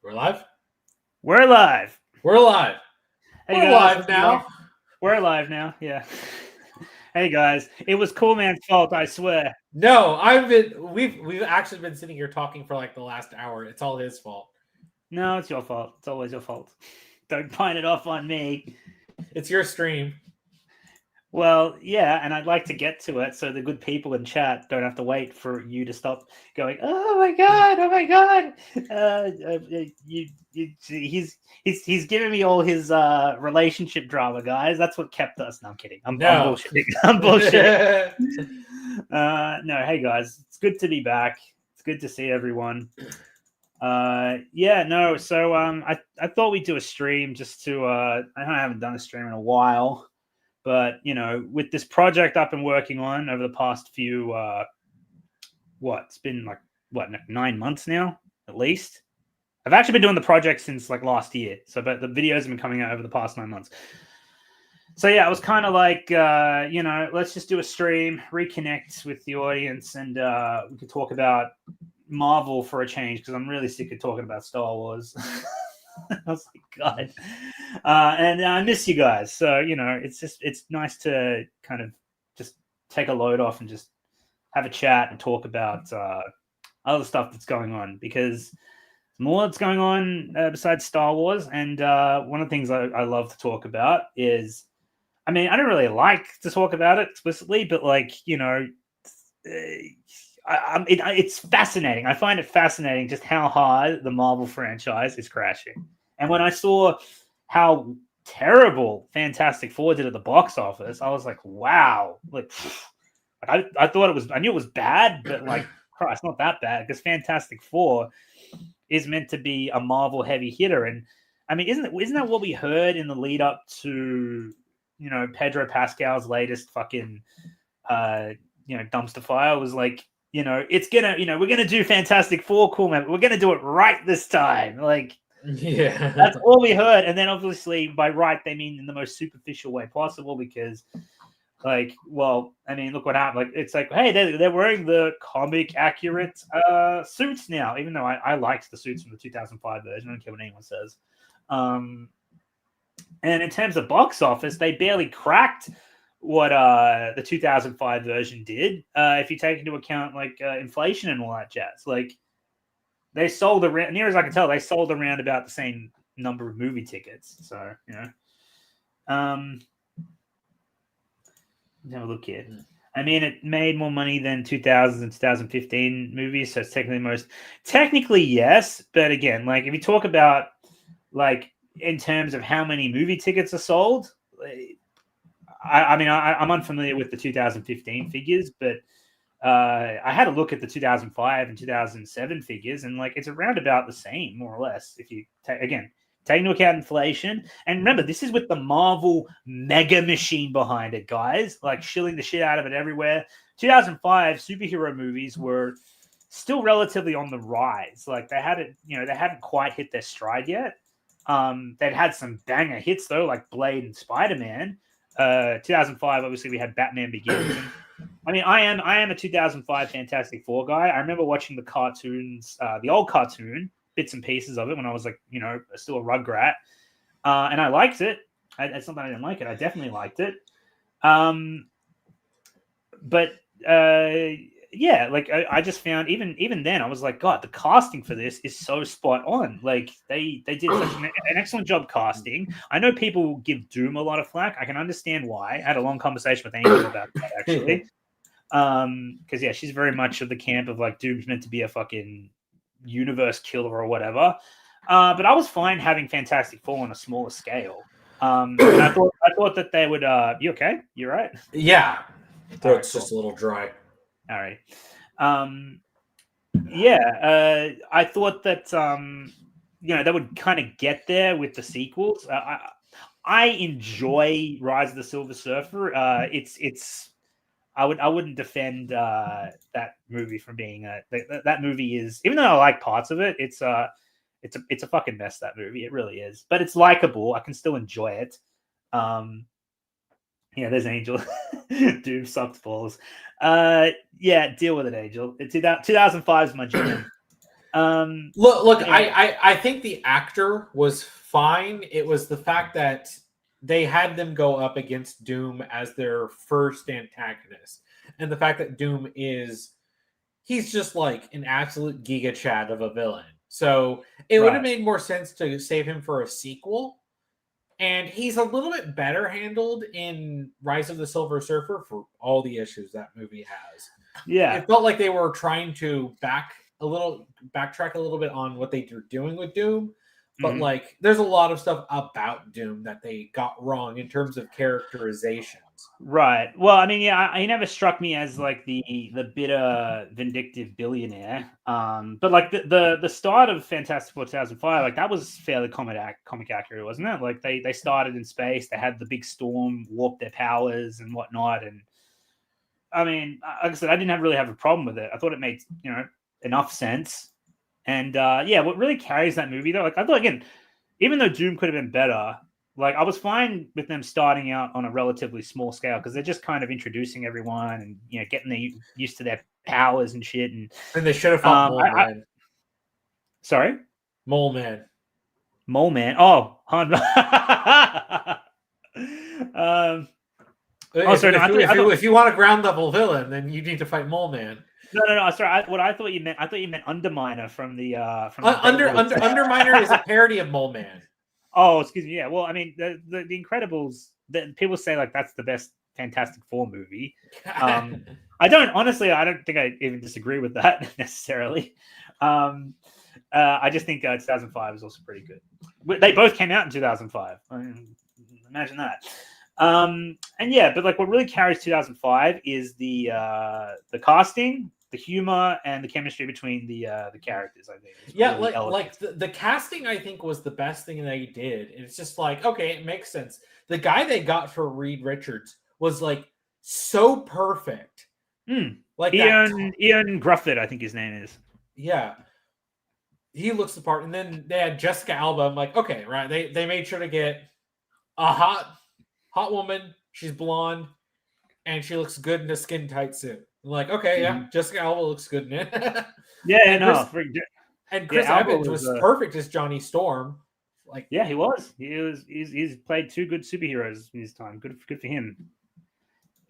We're live? We're live. We're live. Hey We're guys, live now. We're live now, yeah. Hey guys, it was Cool Man's fault, I swear. No, we've actually been sitting here talking for like the last hour. It's all his fault. No, it's your fault. It's always your fault. Don't pine it off on me. It's your stream. Well, yeah, and I'd like to get to it so the good people in chat don't have to wait for you to stop going, oh my god. He's giving me all his relationship drama, guys. That's what kept us. No, I'm kidding. I'm bullshitting. I'm bullshitting. No, hey guys, it's good to be back. It's good to see everyone. So I thought we'd do a stream just to I haven't done a stream in a while. But, you know, with this project I've been working on over the past few, it's been like 9 months now, at least. I've actually been doing the project since like last year. But the videos have been coming out over the past 9 months. So, yeah, I was kind of like, let's just do a stream, reconnect with the audience, and we could talk about Marvel for a change, because I'm really sick of talking about Star Wars. I was like, God. And I miss you guys. So, you know, it's nice to kind of just take a load off and just have a chat and talk about other stuff that's going on, because more that's going on besides Star Wars. And one of the things I love to talk about is, I mean, I don't really like to talk about it explicitly, but like, you know, it's fascinating. I find it fascinating just how hard the Marvel franchise is crashing. And when I saw how terrible Fantastic Four did at the box office, I was like, wow. Like, I thought I knew it was bad, but like, Christ, not that bad, because Fantastic Four is meant to be a Marvel heavy hitter. And I mean, isn't that what we heard in the lead up to, you know, Pedro Pascal's latest fucking dumpster fire? Was like, you know, it's gonna, you know, we're gonna do Fantastic Four, cool man, but we're gonna do it right this time. Like, yeah, that's all we heard. And then obviously by right they mean in the most superficial way possible, because like, well, I mean, look what happened. Like, it's like, hey, they're wearing the comic accurate suits now, even though I liked the suits from the 2005 version. I don't care what anyone says. And in terms of box office, they barely cracked what the 2005 version did, if you take into account like inflation and all that jazz. Like, they sold around, near as I can tell, they sold around about the same number of movie tickets. So, you know, let's have a look here. I mean, it made more money than 2000 and 2015 movies, so it's technically yes, but again, like, if you talk about like in terms of how many movie tickets are sold, I'm unfamiliar with the 2015 figures, but I had a look at the 2005 and 2007 figures, and like, it's around about the same, more or less, if you take into account inflation. And remember, this is with the Marvel mega machine behind it, guys, like shilling the shit out of it everywhere. 2005 superhero movies were still relatively on the rise. Like, they hadn't quite hit their stride yet. They'd had some banger hits though, like Blade and Spider-Man. 2005, obviously, we had Batman Begins. And, I mean, I am a 2005 Fantastic Four guy. I remember watching the cartoons, the old cartoon, bits and pieces of it when I was like, you know, still a Rugrat, and I liked it. It's not that I didn't like it. I definitely liked it. Yeah, like I just found even then I was like, God, the casting for this is so spot on. Like, they did such an excellent job casting. I know people give Doom a lot of flack. I can understand why. I had a long conversation with Angel about that, actually. Because yeah, she's very much of the camp of like, Doom's meant to be a fucking universe killer or whatever. But I was fine having Fantastic Four on a smaller scale. And I thought that they would. You okay? You right? Yeah. Throat's Cool. just a little dry. All right. I thought that they would kind of get there with the sequels. I enjoy Rise of the Silver Surfer. I wouldn't defend that movie from being that movie is, even though I like parts of it, it's a fucking mess, that movie. It really is. But it's likable. I can still enjoy it. Yeah, there's Angel. Doom sucked balls. Yeah, deal with it, Angel. 2005 is my jam. Look. Yeah. I think the actor was fine. It was the fact that they had them go up against Doom as their first antagonist, and the fact that Doom he's just like an absolute giga chad of a villain. So it would have Right. made more sense to save him for a sequel. And he's a little bit better handled in Rise of the Silver Surfer for all the issues that movie has. Yeah. It felt like they were trying to backtrack a little bit on what they were doing with Doom, but Mhm. like there's a lot of stuff about Doom that they got wrong in terms of characterizations. Right. Well, I mean, yeah, he never struck me as like the bitter, vindictive billionaire. But like the start of Fantastic Four 2005, like that was fairly comic accurate, wasn't it? Like they started in space, they had the big storm warp their powers and whatnot, and I mean, like I said, I didn't really have a problem with it. I thought it made enough sense, and yeah, what really carries that movie though, like I thought again, even though Doom could have been better. Like I was fine with them starting out on a relatively small scale because they're just kind of introducing everyone and getting used to their powers and shit. And Then they should have fought Mole Man. Sorry, Mole Man. Mole Man. Oh, If you want a ground level villain, then you need to fight Mole Man. No. Sorry, what I thought you meant. I thought you meant Underminer from the Underminer is a parody of Mole Man. Oh, excuse me. Yeah. Well, I mean, the Incredibles. People say like that's the best Fantastic Four movie. I don't think I even disagree with that necessarily. I just think 2005 is also pretty good. They both came out in 2005. I mean, imagine that. And yeah, but like what really carries 2005 is the casting, the humor, and the chemistry between the characters. I think. Yeah, really the casting, I think, was the best thing they did. It's just like, okay, it makes sense. The guy they got for Reed Richards was like so perfect. Like Ian Grufford, I think his name is. Yeah, he looks the part. And then they had Jessica Alba. I'm like, okay, right? They made sure to get a hot woman. She's blonde, and she looks good in a skin tight suit. I'm like, okay, yeah, Jessica Alba looks good in it. Chris Evans was perfect as Johnny Storm. Like, yeah, he was. He's played two good superheroes in his time. Good for him.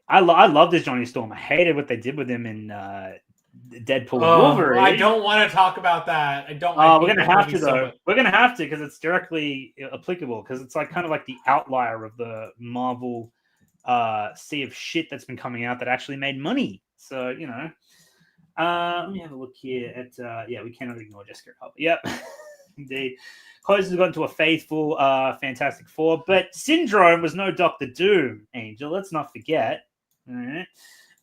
I loved his Johnny Storm. I hated what they did with him in Deadpool and Wolverine. I don't want to talk about that. I don't. We're gonna have to though. We're gonna have to because it's directly applicable. Because it's like kind of like the outlier of the Marvel sea of shit that's been coming out that actually made money. So let me have a look here at we cannot ignore Jessica Alba. Yep, indeed. Close has gone to a faithful Fantastic Four, but Syndrome was no Doctor Doom. Angel, let's not forget. All right.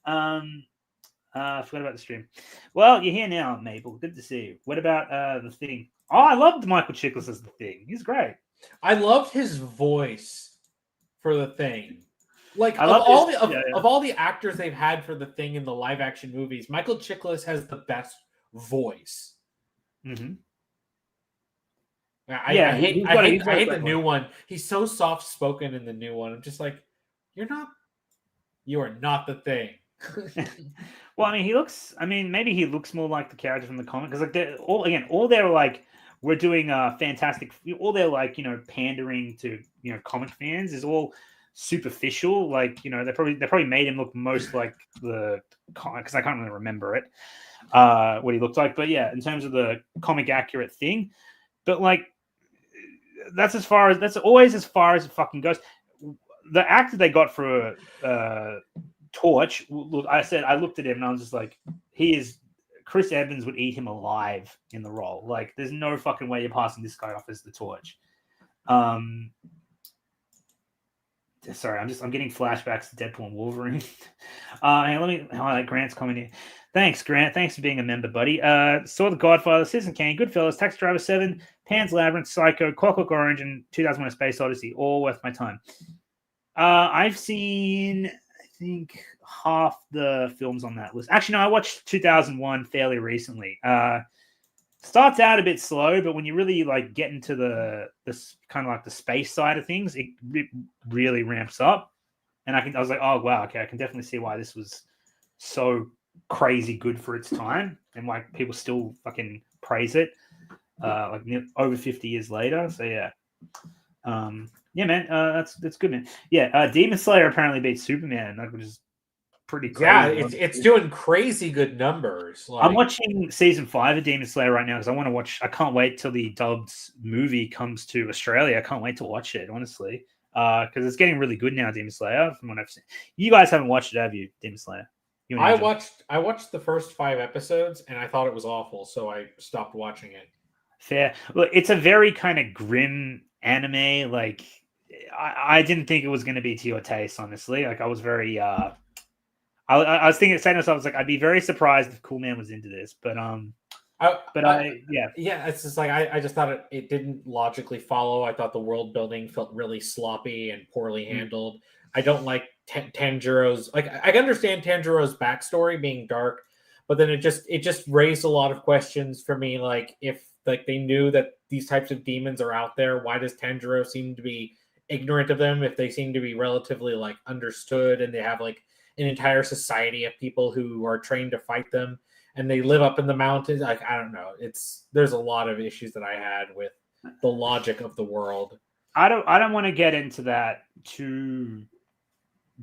I forgot about the stream. Well, you're here now, Mabel. Good to see you. What about the Thing? Oh, I loved Michael Chiklis as the Thing. He's great. I loved his voice for the Thing. Like of all the actors they've had for the Thing in the live action movies, Michael Chiklis has the best voice. Mm-hmm. I hate the new one. He's so soft spoken in the new one. I'm just like, you are not the Thing. Well, I mean, maybe he looks more like the character from the comic because like all they're like, we're doing fantastic. All they're like, pandering to comic fans is all superficial. Like they probably made him look most like the comic because I can't really remember it what he looked like. But yeah, in terms of the comic accurate Thing, but like that's always as far as it fucking goes. The actor they got for Torch, look, I looked at him and I was just like, Chris Evans would eat him alive in the role. Like, there's no fucking way you're passing this guy off as the Torch. Sorry, I'm getting flashbacks to Deadpool and Wolverine. And let me highlight Grant's comment here. Thanks, Grant. Thanks for being a member, buddy. Saw The Godfather, Citizen Kane, Goodfellas, Taxi Driver 7, Pan's Labyrinth, Psycho, Clockwork Orange, and 2001: A Space Odyssey. All worth my time. I've seen, I think, half the films on that list. Actually, no, I watched 2001 fairly recently. Starts out a bit slow, but when you really like get into this kind of like the space side of things, it really ramps up. And I was like, oh wow, okay, I can definitely see why this was so crazy good for its time, and like people still fucking praise it, like over 50 years later. So yeah, yeah, man, that's good, man. Yeah, Demon Slayer apparently beat Superman, like, which is pretty crazy. Yeah, it's doing crazy good numbers. I'm watching season 5 of Demon Slayer right now because I want to watch. I can't wait till the dubbed movie comes to Australia. I can't wait to watch it, honestly, because it's getting really good now. Demon Slayer, from what I've seen. You guys haven't watched it, have you? Demon Slayer. I watched the first 5 episodes and I thought it was awful, so I stopped watching it. Fair. Look, it's a very kind of grim anime. Like, I didn't think it was going to be to your taste, honestly. Like, I was very. I was thinking, saying to myself, I was like, I'd be very surprised if Cool Man was into this, but yeah, it's just like I just thought it didn't logically follow. I thought the world building felt really sloppy and poorly handled. I don't like Tanjiro's. Like, I understand Tanjiro's backstory being dark, but then it just raised a lot of questions for me. Like, if like they knew that these types of demons are out there, why does Tanjiro seem to be ignorant of them? If they seem to be relatively like understood and they have like an entire society of people who are trained to fight them, and they live up in the mountains. Like, I don't know. There's a lot of issues that I had with the logic of the world. I don't want to get into that too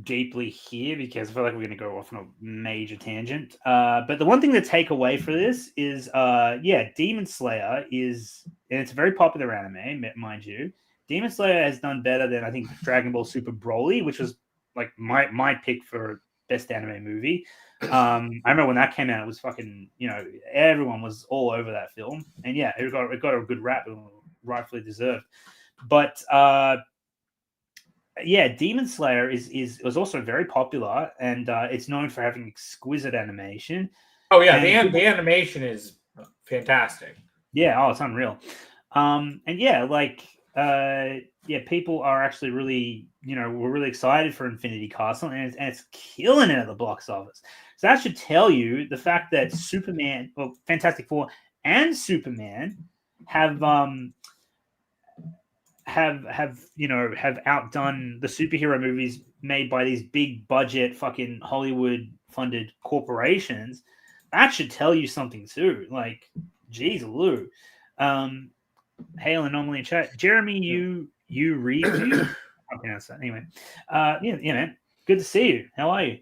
deeply here because I feel like we're going to go off on a major tangent. But the one thing to take away for this is, Demon Slayer is, and it's a very popular anime, mind you. Demon Slayer has done better than, I think, Dragon Ball Super Broly, which was like my pick for best anime movie. I remember when that came out, it was fucking, everyone was all over that film, and yeah, it got a good rap, rightfully deserved. But Demon Slayer was also very popular, and it's known for having exquisite animation. Oh yeah, the animation is fantastic. Yeah, it's unreal. People are actually really, we're really excited for Infinity Castle, and it's killing it at the box office. So that should tell you the fact that Fantastic Four and Superman have outdone the superhero movies made by these big budget fucking Hollywood funded corporations. That should tell you something too. Like, geez, Lou. Hail Anomaly in chat. Jeremy, you read. I pronounce that anyway. Man. Good to see you. How are you?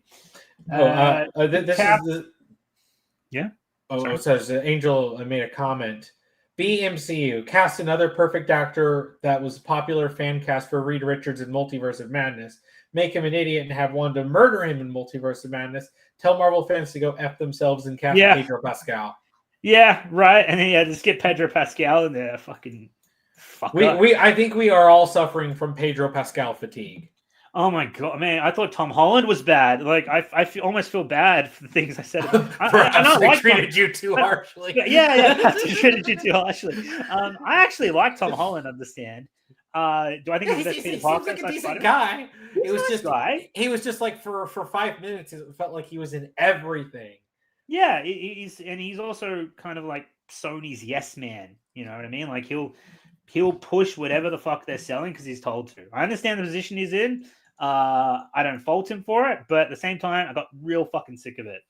It says Angel made a comment. MCU cast another perfect actor that was popular fan cast for Reed Richards in Multiverse of Madness. Make him an idiot and have Wanda murder him in Multiverse of Madness. Tell Marvel fans to go F themselves and cast Pedro Pascal. Yeah, right. And then just get Pedro Pascal in there. Fucking fuck up. I think we are all suffering from Pedro Pascal fatigue. Oh my god, man! I thought Tom Holland was bad. Like, I almost feel bad for the things I said. I treated you too harshly. I treated you too harshly. I actually like Tom Holland. Understand? Do I think he's the best Peter Parker? Like a decent guy. He was just like for 5 minutes, it felt like he was in everything. Yeah, he's also kind of like Sony's yes man. You know what I mean? Like, he'll push whatever the fuck they're selling because he's told to. I understand the position he's in. I don't fault him for it, but at the same time, I got real fucking sick of it.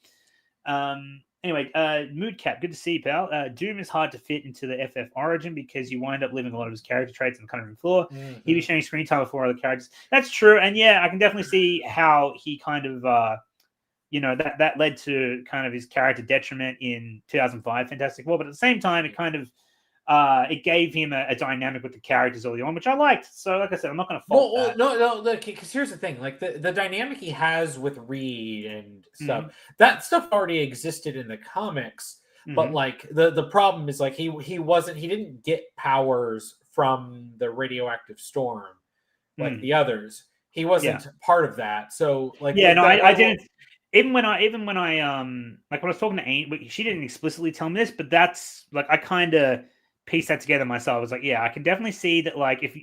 Anyway, Moodcap, good to see you, pal. Doom is hard to fit into the FF Origin because you wind up living a lot of his character traits on the cutting room floor. Mm-hmm. He'd be sharing screen time before other characters. That's true, and yeah, I can definitely see how he kind of, that led to kind of his character detriment in 2005 Fantastic Four, but at the same time, it kind of it gave him a dynamic with the characters early on, which I liked. So, like I said, I'm not going to fault that. No, because here's the thing: like the dynamic he has with Reed and stuff, that stuff already existed in the comics. But like the problem is like he didn't get powers from the radioactive storm like the others. He wasn't part of that. So like I didn't. Even when I like when I was talking to Ain, she didn't explicitly tell me this, but that's like I kind of piece that together myself. I was like, yeah, I can definitely see that. Like, if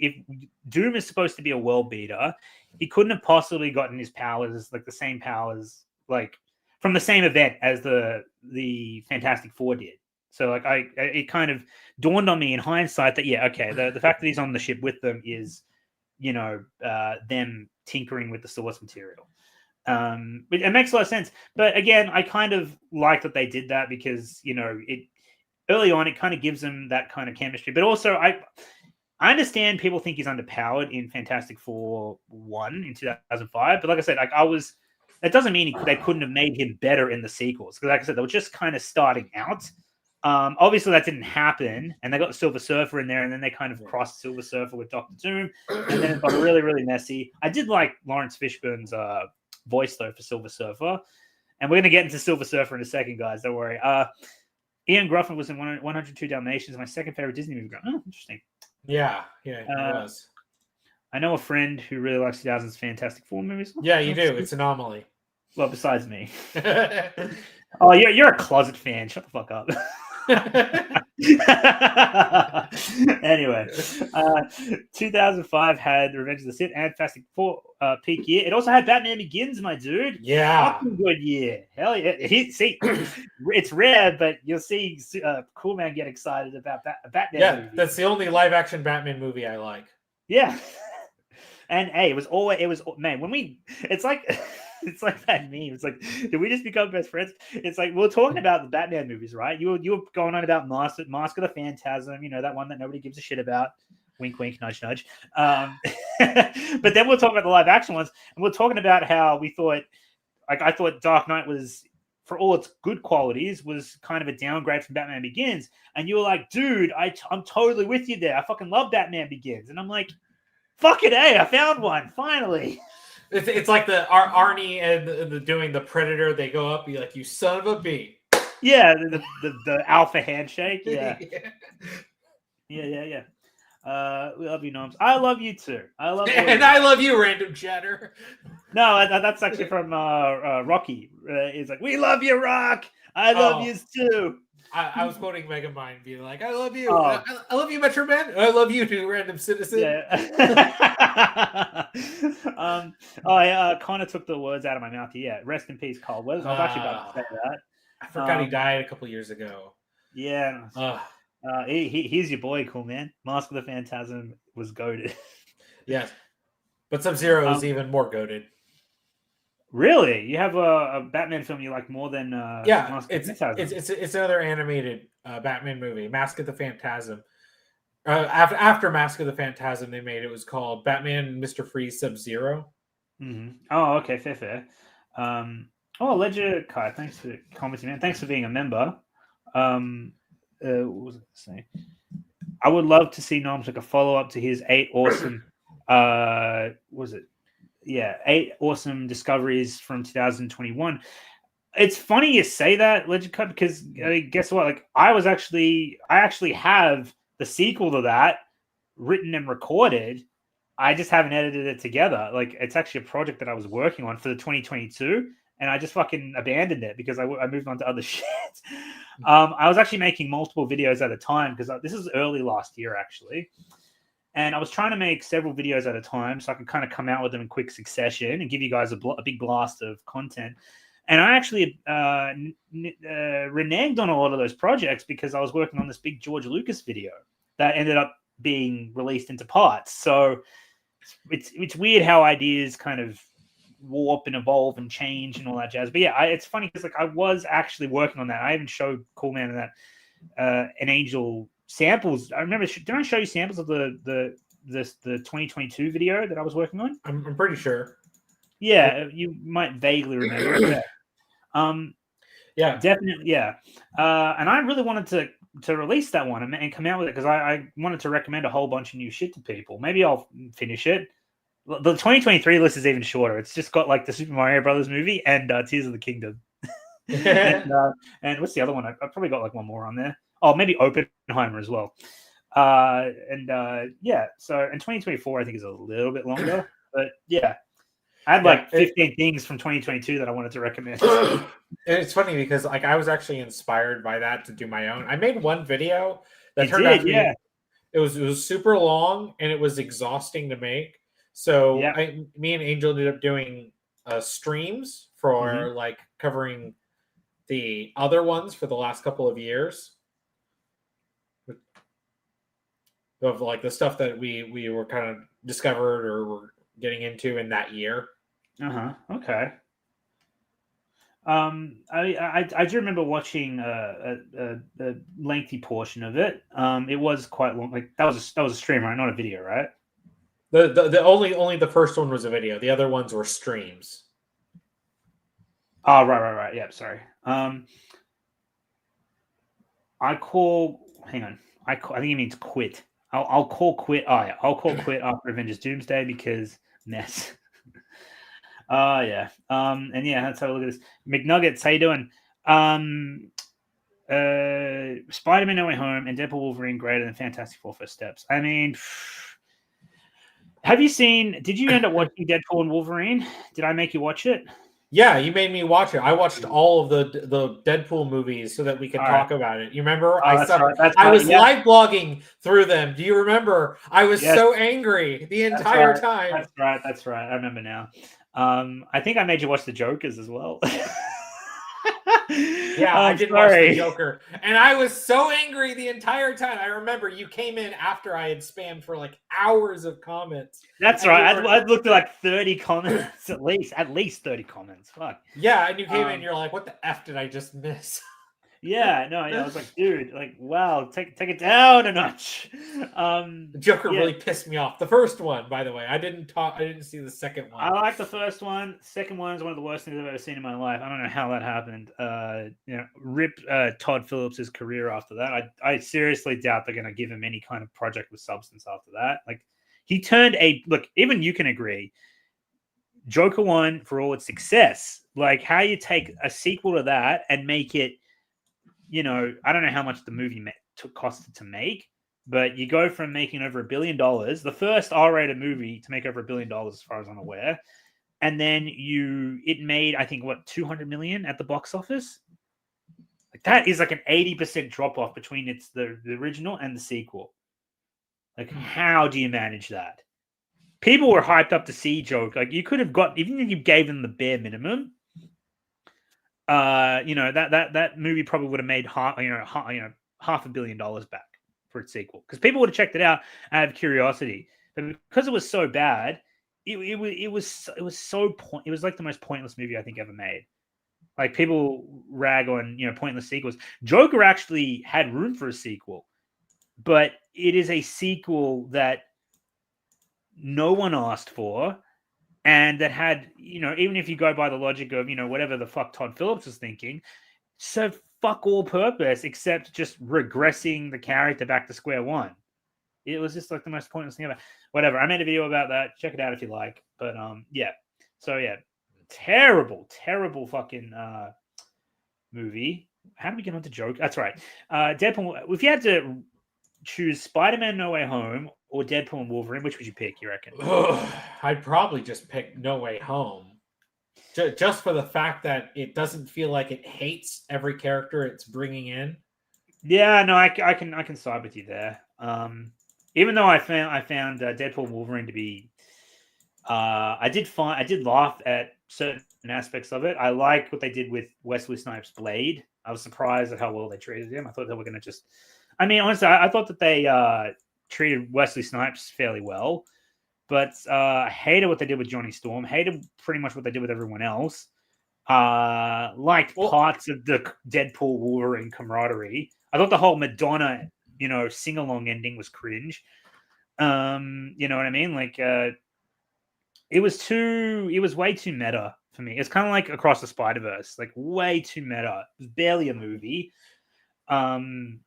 Doom is supposed to be a world beater, he couldn't have possibly gotten his powers, like the same powers, like from the same event as the Fantastic Four did. So, like, it kind of dawned on me in hindsight that the fact that he's on the ship with them is, them tinkering with the source material. It makes a lot of sense. But again, I kind of like that they did that because, you know, it early on, it kind of gives them that kind of chemistry. But also, I understand people think he's underpowered in Fantastic Four 1 in 2005. But like I said, that doesn't mean they couldn't have made him better in the sequels. Because like I said, they were just kind of starting out. Obviously, that didn't happen. And they got the Silver Surfer in there. And then they kind of crossed Silver Surfer with Doctor Doom. And then it got really, really messy. I did like Lawrence Fishburne's voice, though, for Silver Surfer. And we're going to get into Silver Surfer in a second, guys. Don't worry. Ian Gruffin was in 102 Dalmatians, my second favorite Disney movie. Oh, interesting. Yeah, it was. I know a friend who really likes 2000's Fantastic Four movies. Yeah, you do. It's Anomaly. Well, besides me. Oh, you're a closet fan. Shut the fuck up. Anyway, 2005 had Revenge of the Sith and Fantastic Four peak year. It also had Batman Begins, my dude. Yeah. Fucking good year. Hell yeah. See, it's rare, but you'll see Cool Man get excited about Batman. Yeah, movie. that's the only live action Batman movie I like. Yeah. And hey, it's like that meme. It's like, did we just become best friends? It's like, we're talking about the Batman movies, right? You were going on about Mask of the Phantasm, you know, that one that nobody gives a shit about. Wink, wink, nudge, nudge. But then we'll talk about the live action ones, and we're talking about how we thought, like, I thought Dark Knight was, for all its good qualities, was kind of a downgrade from Batman Begins. And you were like, dude, I'm totally with you there. I fucking love Batman Begins. And I'm like, fucking A, I found one, finally. It's like the Arnie and doing the Predator. They go up, be like, "You son of a bee." Yeah, the alpha handshake. Yeah, yeah. We love you, Noms. I love you too. I love you, random chatter. No, that's actually from Rocky. He's like, "We love you, Rock. I love you too." I was quoting Megamind, being like, "I love you. I love you, Metro Man. I love you too, random citizen." Yeah. Connor took the words out of my mouth. Yeah, rest in peace, Carl Weathers. I was actually about to say that. I forgot he died a couple years ago. Yeah. He's your boy, Cool Man. Mask of the Phantasm was goated. Yes, but Sub-Zero is even more goated. Really? You have a Batman film you like more than Mask of the Phantasm? It's another animated Batman movie, Mask of the Phantasm. After Mask of the Phantasm, they made it was called Batman Mr. Freeze Sub-Zero. Mm-hmm. Oh, okay, fair. Ledger Kai, thanks for commenting, man. Thanks for being a member. What was it to say? I would love to see Noms like a follow-up to his 8 awesome 8 awesome discoveries from 2021. It's funny you say that, Legend Cut, because guess what? Like, I actually have the sequel to that written and recorded. I just haven't edited it together. Like, it's actually a project that I was working on for the 2022, and I just fucking abandoned it because I moved on to other shit. I was actually making multiple videos at a time because this is early last year, actually. And I was trying to make several videos at a time so I could kind of come out with them in quick succession and give you guys a big blast of content. And I actually reneged on a lot of those projects because I was working on this big George Lucas video that ended up being released into parts. So it's weird how ideas kind of warp and evolve and change and all that jazz. But yeah, it's funny because like I was actually working on that. I even showed Cool Man that an Angel samples. I remember. Did I show you samples of the 2022 video that I was working on? I'm pretty sure. Yeah, you might vaguely remember. Yeah, definitely. Yeah, and I really wanted to release that one and come out with it because I wanted to recommend a whole bunch of new shit to people. Maybe I'll finish it. The 2023 list is even shorter. It's just got like the Super Mario Brothers movie and Tears of the Kingdom. and what's the other one? I probably got like one more on there. Oh, maybe Oppenheimer as well. So in 2024 I think is a little bit longer, but yeah, I had like 15 things from 2022 that I wanted to recommend. It's funny because like I was actually inspired by that to do my own. I made one video that turned out to be, it was super long and it was exhausting to make. So me and Angel ended up doing streams for like covering the other ones for the last couple of years of like the stuff that we were kind of discovered or were getting into in that year. Okay. I do remember watching a lengthy portion of it. It was quite long. Like that was a stream, right? Not a video, right? The only the first one was a video. The other ones were streams. Oh, right. Yeah, sorry. I call. Hang on. I think he means quit. I'll call quit. Oh yeah, I'll call quit after Avengers Doomsday because mess. Yeah. And yeah, let's have a look at this. McNuggets, how you doing? Spider-Man No Way Home and Deadpool Wolverine greater than Fantastic Four First Steps. I mean, did you end up watching Deadpool and Wolverine? Did I make you watch it? Yeah, you made me watch it. I watched all of the Deadpool movies so that we could talk about it. You remember? I was live blogging through them. Do you remember? I was so angry the entire time. That's right. I remember now. I think I made you watch the Jokers as well. Yeah, I did watch the Joker, and I was so angry the entire time. I remember you came in after I had spammed for like hours of comments. That's right. I looked at like 30 comments at least 30 comments. Fuck. Yeah, and you came in, you're like, "What the f did I just miss?" Yeah, no, I was like, dude, like, wow, take it down a notch. The Joker really pissed me off. The first one, by the way, I didn't see the second one. I like the first one. Second one is one of the worst things I've ever seen in my life. I don't know how that happened. Rip Todd Phillips' career after that. I seriously doubt they're going to give him any kind of project with substance after that. Like, he turned even you can agree. Joker 1, for all its success, like how you take a sequel to that and make it. I don't know how much the movie costed to make, but you go from making over $1 billion, the first R-rated movie to make over $1 billion, as far as I'm aware, and then it made, I think, $200 million at the box office. Like that is like an 80% drop off between the original and the sequel. Like, how do you manage that? People were hyped up to see Joker. Like, you could have got, even if you gave them the bare minimum. That movie probably would have made $500 million back for its sequel because people would have checked it out out of curiosity. But because it was so bad, it was like the most pointless movie I think ever made. Like, people rag on pointless sequels. Joker actually had room for a sequel, but it is a sequel that no one asked for. And that had, even if you go by the logic of, whatever the fuck Todd Phillips was thinking, served fuck all purpose except just regressing the character back to square one. It was just like the most pointless thing ever. Whatever. I made a video about that. Check it out if you like. But yeah. So yeah, terrible fucking movie. How do we get on to Joker? That's right. Deadpool. If you had to choose Spider-Man No Way Home or Deadpool and Wolverine, which would you pick, you reckon? I'd probably just pick No Way Home. Just for the fact that it doesn't feel like it hates every character it's bringing in. Yeah, no, I can side with you there. Even though I found Deadpool and Wolverine to be, I did laugh at certain aspects of it. I like what they did with Wesley Snipes' Blade. I was surprised at how well they treated him. I thought they were going to just, honestly, I thought that they treated Wesley Snipes fairly well, but I hated what they did with Johnny Storm. Hated pretty much what they did with everyone else. Liked parts of the Deadpool Wolverine camaraderie. I thought the whole Madonna, sing-along ending was cringe. You know what I mean? Like, it was way too meta for me. It's kind of like Across the Spider-Verse, like way too meta. It was barely a movie. Spider-Man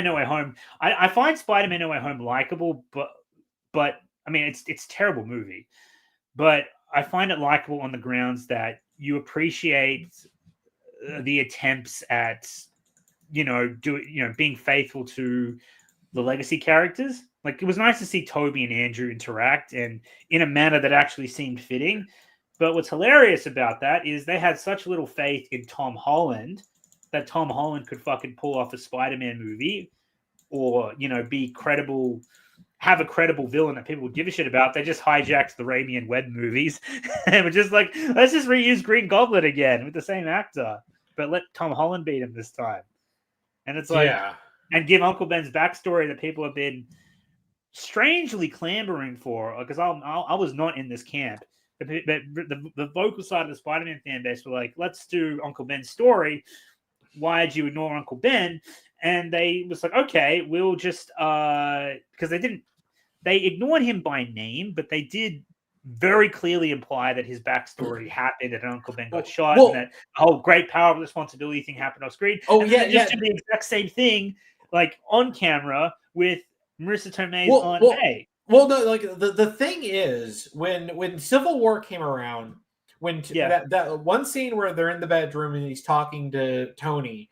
No Way Home. I find Spider-Man No Way Home likable, but it's a terrible movie. But I find it likable on the grounds that you appreciate the attempts at, being faithful to the legacy characters. Like, it was nice to see Toby and Andrew interact and in a manner that actually seemed fitting. But what's hilarious about that is they had such little faith in Tom Holland that Tom Holland could fucking pull off a Spider-Man movie or, be credible, have a credible villain that people would give a shit about. They just hijacked the Raimi and Webb movies and were just like, let's just reuse Green Goblin again with the same actor, but let Tom Holland beat him this time. And it's like, and give Uncle Ben's backstory that people have been strangely clamoring for, because I was not in this camp. the vocal side of the Spider-Man fan base were like, let's do Uncle Ben's story. Why did you ignore Uncle Ben? And they was like, okay, we'll just because they ignored him by name, but they did very clearly imply that his backstory happened and Uncle Ben got shot, and that the whole great power of responsibility thing happened off screen. And then they just did the exact same thing, like on camera with Marissa Tomei's Aunt May. Well, no, like the thing is, when Civil War came around, that one scene where they're in the bedroom and he's talking to Tony,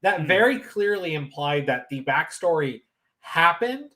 that very clearly implied that the backstory happened.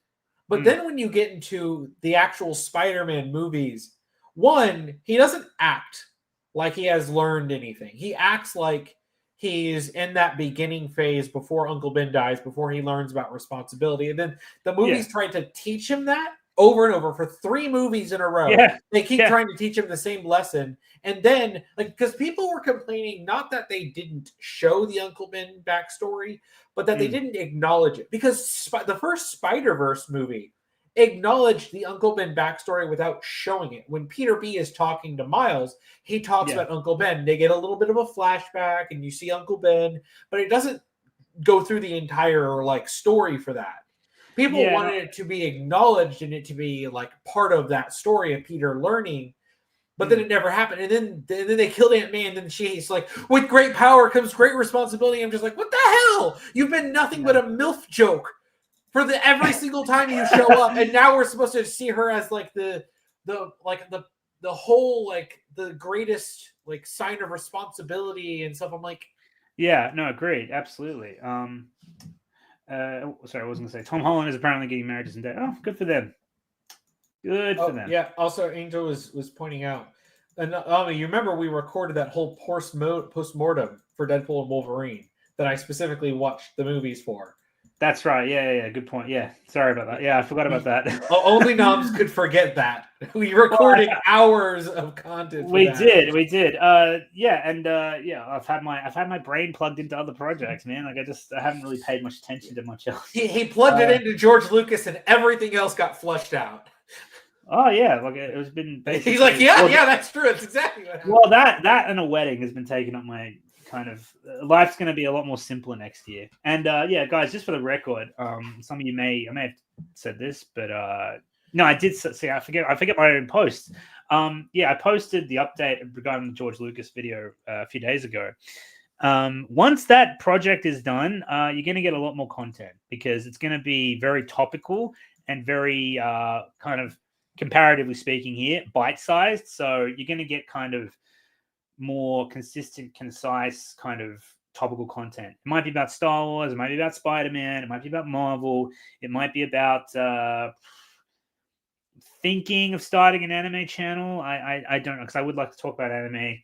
But then when you get into the actual Spider-Man movies, one, he doesn't act like he has learned anything. He acts like he's in that beginning phase before Uncle Ben dies, before he learns about responsibility. And then the movies try to teach him that over and over for 3 movies in a row. Yeah. They keep trying to teach him the same lesson. And then, like, because people were complaining, not that they didn't show the Uncle Ben backstory, but that they didn't acknowledge it. Because the first Spider-Verse movie acknowledged the Uncle Ben backstory without showing it. When Peter B is talking to Miles, he talks about Uncle Ben. They get a little bit of a flashback, and you see Uncle Ben, but it doesn't go through the entire, like, story for that. People wanted it to be acknowledged and it to be like part of that story of Peter learning, but then it never happened. And then they killed Aunt May, and then she's like, with great power comes great responsibility. I'm just like, what the hell? You've been nothing but a MILF joke for every single time you show up, and now we're supposed to see her as like the whole, like, the greatest, like, sign of responsibility and stuff. I'm like, agreed, absolutely. Sorry, I wasn't gonna say Tom Holland is apparently getting married to Zendaya. Oh, good for them. Good for them. Yeah. Also, Angel was pointing out, and you remember we recorded that whole post-mortem for Deadpool and Wolverine that I specifically watched the movies for. That's right. Yeah. Good point. Yeah. Sorry about that. Yeah, I forgot about that. Only NOMZ could forget that. We recorded hours of content. We did. I've had my brain plugged into other projects, man. Like I haven't really paid much attention to much else. He plugged it into George Lucas, and everything else got flushed out. Oh yeah, like it was been. He's like, that's true. That's exactly what happened. Well, that and a wedding has been taking up my kind of life's going to be a lot more simpler next year. And guys, just for the record, some of you I may have said this, but no, I did say I forget my own post. I posted the update regarding the George Lucas video a few days ago. Once that project is done, you're going to get a lot more content because it's going to be very topical and very kind of, comparatively speaking here, bite-sized. So you're going to get kind of more consistent, concise kind of topical content. It might be about Star Wars, it might be about Spider-Man, it might be about Marvel, it might be about thinking of starting an anime channel. I don't know, because I would like to talk about anime.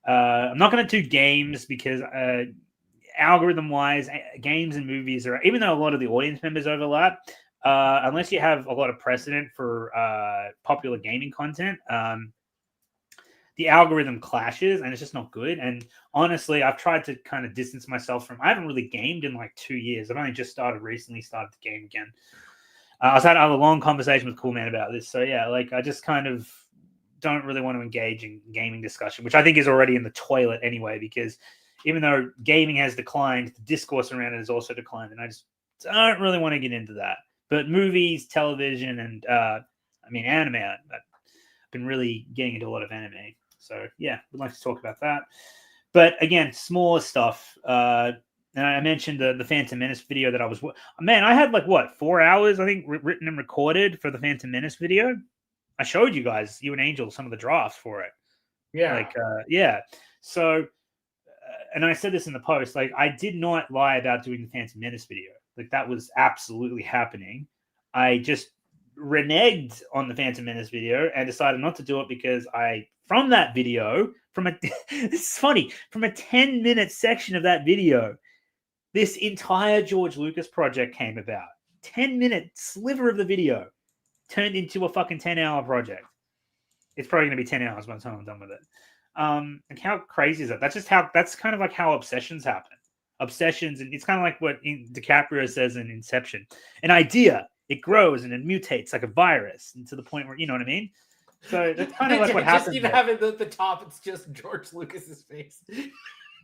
I'm not going to do games because algorithm-wise, games and movies are, even though a lot of the audience members overlap, unless you have a lot of precedent for popular gaming content, the algorithm clashes and it's just not good. And honestly, I've tried to kind of distance myself from, I haven't really gamed in like 2 years. I've only just started to game again. I had a long conversation with Cool Man about this. So yeah, like I just kind of don't really want to engage in gaming discussion, which I think is already in the toilet anyway, because even though gaming has declined, the discourse around it has also declined. And I just don't really want to get into that. But movies, television, and anime, I've been really getting into a lot of anime. So yeah, we'd like to talk about that. But again, smaller stuff. And I mentioned the Phantom Menace video that I had like 4 hours, I think, written and recorded for the Phantom Menace video. I showed you guys, you and Angel, some of the drafts for it. Yeah. So, and I said this in the post, like I did not lie about doing the Phantom Menace video. Like that was absolutely happening. I just reneged on the Phantom Menace video and decided not to do it because from that video, it's funny, from a 10-minute section of that video, this entire George Lucas project came about. 10-minute sliver of the video turned into a fucking 10-hour project. It's probably going to be 10 hours by the time I'm done with it. And how crazy is that? That's kind of like how obsessions happen. Obsessions, and it's kind of like what DiCaprio says in Inception. An idea, it grows and it mutates like a virus, and to the point where, you know what I mean? So that's kind of like what just happened. Even having the top, it's just George Lucas's face.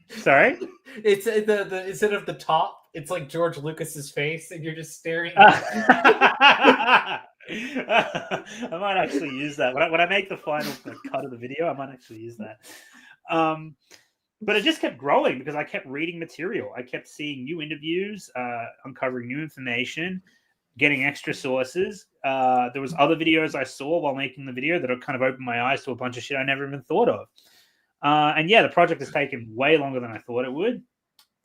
Sorry, it's the instead of the top, it's like George Lucas's face, and you're just staring. I might actually use that when I make the final cut of the video. I might actually use that. But it just kept growing because I kept reading material. I kept seeing new interviews, uncovering new information, getting extra sources. There was other videos I saw while making the video that kind of opened my eyes to a bunch of shit I never even thought of. And yeah, the project has taken way longer than I thought it would.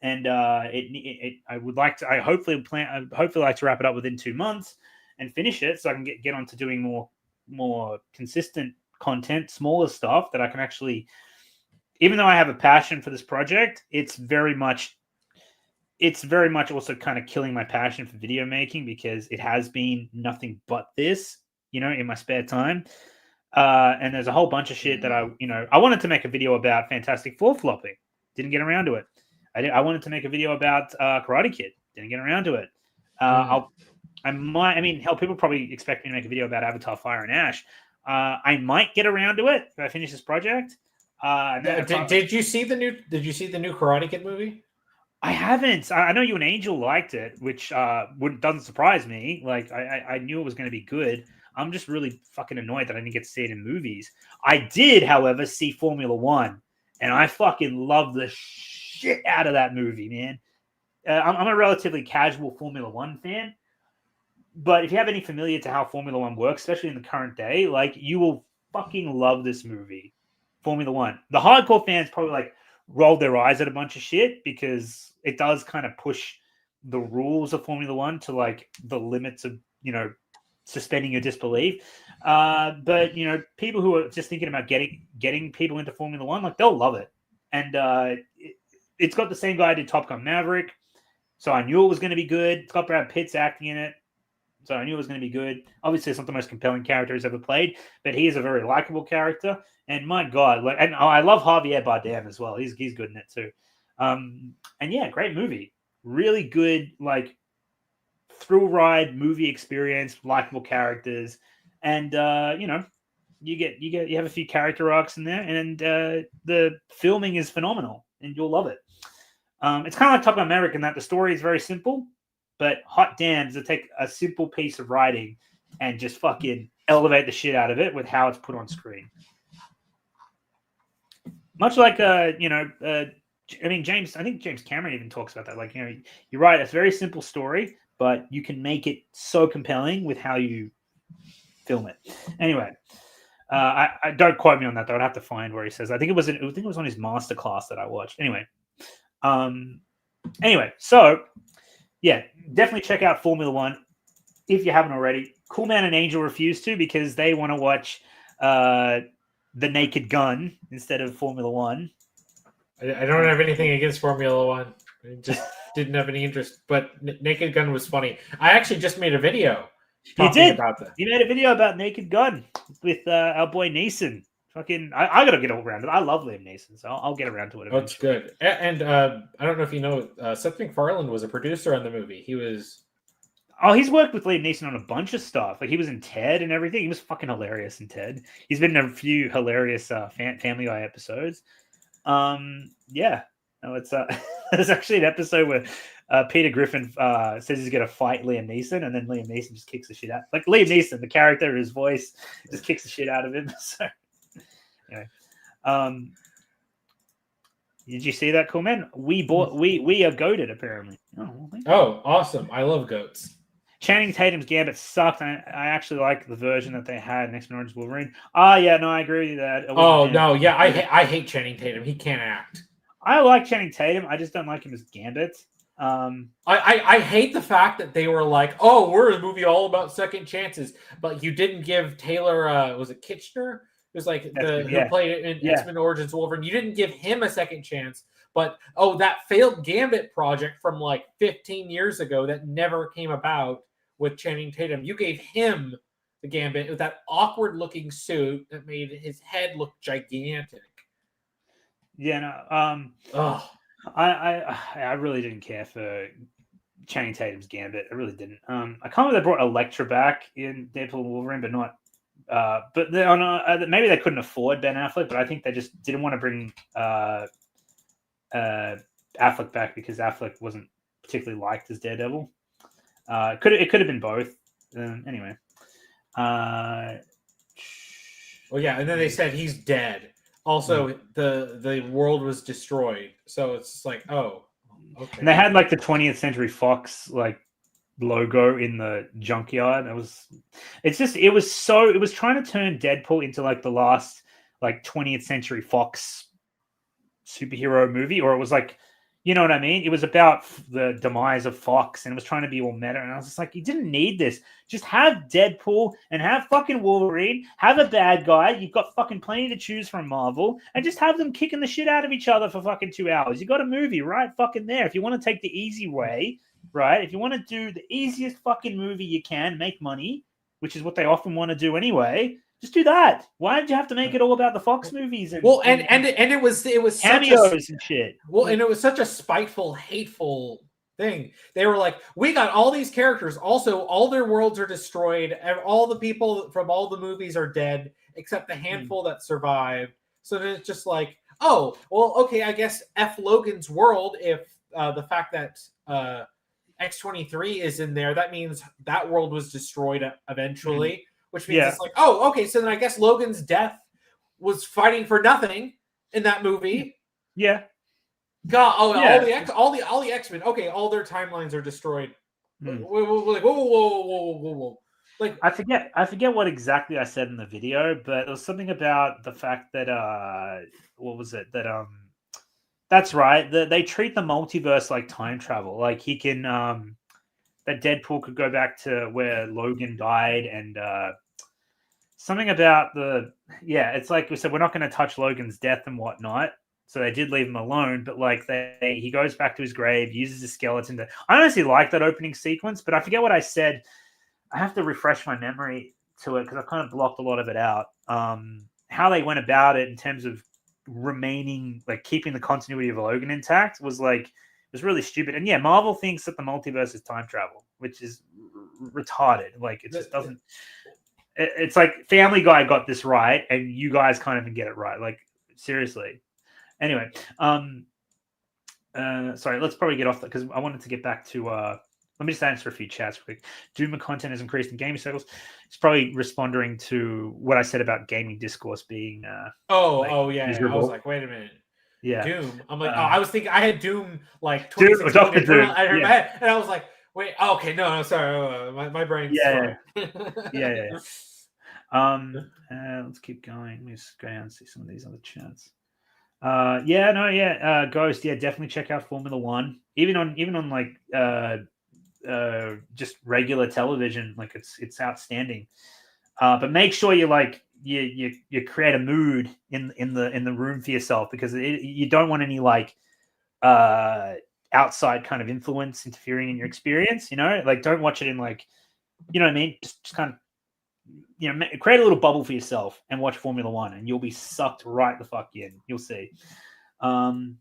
And I hopefully like to wrap it up within 2 months and finish it so I can get on to doing more consistent content, smaller stuff that I can actually. Even though I have a passion for this project, it's very much also kind of killing my passion for video making because it has been nothing but this, in my spare time. And there's a whole bunch of shit that I wanted to make a video about Fantastic Four flopping. Didn't get around to it. I wanted to make a video about Karate Kid. Didn't get around to it. Hell, people probably expect me to make a video about Avatar Fire and Ash. I might get around to it if I finish this project. Did you see the new Karate Kid movie? I haven't. I know you and Angel liked it, which doesn't surprise me. Like I knew it was going to be good. I'm just really fucking annoyed that I didn't get to see it in movies. I did, however, see Formula One, and I fucking love the shit out of that movie, man. I'm a relatively casual Formula One fan, but if you have any familiar to how Formula One works, especially in the current day, like you will fucking love this movie. Formula One. The hardcore fans probably like rolled their eyes at a bunch of shit because it does kind of push the rules of Formula One to like the limits of, suspending your disbelief. But people who are just thinking about getting people into Formula One, like they'll love it. And it's got the same guy who did Top Gun Maverick. So I knew it was going to be good. It's got Brad Pitt's acting in it. So I knew it was going to be good. Obviously, it's not the most compelling character he's ever played, but he is a very likable character. And my God, I love Javier Bardem as well. He's good in it too. And yeah, great movie. Really good, like thrill ride movie experience, likable characters, and you have a few character arcs in there, and the filming is phenomenal, and you'll love it. It's kind of like Top Gun Maverick in that the story is very simple. But hot damn, does it take a simple piece of writing and just fucking elevate the shit out of it with how it's put on screen. Much like, James, I think James Cameron even talks about that. Like, you're right, it's a very simple story, but you can make it so compelling with how you film it. Anyway, I don't quote me on that, though. I'd have to find where he says. I think it was on his masterclass that I watched. Anyway, so... yeah, definitely check out Formula One if you haven't already. Cool Man and Angel refuse to because they want to watch The Naked Gun instead of Formula One. I don't have anything against Formula One. I just didn't have any interest. But Naked Gun was funny. I actually just made a video talking about that. You made a video about Naked Gun with our boy Neeson. Fucking, I gotta get around to it. I love Liam Neeson, so I'll get around to it eventually. Oh, it's good. And I don't know if you know, Seth MacFarlane was a producer on the movie. He's worked with Liam Neeson on a bunch of stuff. Like he was in Ted and everything. He was fucking hilarious in Ted. He's been in a few hilarious Family Guy episodes. Yeah. No, it's there's actually an episode where Peter Griffin says he's gonna fight Liam Neeson, and then Liam Neeson just kicks the shit out. Like Liam Neeson, the character, his voice just kicks the shit out of him. So. Anyway, did you see that, cool man? We are goated apparently. Oh, awesome! I love goats. Channing Tatum's Gambit sucked. I actually like the version that they had in X-Men Origins Wolverine. Yeah, no, I agree with that. I hate Channing Tatum. He can't act. I like Channing Tatum. I just don't like him as Gambit. I hate the fact that they were like, oh, we're a movie all about second chances, but you didn't give Taylor, was it Kitchener? It was like who played it in X-Men Origins Wolverine. You didn't give him a second chance, but that failed Gambit project from like 15 years ago that never came about with Channing Tatum. You gave him the Gambit with that awkward looking suit that made his head look gigantic. Yeah, no. I really didn't care for Channing Tatum's Gambit. I really didn't. I can't believe they brought Elektra back in Deadpool and Wolverine, but not But maybe they couldn't afford Ben Affleck, but I think they just didn't want to bring Affleck back because Affleck wasn't particularly liked as Daredevil. It could have been both. Anyway. Well, yeah, and then they said he's dead. Also, the world was destroyed, so it's like, oh, okay. And they had like the 20th Century Fox like logo in the junkyard. It was trying to turn Deadpool into like the last like 20th Century Fox superhero movie, or it was like, you know what I mean? It was about the demise of Fox, and it was trying to be all meta. And I was just like, you didn't need this. Just have Deadpool and have fucking Wolverine. Have a bad guy. You've got fucking plenty to choose from, Marvel, and just have them kicking the shit out of each other for fucking 2 hours. You got a movie right fucking there. If you want to take the easy way, right? If you want to do the easiest fucking movie you can, make money, which is what they often want to do anyway. Just do that. Why did you have to make it all about the Fox movies? And it was cameos and shit. Well, and it was such a spiteful, hateful thing. They were like, we got all these characters. Also, all their worlds are destroyed. And all the people from all the movies are dead, except the handful that survived. So then it's just like, oh, well, okay, I guess F Logan's world, if the fact that X-23 is in there, that means that world was destroyed eventually. Which means it's like, oh, okay, so then I guess Logan's death was fighting for nothing in that movie. Yeah. God, all the X-Men. Okay, all their timelines are destroyed. Whoa. Like I forget what exactly I said in the video, but it was something about the fact that what was it? That that's right. They treat the multiverse like time travel. Like he can that Deadpool could go back to where Logan died, and something about it's like we said, we're not going to touch Logan's death and whatnot. So they did leave him alone, but like he goes back to his grave, uses his skeleton to. I honestly like that opening sequence, but I forget what I said. I have to refresh my memory to it because I've kind of blocked a lot of it out. How they went about it in terms of remaining, like keeping the continuity of Logan intact was really stupid. And yeah, Marvel thinks that the multiverse is time travel, which is retarded. Like it just doesn't. It's like Family Guy got this right, and you guys can't even get it right. Like seriously. Anyway, sorry, let's probably get off that because I wanted to get back to. Let me just answer a few chats quick. Doom content has increased in gaming circles. It's probably responding to what I said about gaming discourse being. Yeah. Miserable. I was like, wait a minute. Yeah. Doom. I'm like, I was thinking I had Doom like Doom, Dr. Doom. And I was like, wait, okay, no, sorry, my brain's yeah. Let's keep going. Let me just go down and see some of these other chats. Ghost. Yeah, definitely check out Formula One. Even on like just regular television, like it's outstanding. But make sure you create a mood in the room for yourself, because you don't want any like outside kind of influence interfering in your experience. You know, like don't watch it in like, you know what I mean? Just kind of, you know, create a little bubble for yourself and watch Formula One, and you'll be sucked right the fuck in. You'll see. Liam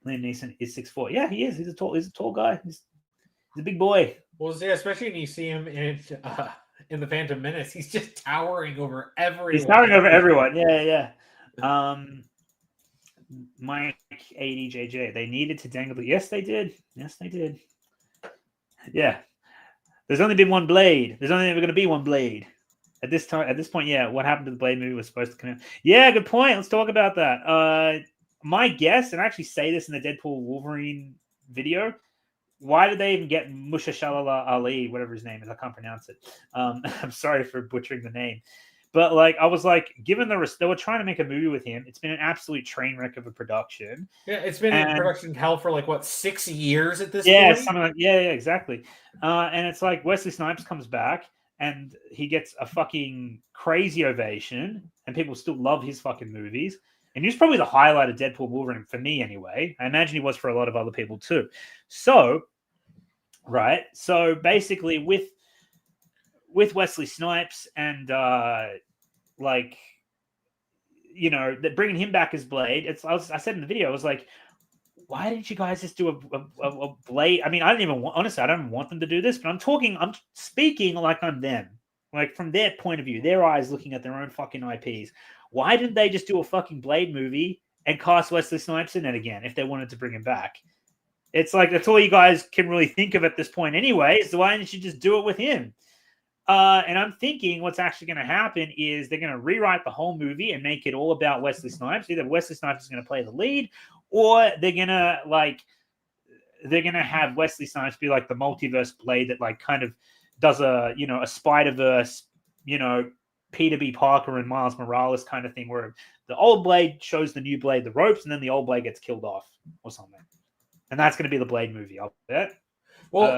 Neeson is 6'4". Yeah, he is. He's a tall guy. He's a big boy. Well, yeah, especially when you see him in the Phantom Menace, he's just towering over everyone. He's towering over everyone. Yeah. Mike 80JJ. They needed to dangle. Yes, they did. Yeah. There's only been one Blade. There's only ever going to be one Blade. At this point, yeah. What happened to the Blade movie was supposed to come out. Yeah, good point. Let's talk about that. My guess, and I actually say this in the Deadpool Wolverine video, why did they even get Musha Ali, whatever his name is? I can't pronounce it. I'm sorry for butchering the name. But like, I was like, given they were trying to make a movie with him. It's been an absolute train wreck of a production. Yeah, it's been in production hell for like what, 6 years at this point. Yeah, something like exactly. And it's like Wesley Snipes comes back and he gets a fucking crazy ovation, and people still love his fucking movies. And he's probably the highlight of Deadpool Wolverine for me, anyway. I imagine he was for a lot of other people too. So, right. So basically, with Wesley Snipes and like, you know, that bringing him back as Blade, I said in the video, I was like, why didn't you guys just do a Blade? I mean, I don't want them to do this, but I'm speaking like I'm them. Like from their point of view, their eyes looking at their own fucking IPs. Why didn't they just do a fucking Blade movie and cast Wesley Snipes in it again if they wanted to bring him back? It's like that's all you guys can really think of at this point anyway. So why didn't you just do it with him? And I'm thinking what's actually going to happen is they're going to rewrite the whole movie and make it all about Wesley Snipes. Either Wesley Snipes is going to play the lead, or they're going to have Wesley Snipes be like the multiverse Blade that like kind of does a Spider-Verse, Peter B. Parker and Miles Morales kind of thing, where the old Blade shows the new Blade the ropes, and then the old Blade gets killed off or something. And that's going to be the Blade movie, I'll bet. Well,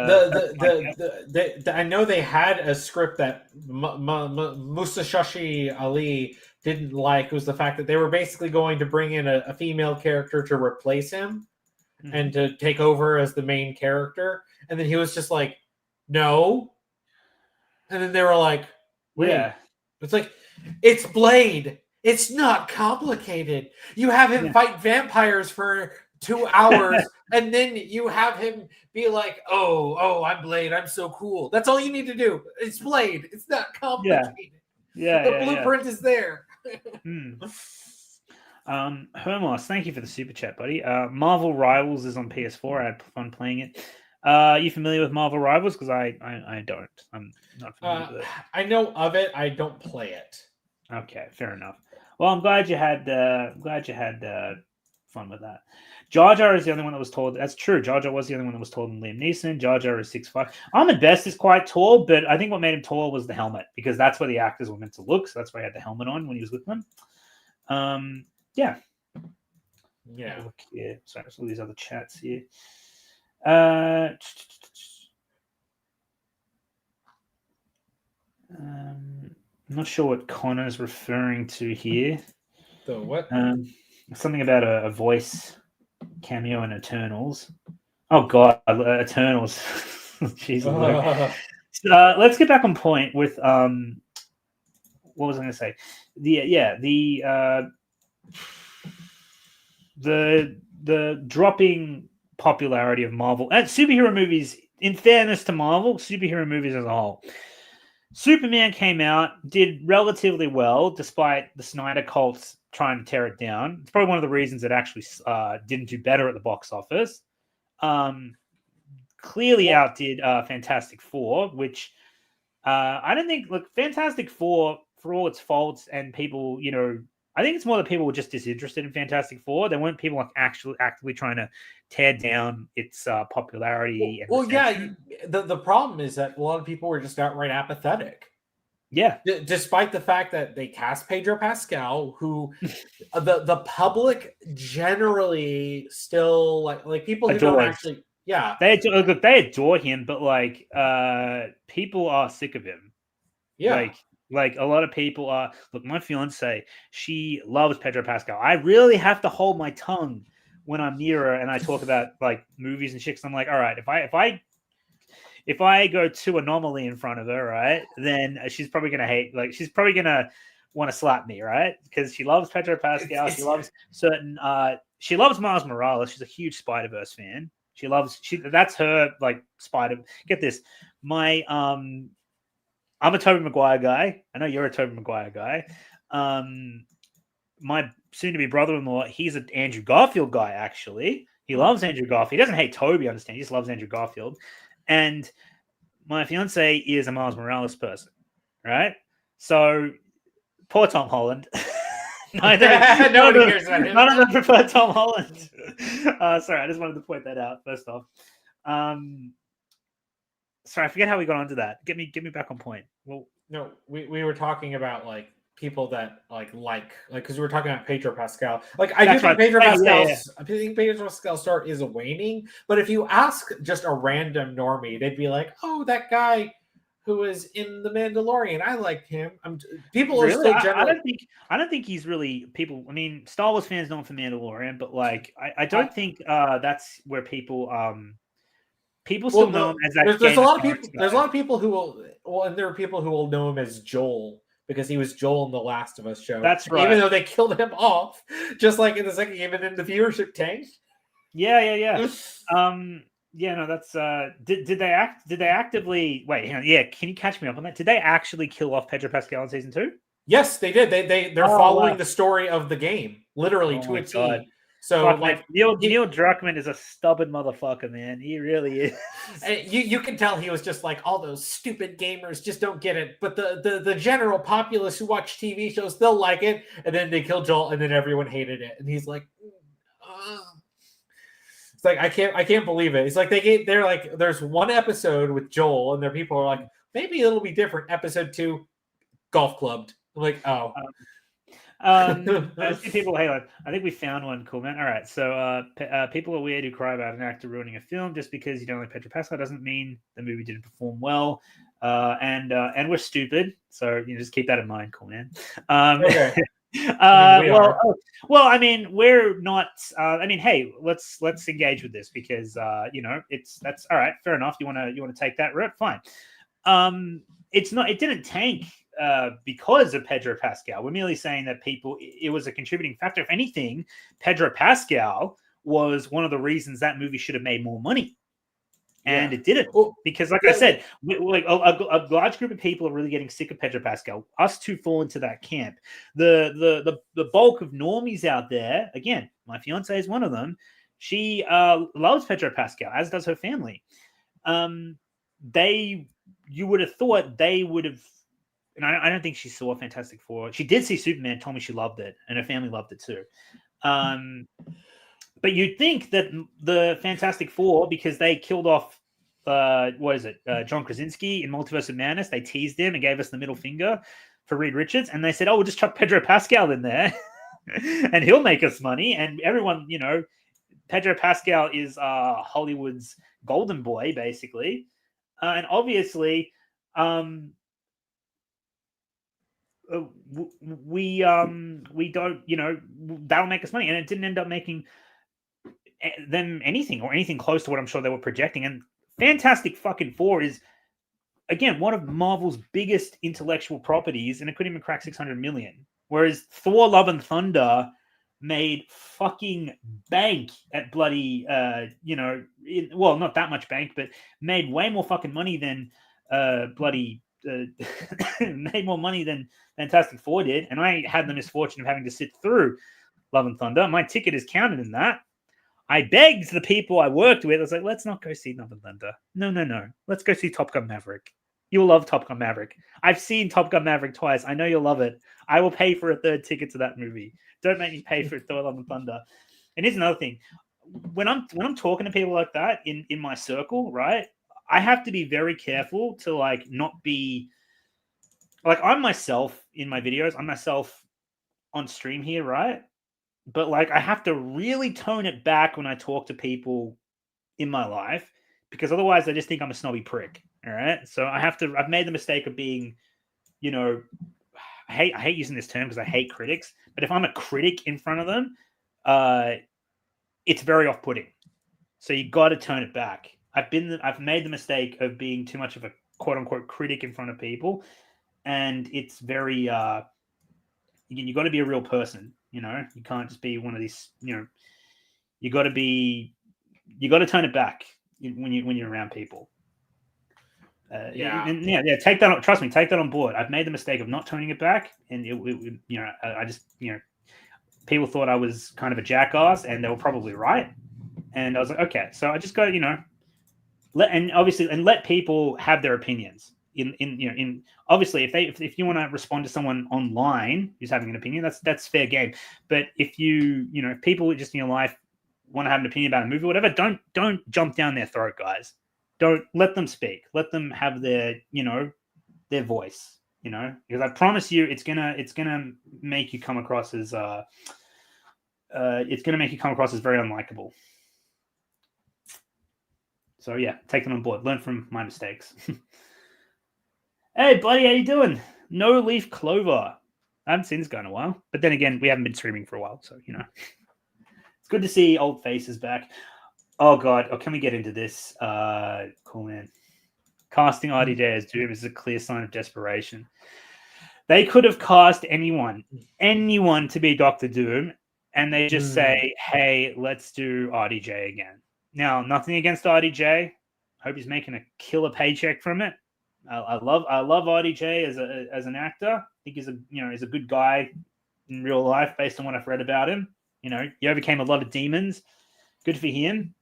I know they had a script that Musashi Ali didn't like. Was the fact that they were basically going to bring in a female character to replace him and to take over as the main character. And then he was just like, no. And then they were like, wait. Yeah. It's like, it's Blade. It's not complicated. You have him fight vampires for 2 hours, and then you have him be like, oh, I'm Blade. I'm so cool. That's all you need to do. It's Blade. It's not complicated. The blueprint is there. Hermos, thank you for the super chat, buddy. Marvel Rivals is on PS4. I had fun playing it. You familiar with Marvel Rivals? Because I don't. I'm not familiar with it. I know of it. I don't play it. Okay, fair enough. Well, I'm glad you had fun with that. Jar Jar is the only one that was told. That's true. Jar Jar was the only one that was told in Liam Neeson. Jar Jar is 6'5". Ahmed Best is quite tall, but I think what made him tall was the helmet, because that's where the actors were meant to look. So that's why he had the helmet on when he was with them. Yeah. Look here. Sorry, there's all these other chats here. I'm not sure what Connor's referring to here. The what? Something about a voice cameo in Eternals. Oh God, Eternals. Jeez. Let's get back on point with what was I going to say? The dropping popularity of Marvel and superhero movies. In fairness to Marvel, superhero movies as a whole. Superman came out, did relatively well, despite the Snyder cults trying to tear it down. It's probably one of the reasons it actually didn't do better at the box office. Clearly outdid Fantastic Four, which I don't think. Look, Fantastic Four, for all its faults and people, I think it's more that people were just disinterested in Fantastic Four. There weren't people like actually actively trying to tear down its popularity. The problem is that a lot of people were just outright apathetic. Yeah. Despite the fact that they cast Pedro Pascal, who the public generally still like people who don't actually. Yeah, they adore him, but like people are sick of him. Yeah. Like a lot of people are. Look, my fiance, she loves Pedro Pascal. I really have to hold my tongue when I'm near her and I talk about like movies and shit. I'm like, all right, if I go to Anomaly in front of her, right, then she's probably gonna hate. Like, she's probably gonna want to slap me, right? Because she loves Pedro Pascal. She loves certain. She loves Miles Morales. She's a huge Spider-Verse fan. That's her like Spider. Get this, I'm a Tobey Maguire guy. I know you're a Tobey Maguire guy. My soon-to-be brother-in-law, he's an Andrew Garfield guy, actually. He loves Andrew Garfield. He doesn't hate Tobey, I understand. He just loves Andrew Garfield. And my fiance is a Miles Morales person, right? So, poor Tom Holland. None of them prefer Tom Holland. Sorry, I just wanted to point that out, first off. Sorry, I forget how we got onto that. Get me back on point. Well, no, we were talking about like people that like because we were talking about Pedro Pascal. Like I think Pedro Pascal's star is waning, but if you ask just a random normie, they'd be like, "Oh, that guy who is in The Mandalorian, I like him." People are still generally. I don't think he's really people. I mean, Star Wars fans know him for Mandalorian, but like I don't think that's where people people still know him as that. There's a lot of people. There's a lot of people who will, and there are people who will know him as Joel because he was Joel in the Last of Us show. That's right. Even though they killed him off, just like in the second game, and then the viewership tanked. Yeah. Yeah, no, that's did they actively wait, hang on, yeah, can you catch me up on that? Did they actually kill off Pedro Pascal in season 2? Yes, they did. They're Oh, following wow. the story of the game, literally Oh to my a God. T. So Fuck, like man. Neil Druckmann is a stubborn motherfucker, man. He really is. you can tell he was just like, all those stupid gamers just don't get it, but the general populace who watch TV shows, they'll like it. And then they kill Joel, and then everyone hated it, and he's like, "Ugh." It's like I can't believe it. It's like they're like, there's one episode with Joel, and there people are like, maybe it'll be different. Episode 2, golf clubbed. I'm like, oh. I see people. Hey, I think we found one. Cool, man. All right. So, people are weird who cry about an actor ruining a film. Just because you don't like Pedro Pascal doesn't mean the movie didn't perform well. And we're stupid. So you know, just keep that in mind. Cool, man. Okay. Well, I mean, we're not. I mean, hey, let's engage with this because you know, that's all right. Fair enough. You want to take that route? Fine. It's not. It didn't tank because of Pedro Pascal. We're merely saying that it was a contributing factor. If anything, Pedro Pascal was one of the reasons that movie should have made more money. And it didn't, because, like I said, like a large group of people are really getting sick of Pedro Pascal. Us two fall into that camp. The bulk of normies out there, again, my fiance is one of them. She loves Pedro Pascal, as does her family. You would have thought they would have, and I don't think she saw Fantastic Four. She did see Superman, told me she loved it, and her family loved it too. But you'd think that the Fantastic Four, because they killed off, John Krasinski in Multiverse of Madness, they teased him and gave us the middle finger for Reed Richards, and they said, "Oh, we'll just chuck Pedro Pascal in there, and he'll make us money." And everyone, you know, Pedro Pascal is Hollywood's golden boy, basically, and obviously, we don't, you know, that'll make us money, and it didn't end up making them anything close to what I'm sure they were projecting. And Fantastic fucking Four is, again, one of Marvel's biggest intellectual properties, and it couldn't even crack 600 million. Whereas Thor: Love and Thunder made fucking bank at bloody, well, not that much bank, but made way more fucking money than made more money than Fantastic Four did. And I had the misfortune of having to sit through Love and Thunder. My ticket is counted in that. I begged the people I worked with. I was like, let's not go see Love and Thunder. No. Let's go see Top Gun Maverick. You'll love Top Gun Maverick. I've seen Top Gun Maverick twice. I know you'll love it. I will pay for a third ticket to that movie. Don't make me pay for Thor: Love and Thunder. And here's another thing. When I'm talking to people like that in my circle, right, I have to be very careful to like not be like, I'm myself in my videos. I'm myself on stream here, right? But like, I have to really tone it back when I talk to people in my life, because otherwise they just think I'm a snobby prick. All right. So I've made the mistake of being, you know, I hate using this term because I hate critics, but if I'm a critic in front of them, it's very off-putting. So you got to turn it back. I've made the mistake of being too much of a quote unquote critic in front of people. And it's very, you got to be a real person. You know, you can't just be one of these, you know, you got to turn it back when you're around people. Take that on, trust me, take that on board. I've made the mistake of not turning it back. And you know, I just, you know, people thought I was kind of a jackass, and they were probably right. And I was like, okay, so I just got, you know, let people have their opinions. Obviously, if you want to respond to someone online who's having an opinion, that's fair game. But if if people just in your life want to have an opinion about a movie or whatever, don't jump down their throat, guys. Don't let them speak. Let them have their voice. You know, because I promise you, it's gonna make you come across as very unlikable. So yeah, take them on board. Learn from my mistakes. Hey, buddy, how you doing? No Leaf Clover. I haven't seen this guy in a while. But then again, we haven't been streaming for a while. So, you know. It's good to see old faces back. Oh, God. Oh, can we get into this? Cool, man. Casting RDJ as Doom is a clear sign of desperation. They could have cast anyone to be Dr. Doom, and they just say, hey, let's do RDJ again. Now, nothing against RDJ. Hope he's making a killer paycheck from it. I love RDJ as an actor. I think he's a good guy in real life based on what I've read about him. He overcame a lot of demons. Good for him.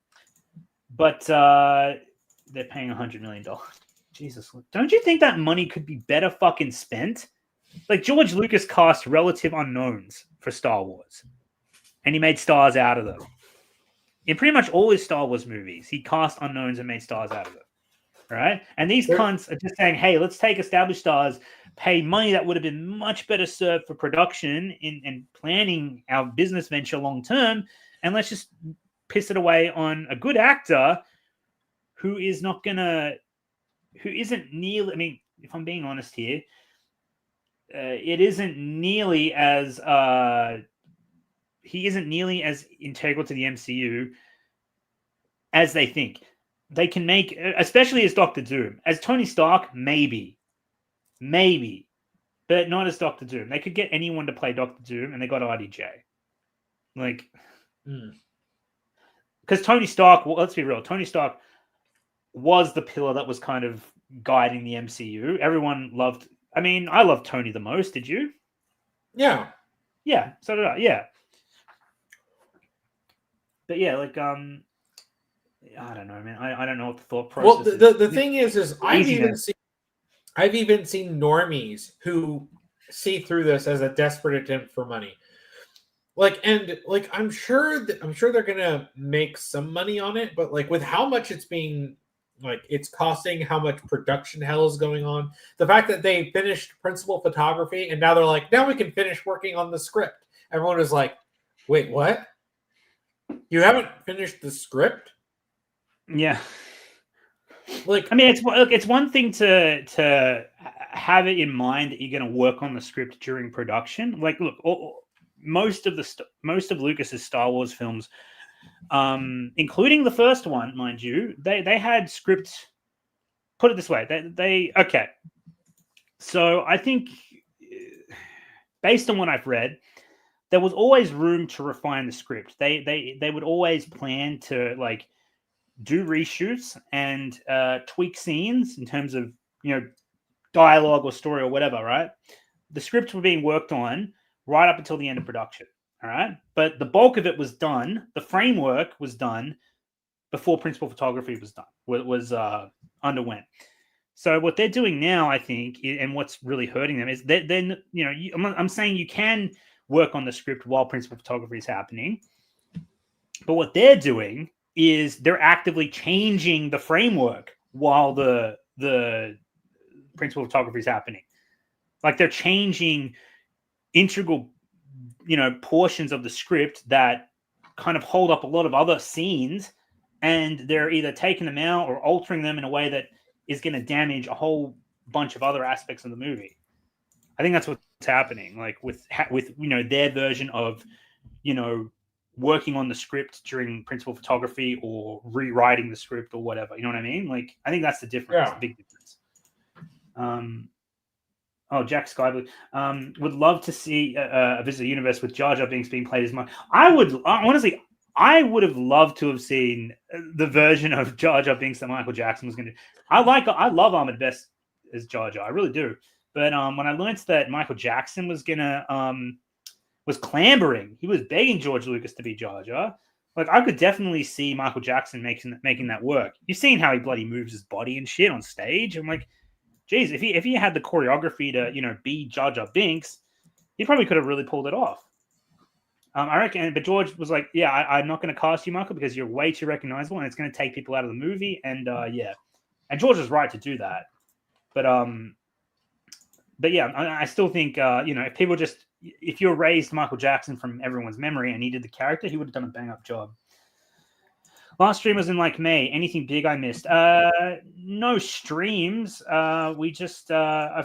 But they're paying $100 million. Jesus, don't you think that money could be better fucking spent? Like, George Lucas cast relative unknowns for Star Wars, and he made stars out of them. In pretty much all his Star Wars movies, he cast unknowns and made stars out of them. Right? And these cunts are just saying, hey, let's take established stars, pay money that would have been much better served for production and planning our business venture long term, and let's just piss it away on a good actor who isn't nearly, I mean, if I'm being honest here, it isn't nearly as he isn't nearly as integral to the MCU as they think. They can make, especially as Doctor Doom. As Tony Stark, maybe, but not as Doctor Doom. They could get anyone to play Doctor Doom, and they got RDJ. Like, because Tony Stark, well, let's be real, Tony Stark was the pillar that was kind of guiding the MCU. Everyone loved, I mean, I loved Tony the most. Did you? Yeah. Yeah, so did I. Yeah. But yeah, like, I don't know, man. I don't know what the thought process is. Well, the thing is I've even seen normies who see through this as a desperate attempt for money. I'm sure they're gonna make some money on it, but like with how much it's being, like, it's costing, how much production hell is going on, the fact that they finished principal photography and now they're like, now we can finish working on the script. Everyone is like, wait, what? You haven't finished the script? Yeah. Like, I mean, it's one thing to have it in mind that you're going to work on the script during production. Like, look, most of Lucas's Star Wars films, including the first one, mind you, they had scripts. Put it this way, they okay. So I think, based on what I've read, there was always room to refine the script. They would always plan to, like, do reshoots and tweak scenes in terms of, dialogue or story or whatever, right? The scripts were being worked on right up until the end of production, all right? But the bulk of it was done. The framework was done before principal photography was done, was underwent. So what they're doing now, I think, and what's really hurting them is that then, I'm saying you can work on the script while principal photography is happening, but what they're doing is they're actively changing the framework while the principal photography is happening. Like, they're changing integral, portions of the script that kind of hold up a lot of other scenes, and they're either taking them out or altering them in a way that is going to damage a whole bunch of other aspects of the movie. I think that's what's happening, like with their version of, working on the script during principal photography or rewriting the script or whatever. You know what I mean? Like, I think that's the difference, the big difference. Jack Skyblue would love to see a Visit the Universe with Jar Jar Binks being played as Mike. I would have loved to have seen the version of Jar Jar Binks that Michael Jackson was going to do. I love Ahmed Best as Jar Jar. I really do. But when I learned that Michael Jackson was clambering, he was begging George Lucas to be Jar Jar. Like, I could definitely see Michael Jackson making that work. You've seen how he bloody moves his body and shit on stage. I'm like, geez, if he had the choreography to, be Jar Jar Binks, he probably could have really pulled it off. I reckon, but George was like, yeah, I'm not going to cast you, Michael, because you're way too recognizable and it's going to take people out of the movie. And yeah. And George was right to do that. But yeah, I still think, if people if you erased Michael Jackson from everyone's memory and he did the character, he would have done a bang-up job. Last stream was in like May. Anything big I missed? No streams. I've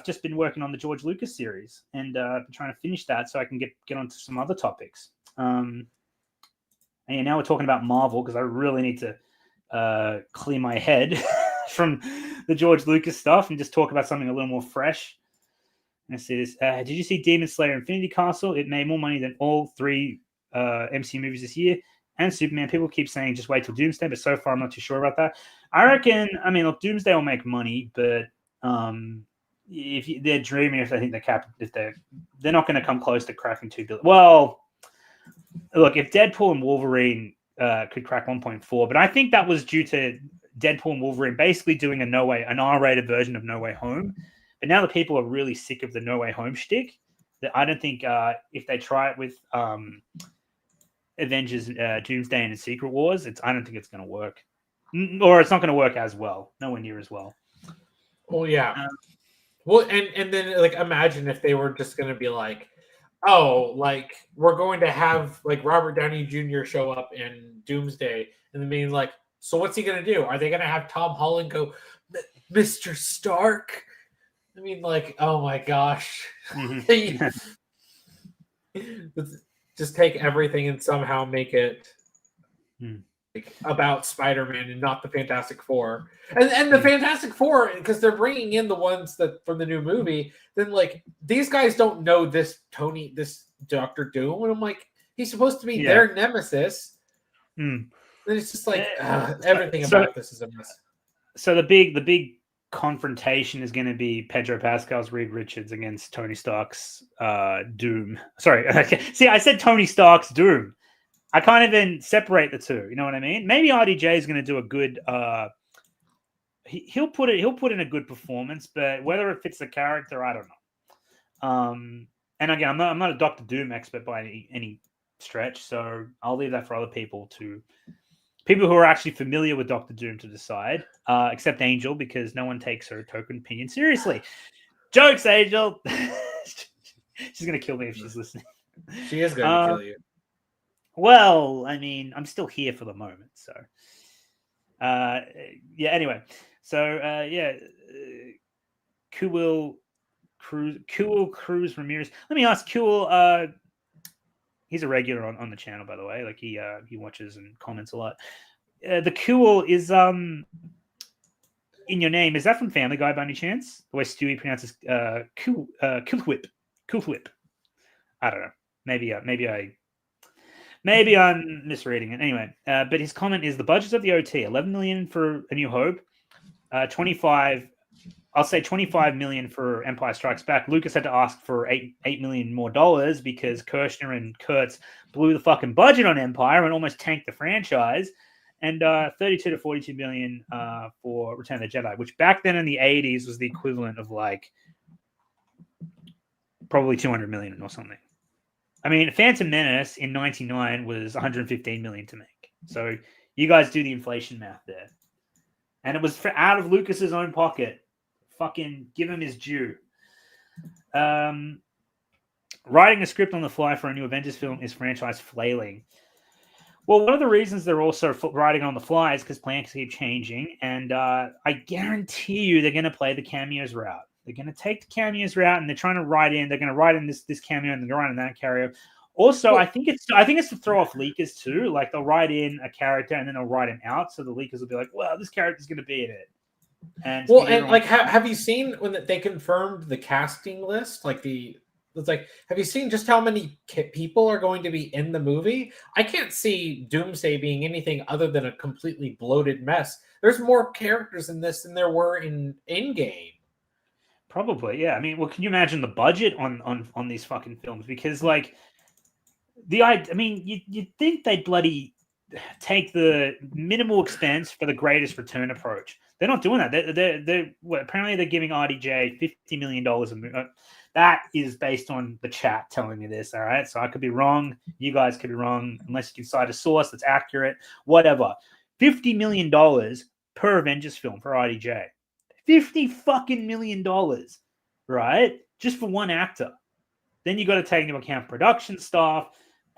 just been working on the George Lucas series and been trying to finish that so I can get onto some other topics. And now we're talking about Marvel because I really need to clear my head from the George Lucas stuff and just talk about something a little more fresh. Let's see this. Did you see Demon Slayer Infinity Castle? It made more money than all three MCU movies this year. and Superman. People keep saying just wait till Doomsday, but so far I'm not too sure about that. I reckon. I mean, look, Doomsday will make money, but they're dreaming if they think they're not going to come close to cracking 2 billion. Well, look, if Deadpool and Wolverine could crack 1.4, but I think that was due to Deadpool and Wolverine basically doing an R-rated version of No Way Home. But now the people are really sick of the No Way Home shtick. That I don't think if they try it with Avengers, Doomsday, and Secret Wars, I don't think it's going to work, or it's not going to work as well, nowhere near as well. Well, yeah. Well, and then like imagine if they were just going to be like, oh, like we're going to have like Robert Downey Jr. show up in Doomsday, and then being like, so what's he going to do? Are they going to have Tom Holland go, Mr. Stark? I mean, like, oh my gosh. Just take everything and somehow make it like, about Spider-Man and not the Fantastic Four. And the Fantastic Four, because they're bringing in the ones that from the new movie, then like these guys don't know this Dr. Doom. And I'm like, he's supposed to be their nemesis. And it's just like everything about this is a mess. So the big confrontation is going to be Pedro Pascal's Reed Richards against Tony Stark's Doom. Sorry, see, I said Tony Stark's Doom. I can't even separate the two. You know what I mean? Maybe RDJ is going to do a good. He'll put in a good performance, but whether it fits the character, I don't know. And again, I'm not a Doctor Doom expert by any stretch, so I'll leave that for other people who are actually familiar with Doctor Doom to decide, except Angel, because no one takes her token opinion seriously. Jokes, Angel. She's going to kill me if she's listening. She is going to kill you. Well, I mean, I'm still here for the moment, so. Anyway. So, Kuil Cruz Ramirez. Let me ask Kuil, he's a regular on the channel, by the way. Like he watches and comments a lot. The Kuil is in your name. Is that from Family Guy by any chance? The way Stewie pronounces Cool Whip. I don't know. Maybe I'm misreading it. Anyway, but his comment is the budget of the OT, 11 million for A New Hope, 25 million for Empire Strikes Back. Lucas had to ask for $8 million more because Kirshner and Kurtz blew the fucking budget on Empire and almost tanked the franchise. And 32 to 42 million for Return of the Jedi, which back then in the 80s was the equivalent of like probably 200 million or something. I mean, Phantom Menace in 99 was 115 million to make. So you guys do the inflation math there. And it was out of Lucas's own pocket. Fucking give him his due. Writing a script on the fly for a new Avengers film is franchise flailing. Well, one of the reasons they're also writing on the fly is because plans keep changing. And I guarantee you they're going to play the cameos route. They're going to take the cameos route and they're trying to write in. They're going to write in this cameo and they're going to write in that cameo. Also, I think it's to throw off leakers too. Like they'll write in a character and then they'll write him out, so the leakers will be like, "Well, this character's going to be in it." And like, have you seen when they confirmed the casting list? Have you seen just how many people are going to be in the movie? I can't see Doomsday being anything other than a completely bloated mess. There's more characters in this than there were in Endgame. Probably, yeah. I mean, well, can you imagine the budget on these fucking films? Because like you'd think they'd bloody take the minimal expense for the greatest return approach. They're not doing that. Apparently they're giving RDJ $50 million a movie. That is based on the chat telling me this, all right? So I could be wrong. You guys could be wrong, unless you can cite a source that's accurate. Whatever. $50 million per Avengers film for RDJ. $50 fucking million, right? Just for one actor. Then you got to take into account production staff,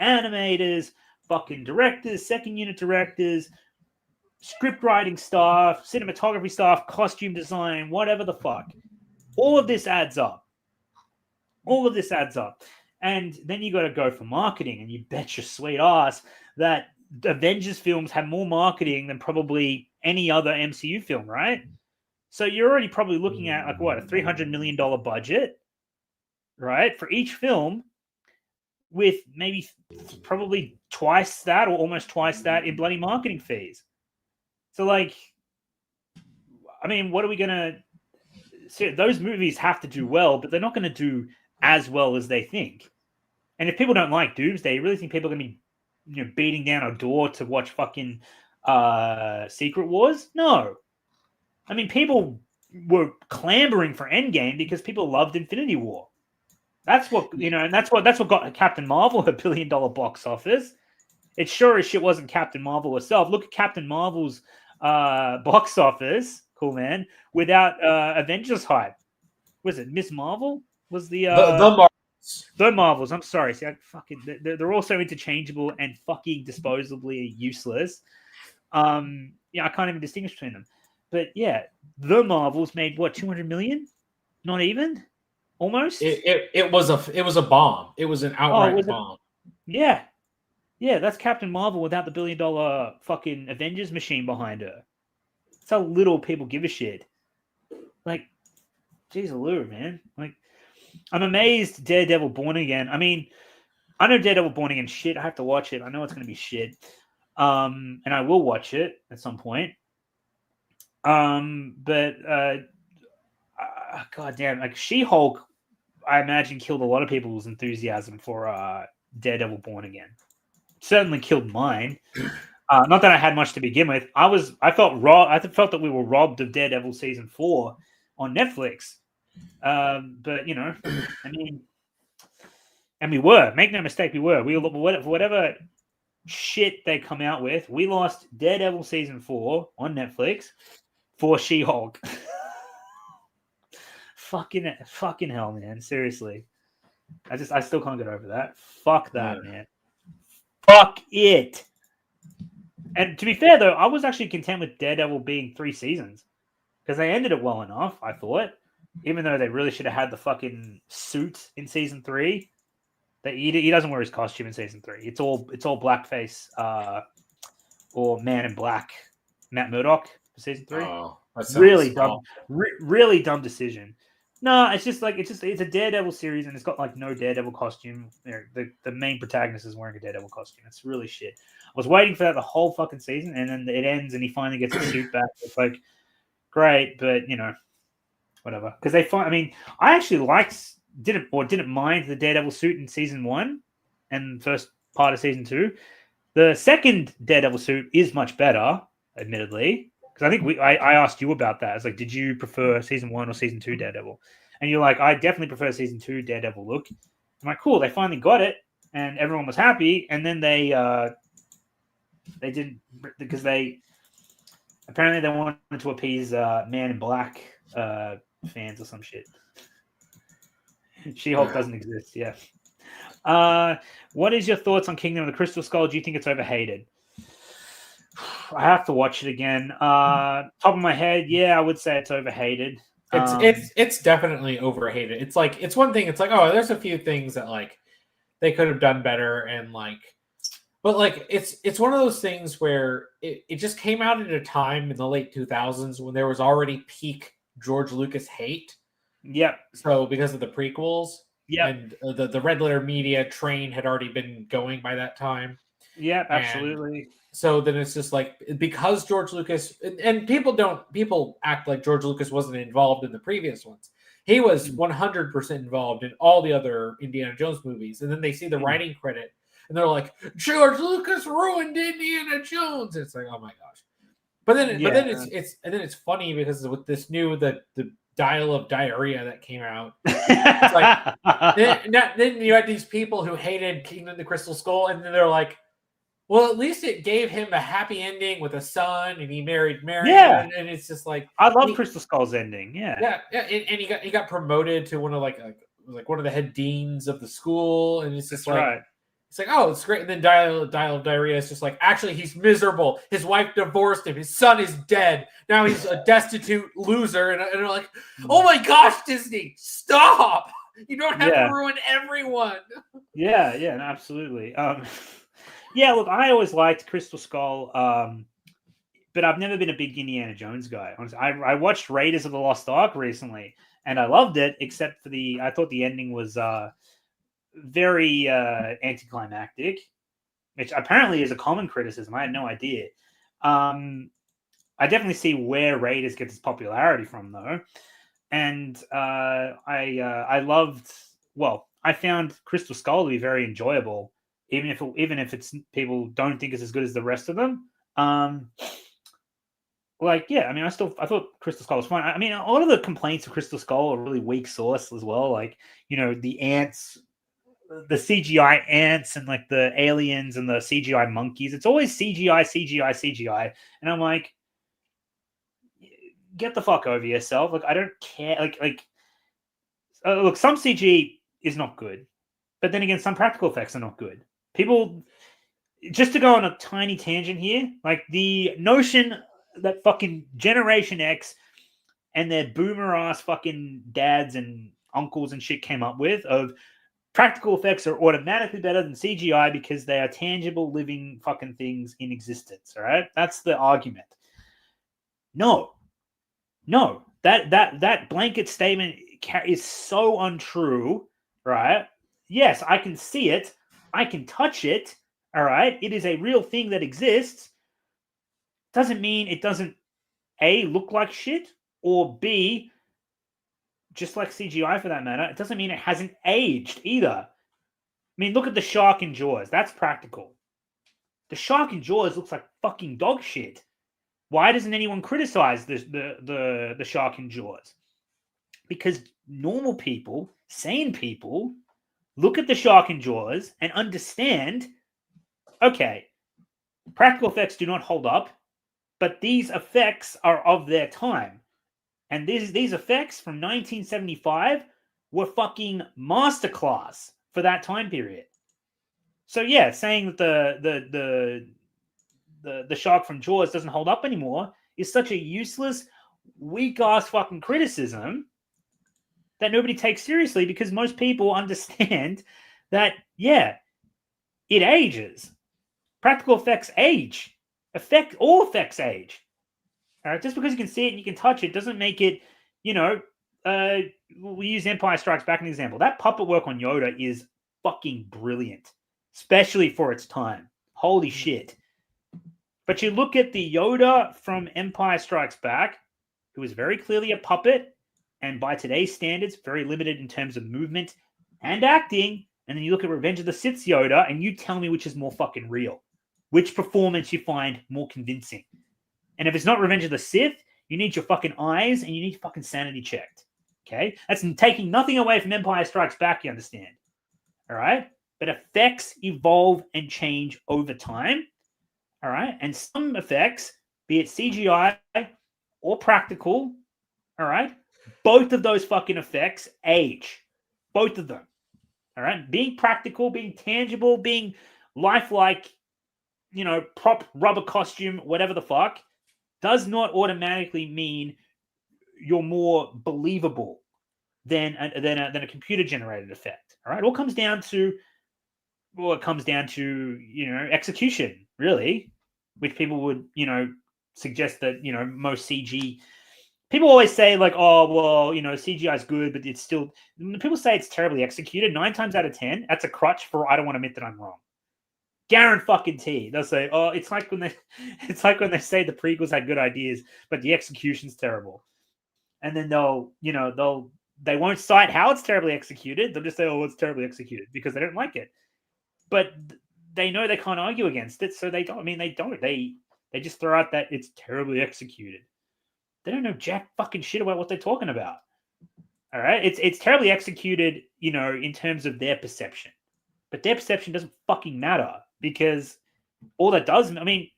animators, fucking directors, second unit directors, script writing staff, cinematography staff, costume design, whatever the fuck. All of this adds up. And then you got to go for marketing, and you bet your sweet ass that Avengers films have more marketing than probably any other MCU film, right? So you're already probably looking at like what, a $300 million budget, right, for each film. with maybe probably twice that or almost twice that in bloody marketing fees. So, like, I mean, what are we going to... So those movies have to do well, but they're not going to do as well as they think. And if people don't like Doomsday, you really think people are going to be, beating down a door to watch fucking Secret Wars? No. I mean, people were clamoring for Endgame because people loved Infinity War. That's what, and that's what got Captain Marvel $1 billion box office. It sure as shit wasn't Captain Marvel herself. Look at Captain Marvel's box office, cool man, without Avengers hype. Was it Miss Marvel? Was the Marvels. The Marvels. I'm sorry. See, they're all so interchangeable and fucking disposably useless. I can't even distinguish between them. But yeah, the Marvels made what, 200 million? Not even, almost. It was a bomb. It was an outright bomb. Yeah, that's Captain Marvel without the $1 billion fucking Avengers machine behind her. That's how little people give a shit. Like, geez, allure, man. Like, I'm amazed Daredevil Born Again. I mean, I know Daredevil Born Again shit. I have to watch it. I know it's going to be shit. And I will watch it at some point. God damn, like She-Hulk, I imagine killed a lot of people's enthusiasm for Daredevil Born Again. Certainly killed mine. Not that I had much to begin with. I felt that we were robbed of Daredevil season 4 on Netflix. But I mean, and we were. Make no mistake, we were. Whatever shit they come out with, we lost Daredevil season 4 on Netflix for She-Hulk. Fucking hell, man. Seriously. I still can't get over that. Fuck that, man. Fuck it. And to be fair, though, I was actually content with Daredevil being 3 seasons because they ended it well enough, I thought. Even though they really should have had the fucking suit in season 3. He doesn't wear his costume in season 3. It's all blackface or Man in Black, Matt Murdock for season 3. Oh, really dumb, really dumb decision. No, it's a Daredevil series and it's got like no Daredevil costume. The main protagonist is wearing a Daredevil costume. It's really shit. I was waiting for that the whole fucking season, and then it ends and he finally gets his suit back. It's like great, but whatever. Because I actually didn't mind the Daredevil suit in season 1 and first part of season 2. The second Daredevil suit is much better, admittedly. Because I think I asked you about that. It's like, did you prefer season 1 or season 2 Daredevil? And you're like, I definitely prefer season 2 Daredevil look. I'm like, cool, they finally got it, and everyone was happy. And then they didn't, because they wanted to appease Man in Black fans or some shit. She-Hulk doesn't exist. Yeah. What is your thoughts on Kingdom of the Crystal Skull? Do you think it's overhated? I have to watch it again. Top of my head, yeah, I would say it's overhated. It's definitely overhated. It's one thing. It's like, oh, there's a few things that like they could have done better, and like, but like it's one of those things where it just came out at a time in the late 2000s when there was already peak George Lucas hate. Yep. So because of the prequels, yep, and the Red Letter Media train had already been going by that time. Yeah, absolutely. And so then it's just like, because George Lucas, and people act like George Lucas wasn't involved in the previous ones. He was 100% involved in all the other Indiana Jones movies. And then they see the writing credit and they're like, George Lucas ruined Indiana Jones. It's like, oh my gosh. But then it's funny because with this new the Dial of Diarrhea that came out, it's like then you had these people who hated Kingdom of the Crystal Skull, and then they're like, well, at least it gave him a happy ending with a son, and he married Marion. Yeah, and it's just like, I love Crystal Skull's ending. Yeah, and he got promoted to one of like one of the head deans of the school, and it's just That's like, right. It's like, oh, it's great. And then Dial of Diarrhea is just like, actually, he's miserable. His wife divorced him. His son is dead. Now he's a destitute loser. And they're like, oh my gosh, Disney, stop. You don't have to ruin everyone. Yeah, absolutely. Yeah, look, I always liked Crystal Skull, but I've never been a big Indiana Jones guy. Honestly, I watched Raiders of the Lost Ark recently, and I loved it, except for I thought the ending was very anticlimactic, which apparently is a common criticism. I had no idea. I definitely see where Raiders gets its popularity from, though, and I loved. Well, I found Crystal Skull to be very enjoyable, even if it's people don't think it's as good as the rest of them. Like, yeah, I mean, I thought Crystal Skull was fine. I mean, a lot of the complaints of Crystal Skull are really weak source as well. Like, the ants, the CGI ants, and like the aliens and the CGI monkeys. It's always CGI, CGI, CGI, and I'm like, get the fuck over yourself. Like, I don't care. Look, some CG is not good, but then again, some practical effects are not good. People, just to go on a tiny tangent here, like the notion that fucking Generation X and their boomer ass fucking dads and uncles and shit came up with of practical effects are automatically better than CGI because they are tangible, living fucking things in existence. All right, that's the argument. No, that blanket statement is so untrue, right? Yes, I can see it, I can touch it. All right, it is a real thing that exists. Doesn't mean it doesn't A, look like shit, or B, just like CGI for that matter, it doesn't mean it hasn't aged either. I mean, look at the shark in Jaws. That's practical. The shark in Jaws looks like fucking dog shit. Why doesn't anyone criticize the shark in Jaws? Because normal people, sane people, look at the shark in Jaws and understand, okay, practical effects do not hold up, but these effects are of their time. And these effects from 1975 were fucking masterclass for that time period. So yeah, saying that the shark from Jaws doesn't hold up anymore is such a useless, weak ass fucking criticism that nobody takes seriously because most people understand that, yeah, it ages. Practical effects age. All effects age. All right, just because you can see it and you can touch it doesn't make it, we use Empire Strikes Back as an example. That puppet work on Yoda is fucking brilliant, especially for its time. Holy shit. But you look at the Yoda from Empire Strikes Back, who is very clearly a puppet, and by today's standards, very limited in terms of movement and acting. And then you look at Revenge of the Sith's Yoda, and you tell me which is more fucking real. Which performance you find more convincing. And if it's not Revenge of the Sith, you need your fucking eyes and you need your fucking sanity checked. Okay? That's taking nothing away from Empire Strikes Back, you understand. All right? But effects evolve and change over time. All right? And some effects, be it CGI or practical, all right? Both of those fucking effects age. Both of them. All right? Being practical, being tangible, being lifelike, prop, rubber costume, whatever the fuck, does not automatically mean you're more believable than a computer generated effect. All right, it comes down to execution, really, which people would suggest that most CG. People always say like, oh well, CGI is good, but it's still. When people say it's terribly executed, 9 times out of 10, that's a crutch for I don't want to admit that I'm wrong. Guarantee. They'll say, "Oh, it's like when they say the prequels had good ideas, but the execution's terrible," and then they won't cite how it's terribly executed. They'll just say, "Oh, it's terribly executed," because they don't like it. But they know they can't argue against it, so they don't. I mean, they don't. They just throw out that it's terribly executed. They don't know jack fucking shit about what they're talking about. All right, it's terribly executed, in terms of their perception, but their perception doesn't fucking matter. Because all that does, I mean,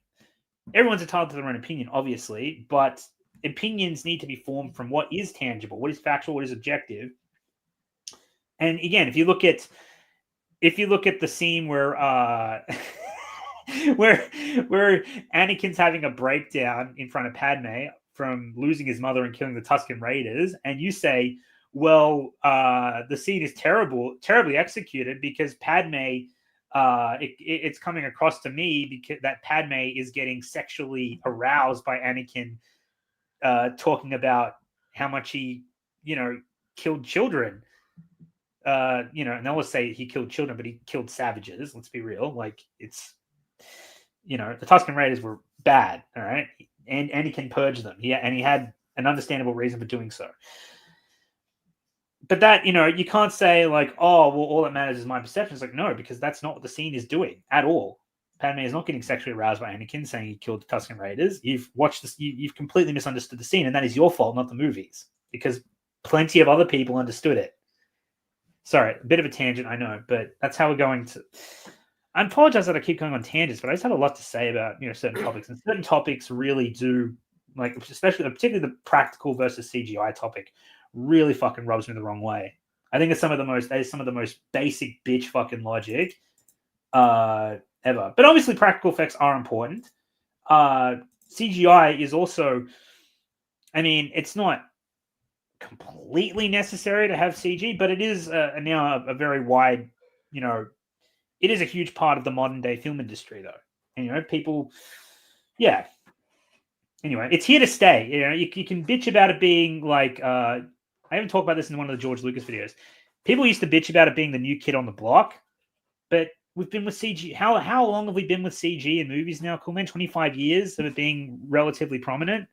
everyone's entitled to their own opinion, obviously, but opinions need to be formed from what is tangible, what is factual, what is objective. And again, if you look at the scene where where Anakin's having a breakdown in front of Padme from losing his mother and killing the Tusken Raiders, and you say, well, the scene is terribly executed because Padme. It's coming across to me because that Padme is getting sexually aroused by Anakin talking about how much he, killed children. you know, and they always say he killed children, but he killed savages. Let's be real. Like, it's, you know, the Tusken Raiders were bad, all right? And he can purge them. He had an understandable reason for doing so. But that, you know, you can't say like, oh, well, all that matters is my perception. It's like, no, because that's not what the scene is doing at all. Padme is not getting sexually aroused by Anakin saying he killed the Tusken Raiders. You've watched this, you've completely misunderstood the scene, and that is your fault, not the movies, because plenty of other people understood it. Sorry, a bit of a tangent, I know, but that's how we're going to. I apologize that I keep going on tangents, but I just have a lot to say about, you know, certain topics, and certain topics really do, like, especially particularly the practical versus CGI topic, really fucking rubs me the wrong way. I think it's some of the most basic bitch fucking logic ever. But obviously, practical effects are important. CGI is also, I mean, it's not completely necessary to have CG, but it is now a very wide, you know, it is a huge part of the modern day film industry, though. And, you know, people, yeah. Anyway, it's here to stay. You know, you can bitch about it being like, I haven't talked about this in one of the George Lucas videos. People used to bitch about it being the new kid on the block, but we've been with CG. How long have we been with CG in movies now? Cool, man, 25 years of it being relatively prominent.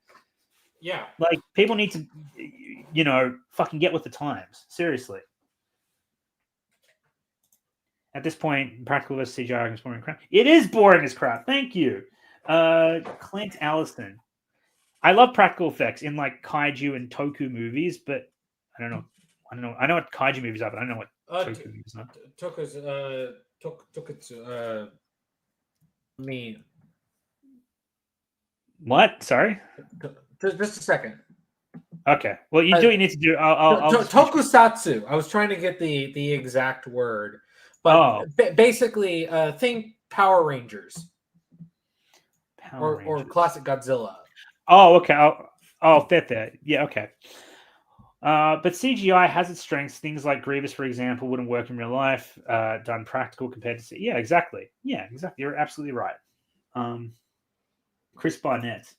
Yeah. Like, people need to, you know, fucking get with the times. Seriously. At this point, practical versus CGI is boring crap. It is boring as crap. Thank you. Clint Allison. I love practical effects in like kaiju and toku movies, but I don't know. I know what kaiju movies are, but I don't know what toku movies are. Me. What? Sorry? Just a second. Okay. Well, you do what you need to do. I'll tokusatsu. I was trying to get the exact word. But basically, think Power Rangers. Or classic Godzilla. Oh, okay. Fair. Yeah, okay. But CGI has its strengths. Things like Grievous, for example, wouldn't work in real life. Done practical compared to... Yeah, exactly. You're absolutely right. Chris Barnett.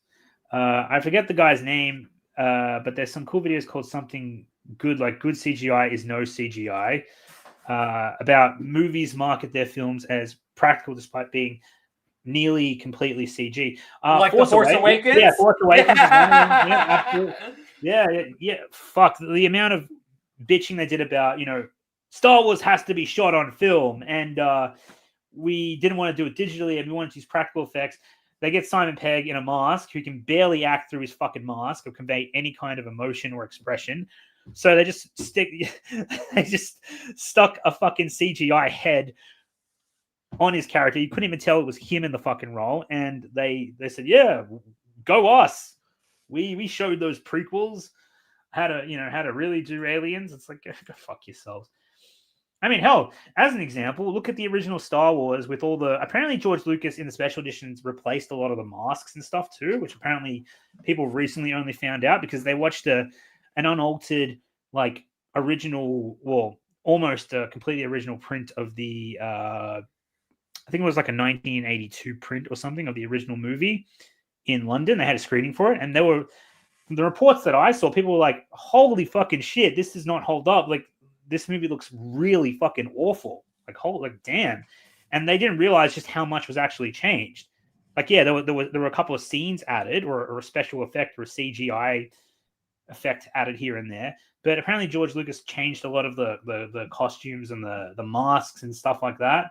I forget the guy's name, but there's some cool videos called something good, like Good CGI is No CGI. About movies market their films as practical despite being nearly completely CG. Like Force Awakens? Yeah, Force Awakens. Yeah, absolutely. Yeah. Fuck, the amount of bitching they did about, you know, Star Wars has to be shot on film, and we didn't want to do it digitally, and we wanted to use practical effects. They get Simon Pegg in a mask who can barely act through his fucking mask or convey any kind of emotion or expression. So they just stuck a fucking CGI head on his character. You couldn't even tell it was him in the fucking role. And they said, yeah, go us. We showed those prequels how to really do aliens. It's like, go fuck yourselves. I mean, hell, as an example, look at the original Star Wars with all the... Apparently, George Lucas in the special editions replaced a lot of the masks and stuff too, which apparently people recently only found out because they watched an unaltered, like, original, well, almost a completely original print of the... I think it was like a 1982 print or something of the original movie in London. They had a screening for it, and there were... The reports that I saw, people were like, holy fucking shit, this does not hold up. Like, this movie looks really fucking awful. Like damn. And they didn't realize just how much was actually changed. Like, yeah, there were a couple of scenes added or a special effect or a CGI effect added here and there. But apparently George Lucas changed a lot of the costumes and the masks and stuff like that.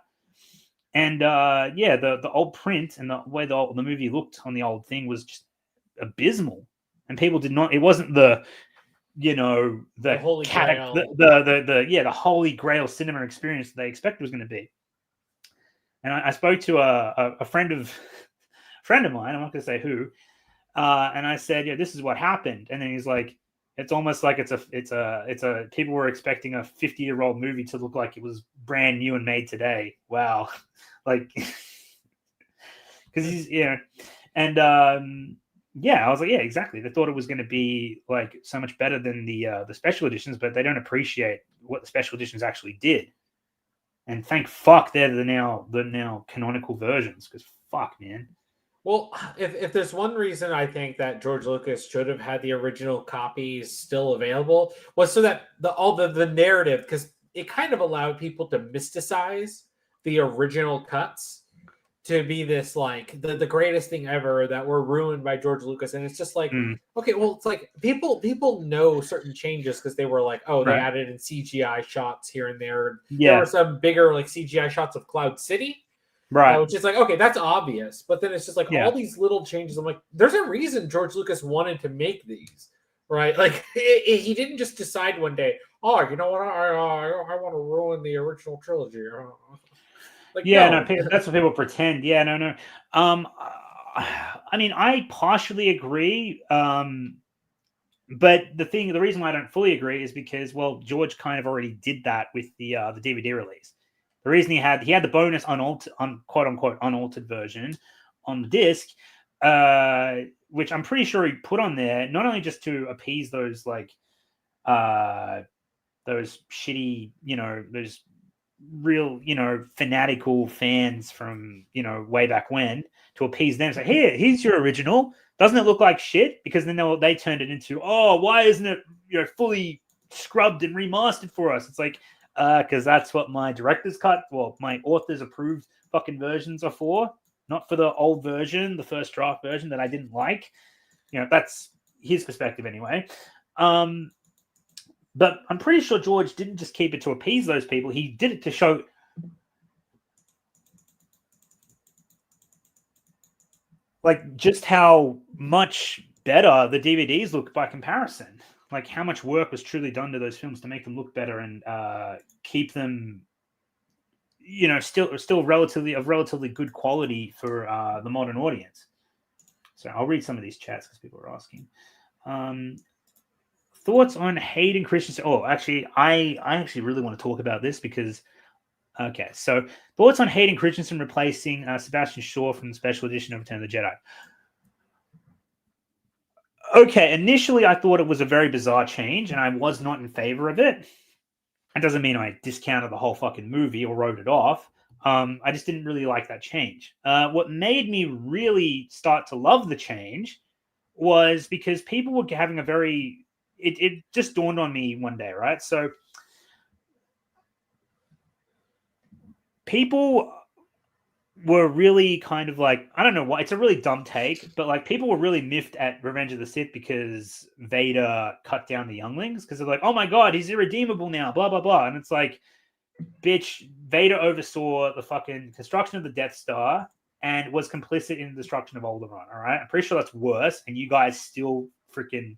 And the old print and the way the movie looked on the old thing was just abysmal. And people did not... It wasn't the... You know, the holy grail, the holy grail cinema experience they expected was going to be. And I spoke to a friend of mine. I'm not going to say who. And I said, yeah, this is what happened. And then he's like, it's almost like it's a people were expecting a 50-year-old movie to look like it was brand new and made today. Wow, like because he's and. Yeah, I was like, yeah, exactly. They thought it was going to be like so much better than the special editions, but they don't appreciate what the special editions actually did. And thank fuck they're the now canonical versions, because fuck, man. Well, if there's one reason I think that George Lucas should have had the original copies still available was so that all the narrative, because it kind of allowed people to mysticize the original cuts to be this like the greatest thing ever that were ruined by George Lucas. And it's just like, okay, well, it's like people know certain changes because they were like, oh, they added in CGI shots here and there. Yeah. There were some bigger like CGI shots of Cloud City. Right. Which is like, okay, that's obvious. But then it's just like all these little changes. I'm like, there's a reason George Lucas wanted to make these, right? Like he didn't just decide one day, oh, you know what, I want to ruin the original trilogy. Like, no, that's what people pretend. Yeah, no. I mean, I partially agree. But the reason why I don't fully agree is because, well, George kind of already did that with the DVD release. The reason he had the bonus quote unquote unaltered version on the disc, which I'm pretty sure he put on there not only just to appease those like those shitty, those real, fanatical fans from, way back when, to appease them. So here's your original. Doesn't it look like shit? Because then they turned it into, oh, why isn't it fully scrubbed and remastered for us? It's like, because that's what my director's cut, my author's approved fucking versions are for, not for the old version, the first draft version that I didn't like. That's his perspective anyway. But I'm pretty sure George didn't just keep it to appease those people. He did it to show like just how much better the DVDs look by comparison. Like how much work was truly done to those films to make them look better and keep them, still relatively good quality for the modern audience. So I'll read some of these chats because people are asking. Thoughts on Hayden Christensen? Oh, actually, I actually really want to talk about this because, okay, so thoughts on Hayden Christensen replacing Sebastian Shaw from the special edition of Return of the Jedi. Okay, initially I thought it was a very bizarre change and I was not in favor of it. That doesn't mean I discounted the whole fucking movie or wrote it off. I just didn't really like that change. What made me really start to love the change was because people were having a very... It just dawned on me one day, right? So people were really kind of like, I don't know why, it's a really dumb take, but like people were really miffed at Revenge of the Sith because Vader cut down the younglings because they're like, oh my God, he's irredeemable now, blah, blah, blah. And it's like, bitch, Vader oversaw the fucking construction of the Death Star and was complicit in the destruction of Alderaan, all right? I'm pretty sure that's worse, and you guys still freaking...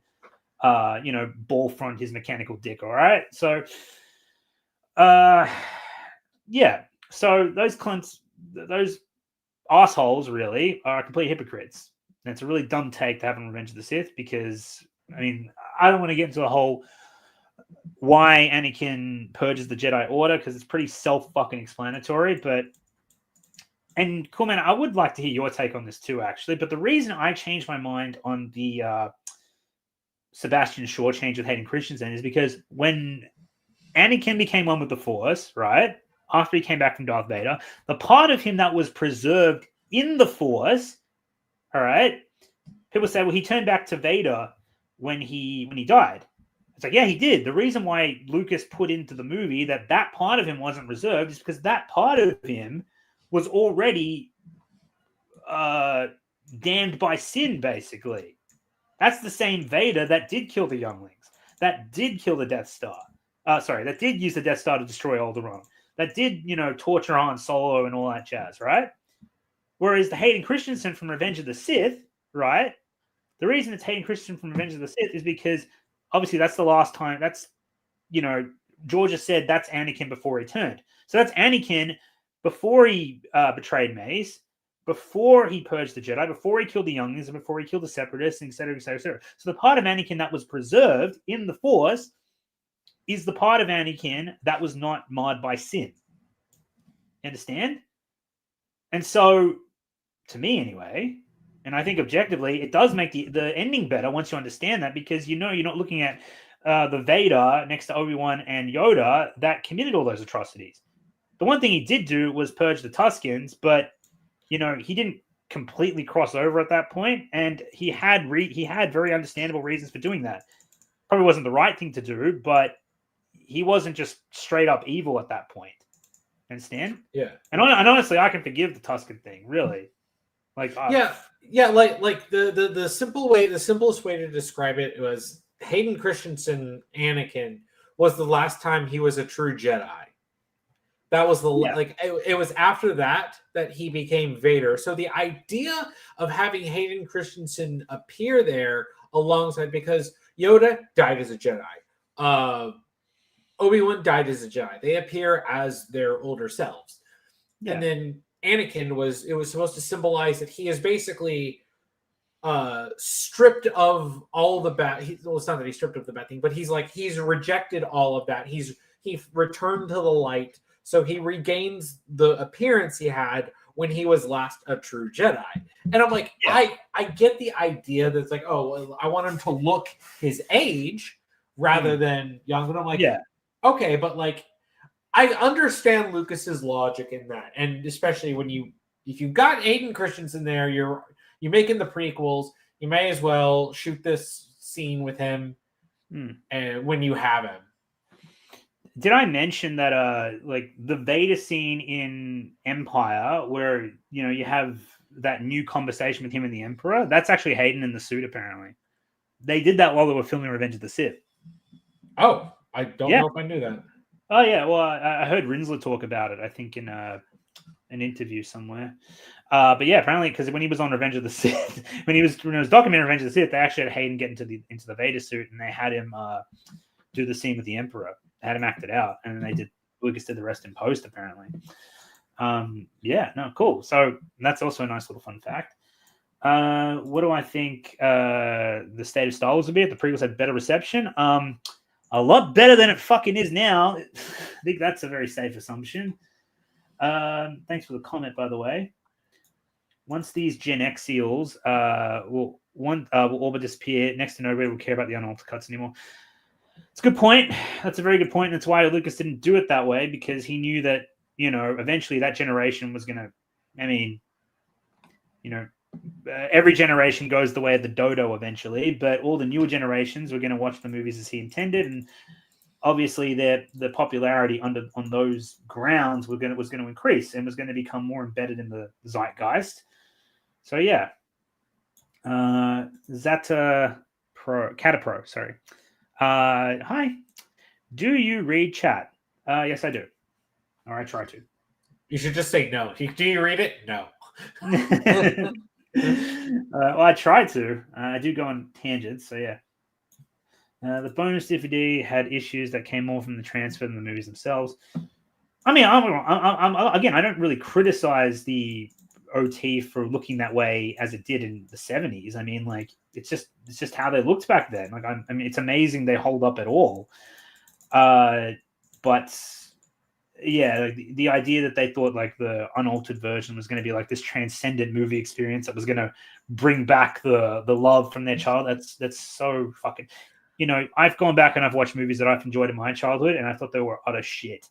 ball front his mechanical dick. All right. So, yeah. So those cunts, those assholes really are complete hypocrites. And it's a really dumb take to have in Revenge of the Sith because, I mean, I don't want to get into a whole why Anakin purges the Jedi Order because it's pretty self-fucking explanatory, but and cool, man, I would like to hear your take on this too, actually. But the reason I changed my mind on the Sebastian Shaw change with Hayden Christensen is because when Anakin became one with the Force, right, after he came back from Darth Vader, the part of him that was preserved in the Force, all right, people say, well, he turned back to Vader when he died. It's like, yeah, he did. The reason why Lucas put into the movie that part of him wasn't reserved is because that part of him was already damned by sin, basically. That's the same Vader that did kill the younglings, that did kill the Death Star. That did use the Death Star to destroy Alderaan, that did, torture Han Solo and all that jazz, right? Whereas the Hayden Christensen from Revenge of the Sith, right? The reason it's Hayden Christensen from Revenge of the Sith is because obviously that's the last time. That's, Georgia said that's Anakin before he turned. So that's Anakin before he betrayed Mace, before he purged the Jedi, before he killed the younglings, and before he killed the Separatists, et cetera, et cetera, et cetera. So the part of Anakin that was preserved in the Force is the part of Anakin that was not marred by sin. Understand? And so, to me anyway, and I think objectively, it does make the ending better once you understand that, because you're not looking at the Vader next to Obi-Wan and Yoda that committed all those atrocities. The one thing he did do was purge the Tuskens, but he didn't completely cross over at that point, and he had very understandable reasons for doing that. Probably wasn't the right thing to do, but he wasn't just straight up evil at that point. Understand? Yeah. And honestly, I can forgive the Tusken thing. Really, like like the simplest way to describe it was Hayden Christensen Anakin was the last time he was a true Jedi. That was it was after that he became Vader. So the idea of having Hayden Christensen appear there alongside, because Yoda died as a Jedi, Obi-Wan died as a Jedi. They appear as their older selves, and then Anakin was supposed to symbolize that he is basically stripped of all the bad. Well, it's not that he's stripped of the bad thing, but he's rejected all of that. He returned to the light, so he regains the appearance he had when he was last a true Jedi. And I'm like, I get the idea that it's like, oh, well, I want him to look his age rather than young. But I'm like, okay, but like, I understand Lucas's logic in that, and especially if you've got Hayden Christensen there, you're making the prequels, you may as well shoot this scene with him, and when you have him. Did I mention that like the Vader scene in Empire, where you have that new conversation with him and the Emperor? That's actually Hayden in the suit. Apparently, they did that while they were filming Revenge of the Sith. Oh, I don't know if I knew that. Oh yeah, well I heard Rinsler talk about it. I think in an interview somewhere. But yeah, apparently because when he was on Revenge of the Sith, when it was documenting Revenge of the Sith, they actually had Hayden get into the Vader suit, and they had him do the scene with the Emperor. They had him act it out, and then Lucas did the rest in post apparently. Cool. So that's also a nice little fun fact. What do I think the state of Star Wars would be if the prequels had better reception? A lot better than it fucking is now. I think that's a very safe assumption. Thanks for the comment, by the way. Once these Gen X seals will all but disappear, next to nobody will care about the unaltered cuts anymore. It's a good point. That's a very good point. And that's why Lucas didn't do it that way, because he knew that, eventually that generation was going to, every generation goes the way of the dodo eventually, but all the newer generations were going to watch the movies as he intended. And obviously the popularity on those grounds was going to increase and was going to become more embedded in the zeitgeist. So yeah. Catapro, sorry. Hi. Do you read chat? Yes, I do. Or I try to. You should just say no. Do you read it? No. Well, I try to. I do go on tangents, so yeah. The bonus DVD had issues that came more from the transfer than the movies themselves. I mean, I don't really criticize the OT for looking that way as it did in the 70s. I mean, like, it's just how they looked back then. Like, I mean, it's amazing they hold up at all. But yeah, like the idea that they thought like the unaltered version was going to be like this transcendent movie experience that was going to bring back the love from their child. That's so fucking. I've gone back and I've watched movies that I've enjoyed in my childhood, and I thought they were utter shit.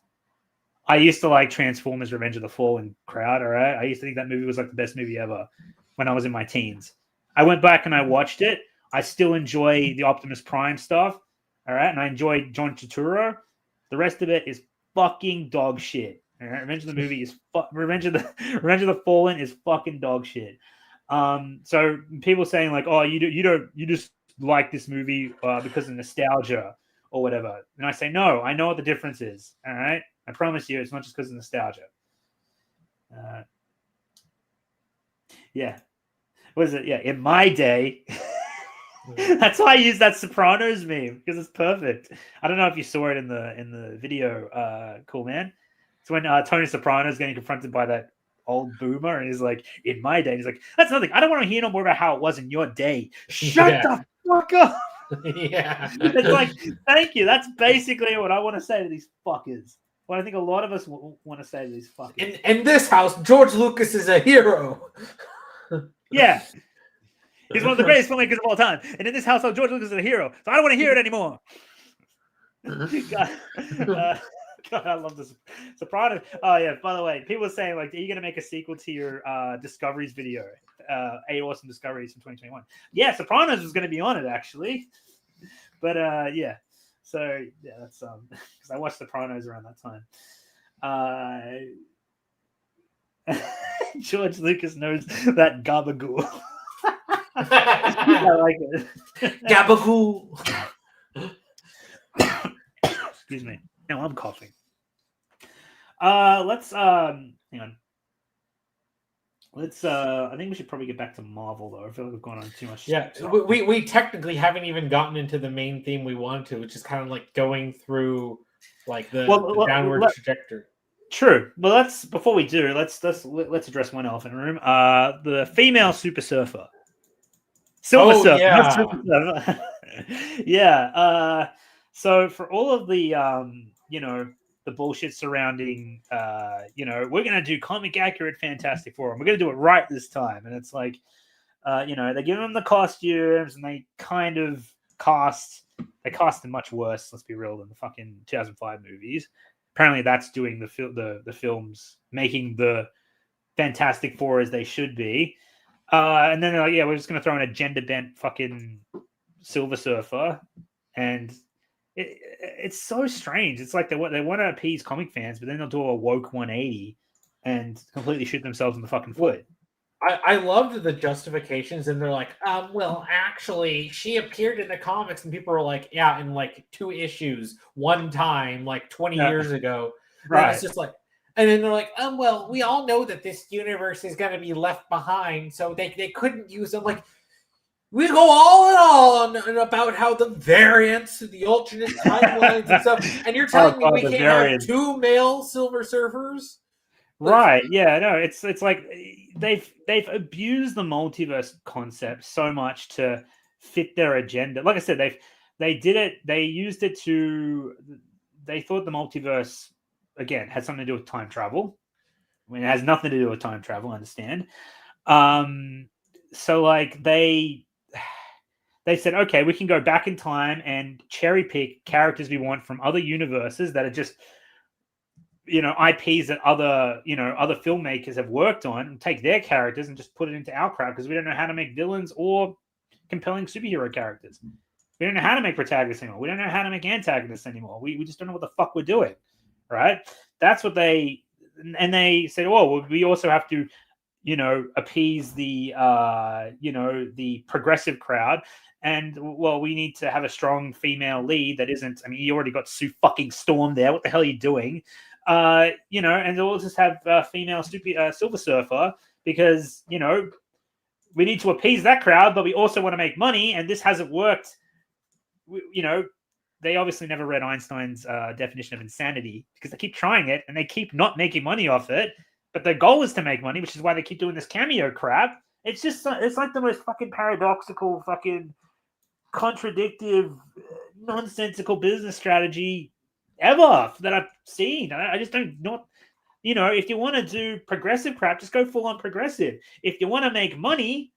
I used to like Transformers: Revenge of the Fallen crowd. All right, I used to think that movie was like the best movie ever when I was in my teens. I went back and I watched it. I still enjoy the Optimus Prime stuff. All right, and I enjoy John Turturro. The rest of it is fucking dog shit. All right? Revenge of the Fallen is fucking dog shit. So people saying like, oh, you just like this movie because of nostalgia or whatever, and I say no. I know what the difference is. All right, I promise you, it's not just because of nostalgia. Yeah, what is it? Yeah, in my day. That's why I use that Sopranos meme, because it's perfect. I don't know if you saw it in the video, cool man. It's when Tony Soprano is getting confronted by that old boomer, and he's like, "In my day," and he's like, "That's nothing. I don't want to hear no more about how it was in your day. Shut the fuck up." Yeah, it's like, thank you. That's basically what I want to say to these fuckers. What I think a lot of us want to say to these fuckers. In this house, George Lucas is a hero. Yeah. He's one of the greatest filmmakers of all time. And in this household, George Lucas is a hero. So I don't want to hear it anymore. God, I love this. Sopranos. Oh, yeah. By the way, people are saying, like, are you going to make a sequel to your Discoveries video? 8 Awesome Discoveries from 2021. Yeah, Sopranos was going to be on it, actually. But, yeah. So, yeah, that's because because I watched Sopranos around that time. George Lucas knows that gabagool. I like it. Gabagool. Excuse me. No, I'm coughing. Let's hang on. Let's I think we should probably get back to Marvel though. I feel like we've gone on too much. Yeah, we technically haven't even gotten into the main theme we wanted to, which is kind of like going through like the downward trajectory. True. Well, before we do, let's address one elephant in the room. The female Super Surfer. Silver Surfer. Yeah. Super Surfer. Yeah. So for all of the the bullshit surrounding we're gonna do comic accurate Fantastic Four and we're gonna do it right this time. And it's like they give them the costumes and they kind of cast them much worse, let's be real, than the fucking 2005 movies. Apparently that's doing the films, making the Fantastic Four as they should be. And then they're like, yeah, we're just going to throw in a gender-bent fucking Silver Surfer. And it's so strange. It's like they want to appease comic fans, but then they'll do a woke 180 and completely shoot themselves in the fucking foot. I loved the justifications, and they're like, well, actually, she appeared in the comics, and people were like, yeah, in like 2 issues, one time, like 20 years ago. Right. It's just like, and then they're like, well, we all know that this universe is going to be left behind, so they couldn't use them. Like, we go all and about how the variants, the alternate timelines and stuff, and you're telling me we can't have 2 male Silver Surfers? Right. Yeah. No. It's like they've abused the multiverse concept so much to fit their agenda. Like I said, they did it. They used it to. They thought the multiverse again had something to do with time travel. I mean, it has nothing to do with time travel. I understand. So like they said, okay, we can go back in time and cherry pick characters we want from other universes that are just IPs that other filmmakers have worked on, and take their characters and just put it into our crowd because we don't know how to make villains or compelling superhero characters. We don't know how to make protagonists anymore. We don't know how to make antagonists anymore. We just don't know what the fuck we're doing, right? That's what they said. Oh, well, we also have to, appease the the progressive crowd. And well, we need to have a strong female lead that isn't. I mean, you already got Sue fucking Storm there. What the hell are you doing? And we'll just have female Silver Surfer because, we need to appease that crowd, but we also want to make money. And this hasn't worked. They obviously never read Einstein's definition of insanity because they keep trying it and they keep not making money off it. But their goal is to make money, which is why they keep doing this cameo crap. It's like the most fucking paradoxical, fucking contradictive, nonsensical business strategy ever that I've seen. I just don't if you want to do progressive crap, just go full on progressive. If you want to make money,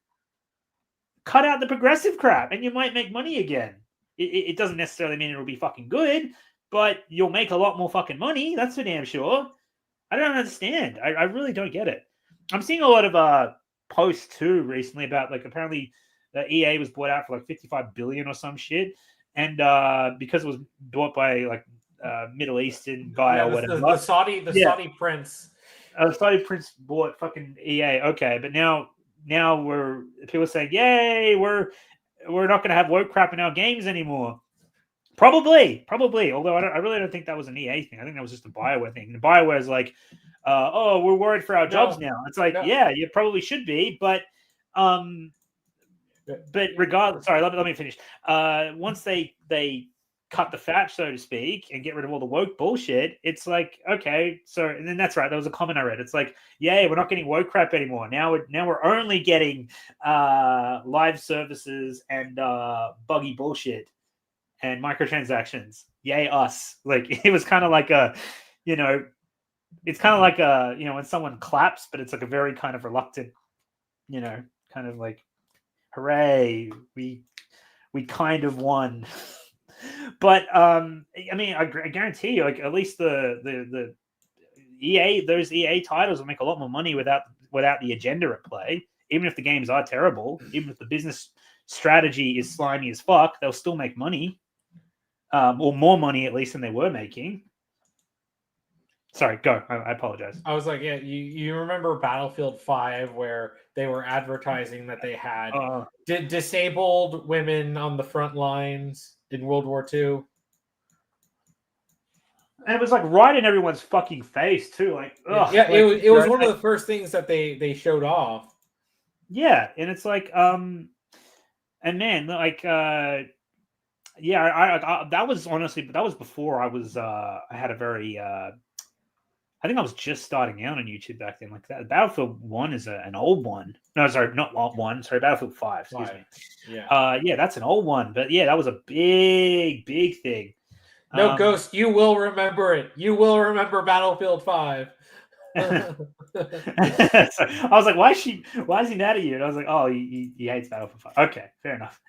cut out the progressive crap and you might make money again. It doesn't necessarily mean it'll be fucking good, but you'll make a lot more fucking money. That's for damn sure. I don't understand. I really don't get it. I'm seeing a lot of posts too recently about like apparently the EA was bought out for like $55 billion or some shit. And because it was bought by like Middle Eastern guy or whatever. The Saudi prince. The Saudi prince bought fucking EA. Okay, but now people saying, yay, we're not going to have woke crap in our games anymore. Probably. Although I really don't think that was an EA thing. I think that was just a BioWare thing. And BioWare is like, we're worried for our jobs now. It's like, yeah, you probably should be, but regardless, sorry, let me finish. Once they cut the fat, so to speak, and get rid of all the woke bullshit, it's like, okay, so, and then that's right. There was a comment I read. It's like, yay, we're not getting woke crap anymore. Now we're only getting live services and buggy bullshit and microtransactions. Yay, us. Like, it was kind of like it's kind of like when someone claps, but it's like a very kind of reluctant, kind of like, hooray, we kind of won. But I mean, I guarantee you, like at least the EA, those EA titles will make a lot more money without the agenda at play. Even if the games are terrible, even if the business strategy is slimy as fuck, they'll still make money. or more money at least than they were making. Sorry, go. I apologize. I was like, yeah, you remember Battlefield 5 where they were advertising that they had disabled women on the front lines in World War II? And it was like right in everyone's fucking face too. Like, ugh, yeah, like, it was one of the first things that they showed off. Yeah, and it's like, and man, like, yeah, that was honestly, that was before I was, I had a very, I think I was just starting out on YouTube back then. Like that, Battlefield 1 is an old one. No, sorry, not 1. Sorry, Battlefield 5. Excuse me. Yeah. Yeah, that's an old one. But yeah, that was a big thing. No, Ghost, you will remember it. You will remember Battlefield 5. So I was like, why is he mad at you? And I was like, oh, he hates Battlefield 5. Okay, fair enough.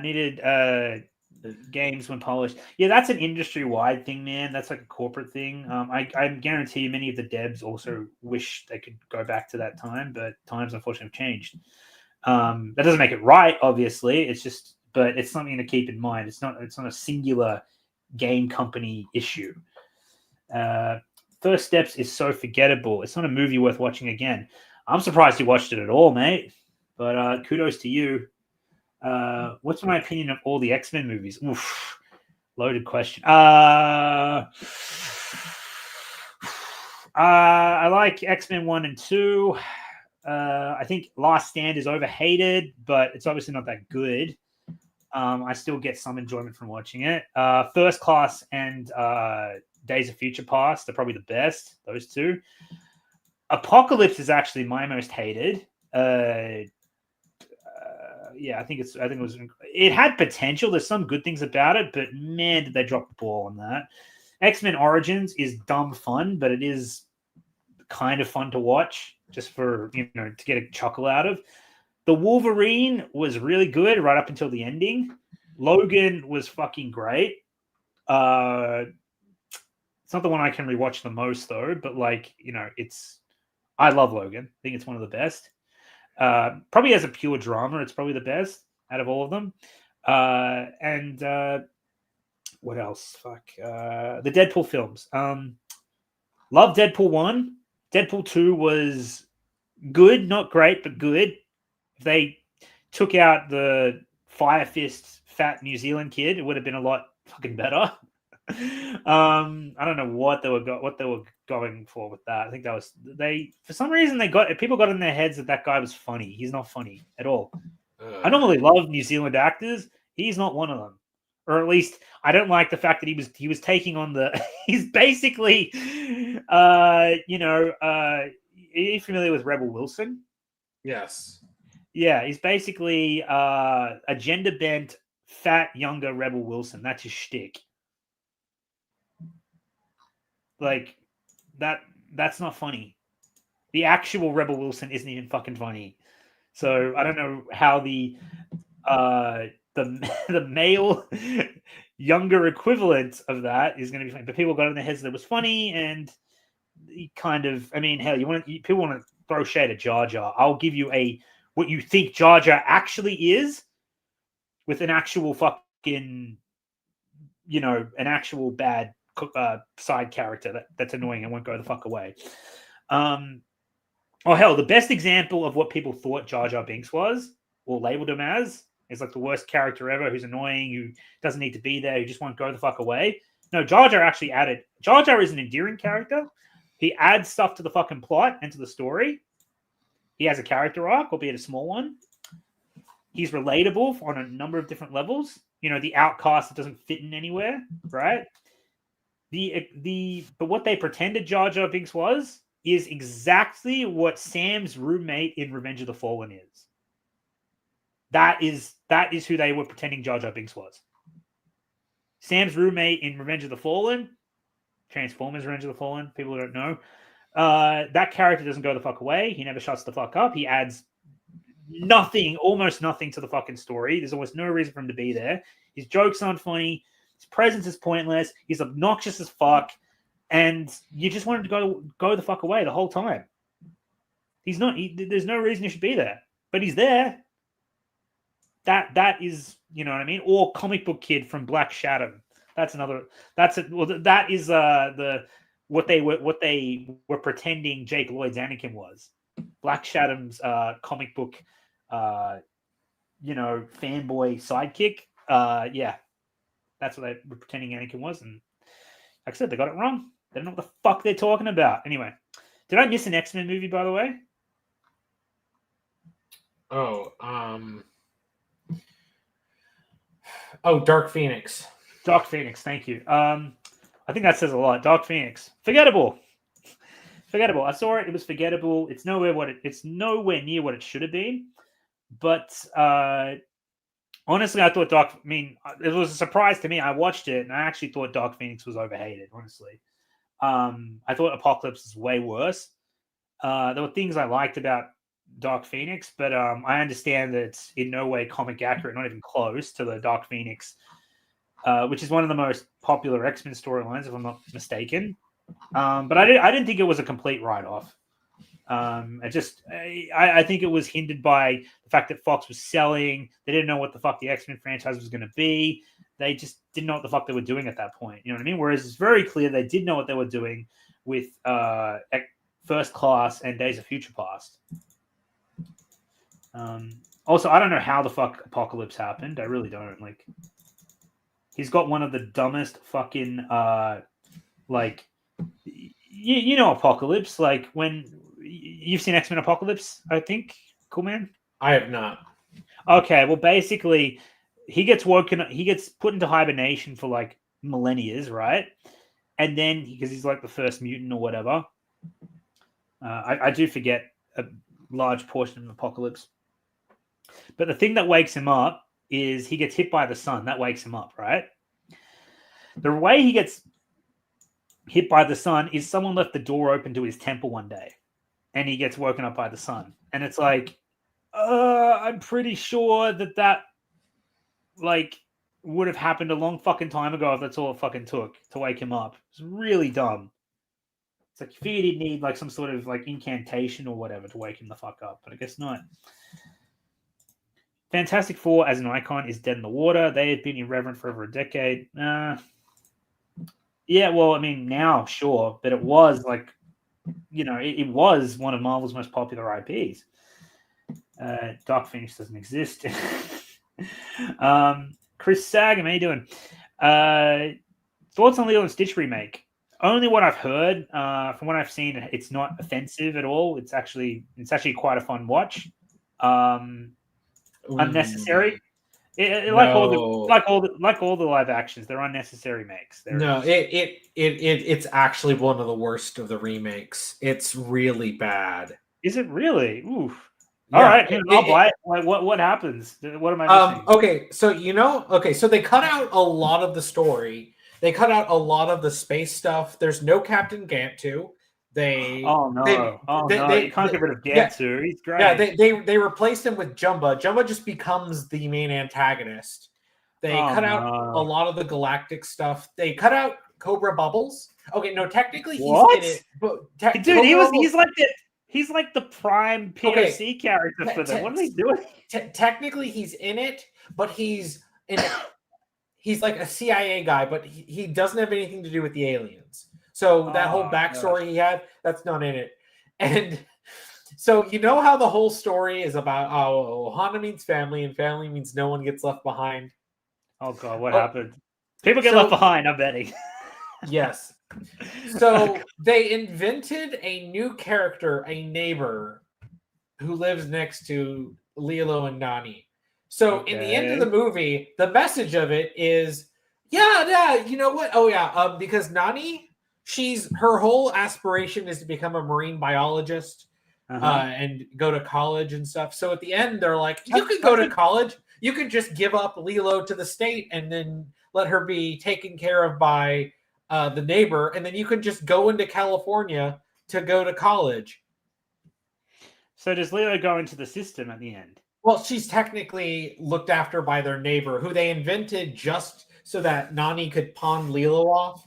Needed games when polished. Yeah, that's an industry-wide thing, man. That's like a corporate thing. I guarantee you many of the devs also wish they could go back to that time, but times unfortunately have changed. That doesn't make it right, obviously. It's just, but it's something to keep in mind. It's not a singular game company issue. First Steps is so forgettable. It's not a movie worth watching again. I'm surprised you watched it at all, mate. But kudos to you. What's my opinion of all the X-Men movies? Oof, loaded question. I like X-Men 1 and 2. I think Last Stand is overhated, but it's obviously not that good. I still get some enjoyment from watching it. First Class and Days of Future Past are probably the best. Those two. Apocalypse is actually my most hated. Yeah, I think it had potential. There's some good things about it, but man, did they drop the ball on that. X-Men Origins is dumb fun, but it is kind of fun to watch just for, to get a chuckle out of. The Wolverine was really good right up until the ending. Logan was fucking great. It's not the one I can rewatch the most though, but I love Logan. I think it's one of the best. Probably as a pure drama, it's probably the best out of all of them. And what else? The Deadpool films. Love Deadpool 1. Deadpool 2 was good, not great, but good. If they took out the Fire Fist fat New Zealand kid, it would have been a lot fucking better. I don't know what they were going for with that. I think that was for some reason people got in their heads that guy was funny. He's not funny at all. I normally love New Zealand actors. He's not one of them, or at least I don't like the fact that he was taking on he's basically, are you familiar with Rebel Wilson? Yes. Yeah, he's basically a gender bent, fat, younger Rebel Wilson. That's his shtick. Like that's not funny. The actual Rebel Wilson isn't even fucking funny. So I don't know how the male younger equivalent of that is going to be funny. But people got in their heads that it was funny, and kind of, I mean, hell, people want to throw shade at Jar Jar. I'll give you what you think Jar Jar actually is with an actual fucking, an actual bad side character that's annoying and won't go the fuck away. Hell, the best example of what people thought Jar Jar Binks was, or labeled him as, is like the worst character ever, who's annoying, who doesn't need to be there, who just won't go the fuck away. No, Jar Jar actually added. Jar Jar is an endearing character. He adds stuff to the fucking plot and to the story. He has a character arc, albeit a small one. He's relatable on a number of different levels. The outcast that doesn't fit in anywhere, right? But what they pretended Jar Jar Binks is exactly what Sam's roommate in Revenge of the Fallen is. That is who they were pretending Jar Jar Binks was. Sam's roommate in Revenge of the Fallen, Transformers Revenge of the Fallen, people don't know. That character doesn't go the fuck away. He never shuts the fuck up. He adds almost nothing to the fucking story. There's almost no reason for him to be there. His jokes aren't funny. His presence is pointless. He's obnoxious as fuck. And you just want him to go the fuck away the whole time. He's not. There's no reason he should be there. But he's there. that is, you know what I mean? Or comic book kid from Black Shadow. That's another. That's it. Well, that is what they were pretending Jake Lloyd's Anakin was. Black Shadow's comic book, fanboy sidekick. Yeah, that's what they were pretending Anakin was, and like I said, they got it wrong. They don't know what the fuck they're talking about. Anyway, did I miss an X-Men movie, by the way? Dark Phoenix. Dark Phoenix, thank you. I think that says a lot. Dark Phoenix, forgettable. I saw it. It was forgettable. It's nowhere near what it should have been. But honestly, I thought it was a surprise to me. I watched it and I actually thought Dark Phoenix was overhated. Honestly, I thought Apocalypse is way worse. There were things I liked about Dark Phoenix, but I understand that it's in no way comic accurate, not even close to the Dark Phoenix, which is one of the most popular X-Men storylines, if I'm not mistaken. But I didn't think it was a complete write-off. I think it was hindered by the fact that Fox was selling. They didn't know what the fuck the X-Men franchise was going to be. They just didn't know what the fuck they were doing at that point. You know what I mean? Whereas it's very clear they did know what they were doing with First Class and Days of Future Past. Also, I don't know how the fuck Apocalypse happened. I really don't. Like, he's got one of the dumbest fucking you know Apocalypse. Like, when you've seen X-Men Apocalypse, I think. Cool, man. I have not. Okay, well, basically, he gets put into hibernation for like millennia, right? And then because he's like the first mutant or whatever. I do forget a large portion of Apocalypse. But the thing that wakes him up is he gets hit by the sun. That wakes him up, right? The way he gets hit by the sun is someone left the door open to his temple one day, and he gets woken up by the sun. And it's like, I'm pretty sure that like would have happened a long fucking time ago if that's all it fucking took to wake him up. It's really dumb. It's like, you figured he'd need like some sort of like incantation or whatever to wake him the fuck up, but I guess not. Fantastic Four as an icon is dead in the water. They had been irreverent for over a decade. Yeah, well, I mean, now, sure, but it was like, it was one of Marvel's most popular IPs. Dark Phoenix doesn't exist. Chris Sagan, how you doing? Thoughts on Lilo and Stitch remake? Only what I've heard. From what I've seen, it's not offensive at all. It's actually quite a fun watch. Unnecessary. Like all the live actions, they're unnecessary makes. It's actually one of the worst of the remakes. It's really bad. Is it really? Oof. Yeah, all right, I'll buy it. Like, what happens? What am I missing? Okay, so they cut out a lot of the story. They cut out a lot of the space stuff. There's no Captain Gantu. You can't get rid of Gantu. He's great. Yeah, they replaced him with Jumba. Jumba just becomes the main antagonist. They cut out a lot of the galactic stuff. They cut out Cobra Bubbles. Okay, no, technically he's in it, but dude, he's like the prime POC character for them. What are they doing? Technically, he's in it, but he's like a CIA guy, but he doesn't have anything to do with the aliens. So that whole backstory he had, that's not in it. And so you know how the whole story is about Ohana means family, and family means no one gets left behind. Oh God, what happened? People get left behind, I'm betting. Yes. So they invented a new character, a neighbor, who lives next to Lilo and Nani. So in the end of the movie, the message of it is, yeah, you know what? Oh yeah, because Nani, her whole aspiration is to become a marine biologist and go to college and stuff. So at the end, they're like, you can go to college. You can just give up Lilo to the state and then let her be taken care of by the neighbor, and then you can just go into California to go to college. So does Lilo go into the system at the end? Well, she's technically looked after by their neighbor, who they invented just so that Nani could pawn Lilo off.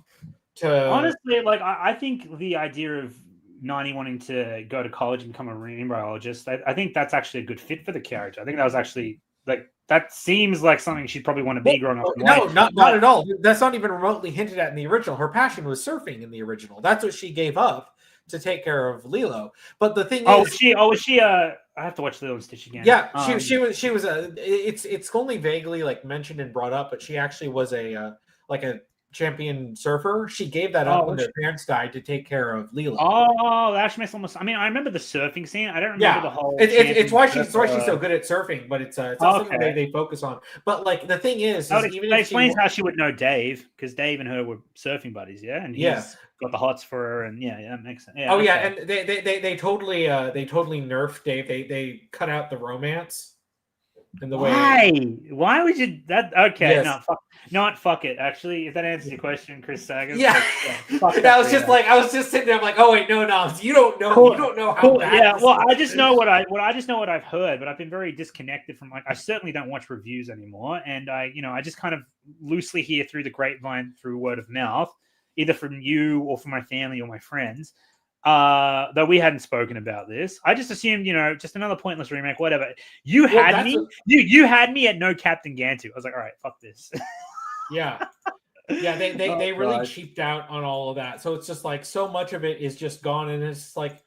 Honestly, like I think the idea of Nani wanting to go to college and become a marine biologist, I think that's actually a good fit for the character. I think that was actually like that seems like something she'd probably want to be growing up in No, Hawaii. not at all. That's not even remotely hinted at in the original. Her passion was surfing in the original. That's what she gave up to take care of Lilo. But the thing is, was she? I have to watch Lilo and Stitch again. Yeah, she was a. It's only vaguely like mentioned and brought up, but she actually was a like a champion surfer. She gave that up when their parents died to take care of Lilo. Oh, that actually makes almost. I mean, I remember the surfing scene. I don't remember the whole. It's why she's so good at surfing, but it's not something they focus on. But like the thing is even that explains how she would know Dave, because Dave and her were surfing buddies, and he's got the hots for her, and that makes sense. Yeah, and they totally nerfed Dave. They cut out the romance. In the Why would you that? Okay, yes. fuck it. Actually, if that answers your question, Chris Sagan. Yeah, I was just sitting there. I'm like, oh wait, no, you don't know. Cool. You don't know how. Cool. Yeah, well, I just know what I've heard, but I've been very disconnected from I certainly don't watch reviews anymore, and I just kind of loosely hear through the grapevine, through word of mouth, either from you or from my family or my friends. Though we hadn't spoken about this, I just assumed, just another pointless remake, whatever. You had me at no Captain Gantu. I was like, all right, fuck this. Yeah. They really cheaped out on all of that. So it's just like so much of it is just gone, and it's like,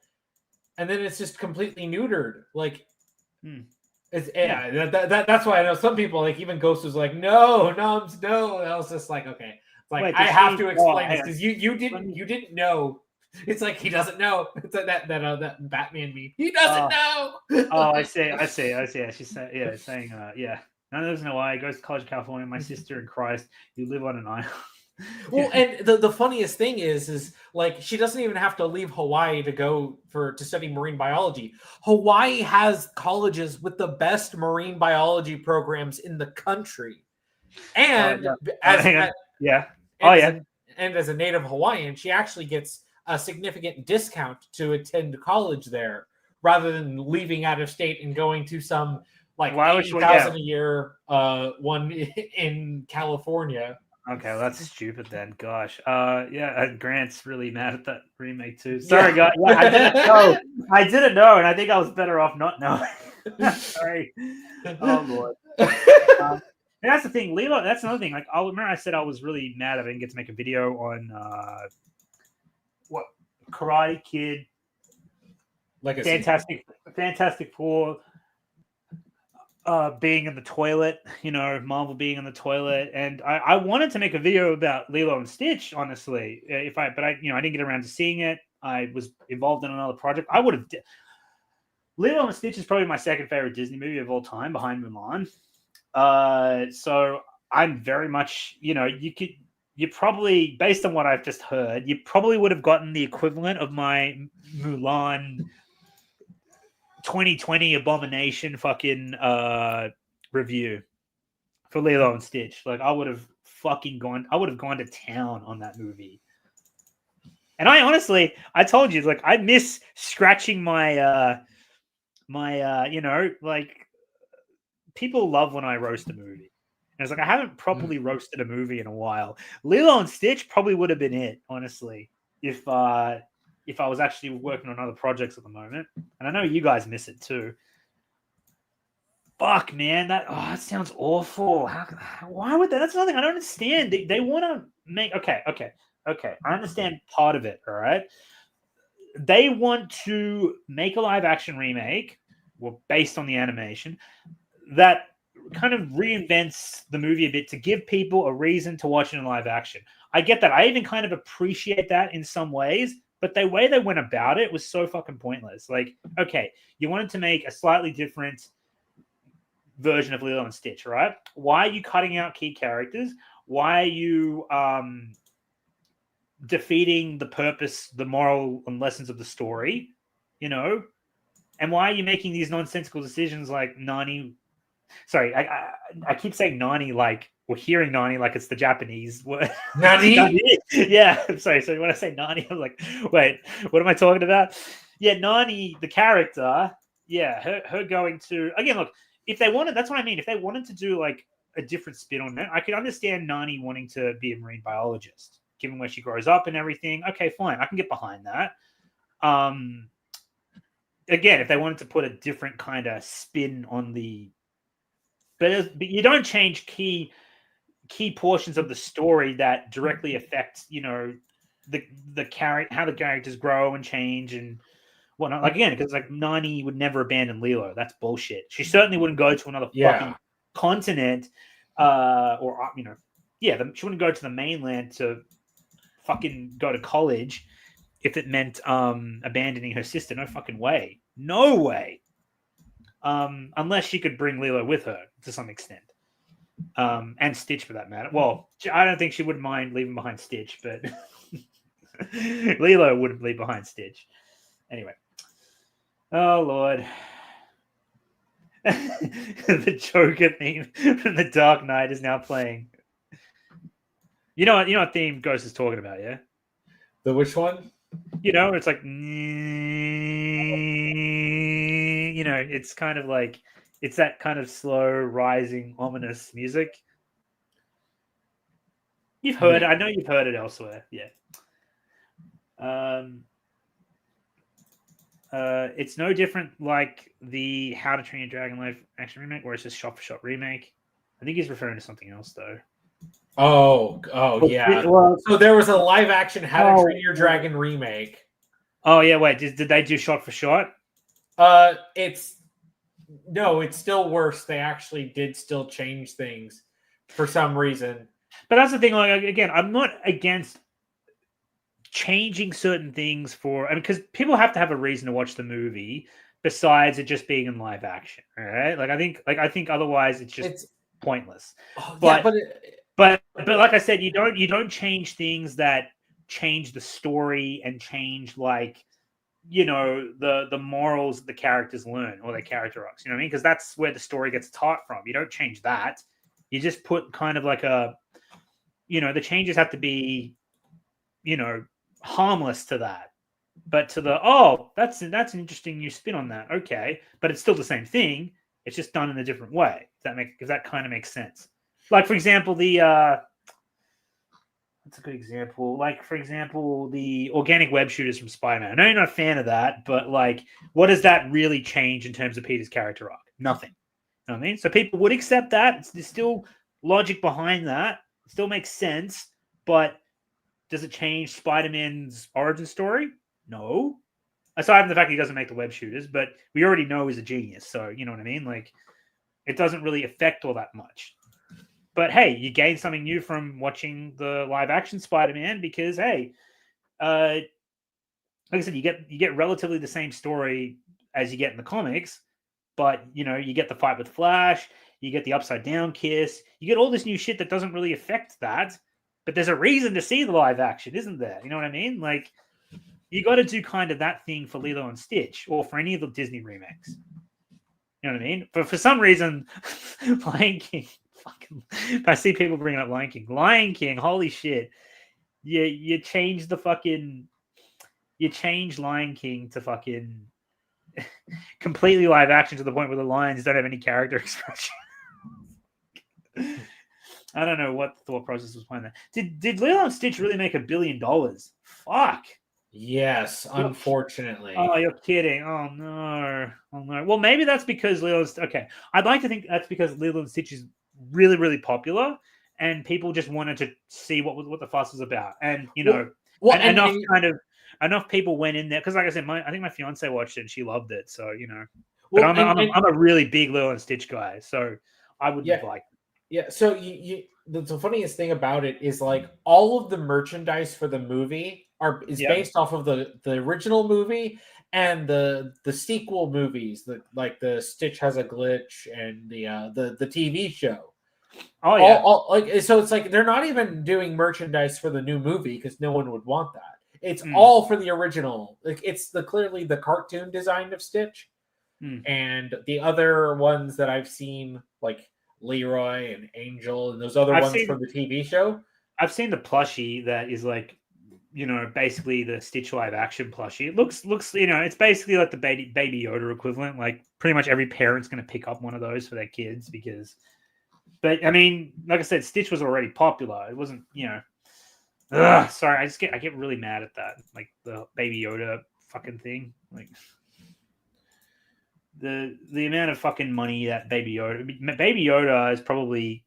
and then it's just completely neutered. Like, it's that's why I know some people, like even Ghost was like, no, NOMZ, no. And I was just like, okay, like wait, I have to explain this because you didn't know. It's like he doesn't know. It's like that Batman meme. He doesn't know. Oh, I see. She's saying, none of us know why. He goes to college in California. My sister in Christ, you live on an island. Well, and the funniest thing is like she doesn't even have to leave Hawaii to go to study marine biology. Hawaii has colleges with the best marine biology programs in the country, and as a native Hawaiian, she actually gets a significant discount to attend college there, rather than leaving out of state and going to some like $80,000 a year one in California. Okay, well, that's stupid then. Gosh, Grant's really mad at that remake too. Sorry, guys. Yeah, I didn't know, and I think I was better off not knowing. Sorry. Oh Lord. And that's the thing, Lilo. That's another thing. Like, I remember I said I was really mad I didn't get to make a video on Karate Kid, Fantastic Four, being in the toilet, Marvel being in the toilet, and I wanted to make a video about Lilo and Stitch, honestly. But I didn't get around to seeing it. I was involved in another project. I would have. Lilo and Stitch is probably my second favorite Disney movie of all time, behind Mulan. So I'm very much, you probably, based on what I've just heard, you probably would have gotten the equivalent of my Mulan 2020 Abomination fucking review for Lilo and Stitch. Like, I would have gone to town on that movie. And I told you, like, I miss scratching my like, people love when I roast a movie. And it's like, I haven't properly roasted a movie in a while. Lilo and Stitch probably would have been it, honestly, if I was actually working on other projects at the moment. And I know you guys miss it too. Fuck, man, that sounds awful. Why would that? That's another thing I don't understand. They want to make okay. I understand part of it. All right, they want to make a live action remake, based on the animation that kind of reinvents the movie a bit to give people a reason to watch it in live action. I get that. I even kind of appreciate that in some ways, but the way they went about it was so fucking pointless. Like, okay, you wanted to make a slightly different version of Lilo and Stitch, right? Why are you cutting out key characters? Why are you defeating the purpose, the moral and lessons of the story? And why are you making these nonsensical decisions like Nani? Sorry, I keep saying Nani like we're hearing Nani like it's the Japanese word. Nani? Yeah, I'm sorry. So when I say Nani, I'm like, wait, what am I talking about? Yeah, Nani, the character. Yeah, her going to, again, look, if they wanted, that's what I mean. If they wanted to do like a different spin on it, I could understand Nani wanting to be a marine biologist, given where she grows up and everything. Okay, fine. I can get behind that. Again, if they wanted to put a different kind of spin on the but you don't change key portions of the story that directly affect, you know, the character, how the characters grow and change and whatnot. Like again, because like Nani would never abandon Lilo. That's bullshit. She certainly wouldn't go to another fucking continent, or you know, yeah, she wouldn't go to the mainland to fucking go to college if it meant abandoning her sister. No fucking way. No way. Unless she could bring Lilo with her to some extent. And Stitch for that matter. Well, I don't think she wouldn't mind leaving behind Stitch, but Lilo wouldn't leave behind Stitch. Anyway. Oh, Lord. The Joker theme from The Dark Knight is now playing. You know what theme Ghost is talking about, yeah? The which one? You know, it's like, you know, it's kind of like, it's that kind of slow, rising, ominous music. You've heard it. I know you've heard it elsewhere. Yeah. It's no different like the How to Train Your Dragon live action remake, where it's just shot-for-shot remake. I think he's referring to something else, though. Oh, yeah. So there was a live action How to Train Your Dragon remake. Oh yeah, wait. Did they do shot for shot? It's still worse. They actually did still change things for some reason. But that's the thing. Like again, I'm not against changing certain things because people have to have a reason to watch the movie besides it just being in live action, right? Like I think otherwise it's pointless. But like I said, you don't change things that change the story and change, like, you know, the morals the characters learn or their character arcs. You know what I mean? Because that's where the story gets taught from. You don't change that. You just put kind of like the changes have to be, you know, harmless to that. But to that's an interesting new spin on that. Okay, but it's still the same thing. It's just done in a different way. If that kind of makes sense. Like, for example, that's a good example. Like, for example, the organic web shooters from Spider-Man. I know you're not a fan of that, but like, what does that really change in terms of Peter's character arc? Nothing. You know what I mean? So people would accept that. There's still logic behind that. It still makes sense, but does it change Spider-Man's origin story? No. Aside from the fact he doesn't make the web shooters, but we already know he's a genius. So, you know what I mean? Like, it doesn't really affect all that much. But hey, you gain something new from watching the live action Spider-Man because, hey, like I said, you get relatively the same story as you get in the comics, but you know, you get the fight with Flash, you get the upside down kiss, you get all this new shit that doesn't really affect that. But there's a reason to see the live action, isn't there? You know what I mean? Like, you got to do kind of that thing for Lilo and Stitch or for any of the Disney remakes. You know what I mean? But for some reason, Lion King, fucking, I see people bringing up Lion King. Lion King, holy shit! You change Lion King to fucking completely live action to the point where the lions don't have any character expression. I don't know what the thought process was behind that. Did Lilo and Stitch really make $1 billion? Fuck. Yes, unfortunately. Oh, you're kidding. Oh no. Well, maybe that's because I'd like to think that's because Lilo and Stitch is really, really popular and people just wanted to see what the fuss was about. And you know, enough people went in there because, like I said, I think my fiance watched it and she loved it. So, you know. But I'm a really big Lilo and Stitch guy, so I wouldn't have liked it. Yeah, so the funniest thing about it is, like, all of the merchandise for the movie is based off of the original movie and the sequel movies, like the Stitch Has a Glitch and the TV show. Oh yeah, like, so it's like they're not even doing merchandise for the new movie because no one would want that. It's all for the original. Like, it's clearly the cartoon design of Stitch, and the other ones that I've seen, like Leroy and Angel and those other ones from the TV show. I've seen the plushie that is like, you know, basically the Stitch live action plushie. It looks, you know, it's basically like the baby Yoda equivalent. Like, pretty much every parent's going to pick up one of those for their kids but I mean, like I said, Stitch was already popular. It wasn't, you know, sorry. I get really mad at that. Like the baby Yoda fucking thing. Like, the amount of fucking money that Baby Yoda has probably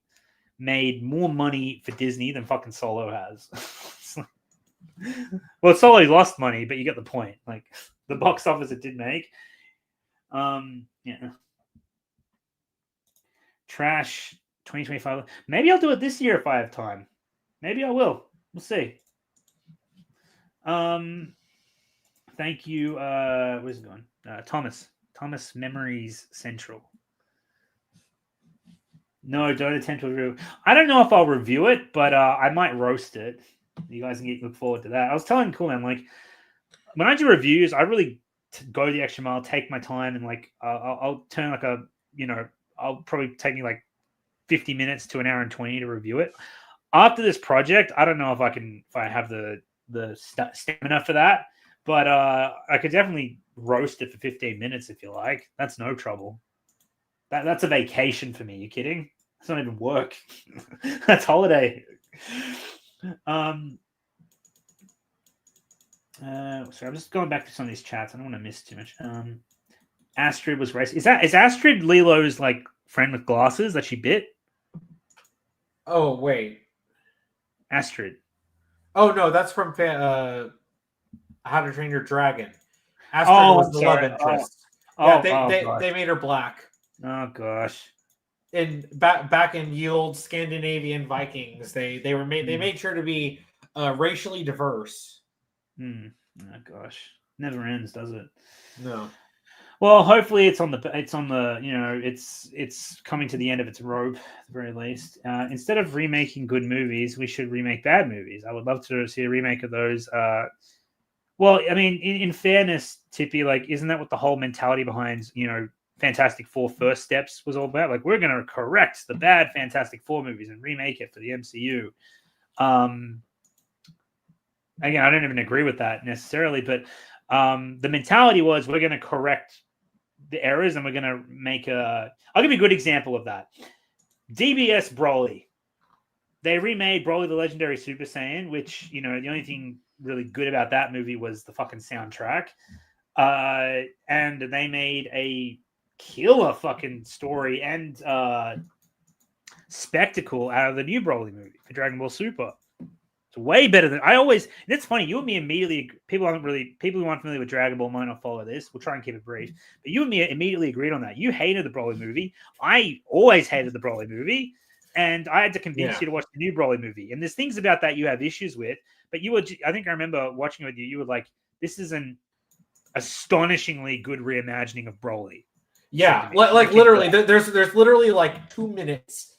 made more money for Disney than fucking Solo has. Well, Solo lost money, but you get the point. Like the box office it did make. Yeah. Trash 2025. Maybe I'll do it this year if I have time. Maybe I will. We'll see. Thank you. Where's it going? Thomas Memories Central. No, don't attempt to review. I don't know if I'll review it, but I might roast it. You guys can look forward to that. I was telling Cool Man, like, when I do reviews, I really go the extra mile, take my time, and like I'll turn like I'll probably take me like 50 minutes to an hour and 20 to review it. After this project, I don't know if I have the stamina for that, but I could definitely roast it for 15 minutes if you like. That's no trouble. That's a vacation for me. You kidding? It's not even work. That's holiday. Sorry, I'm just going back to some of these chats. I don't want to miss too much. Astrid was racist. Is Astrid Lilo's like friend with glasses that she bit? Oh wait, Astrid. Oh no, that's from How to Train Your Dragon. Astrid was the love interest. They made her black. Oh gosh. And back in the old Scandinavian Vikings, they made sure to be racially diverse. Oh gosh, never ends, does it? No. Well, hopefully it's coming to the end of its rope at the very least. Instead of remaking good movies, we should remake bad movies. I would love to see a remake of those. Well, I mean, in fairness, Tippy, like, isn't that what the whole mentality behind Fantastic Four First Steps was all about? Like, we're going to correct the bad Fantastic Four movies and remake it for the MCU. Again, I don't even agree with that necessarily, but the mentality was we're going to correct the errors and we're going to make I'll give you a good example of that. DBS Broly. They remade Broly the Legendary Super Saiyan, which, the only thing really good about that movie was the fucking soundtrack. And they made a killer fucking story and spectacle out of the new Broly movie for Dragon Ball Super. It's way better than it's funny. You and me immediately, people who aren't familiar with Dragon Ball might not follow this. We'll try and keep it brief. But you and me immediately agreed on that. You hated the Broly movie. I always hated the Broly movie. And I had to convince you to watch the new Broly movie. And there's things about that you have issues with. But I think I remember watching it with you. You were like, this is an astonishingly good reimagining of Broly. Yeah, like literally, there's literally like 2 minutes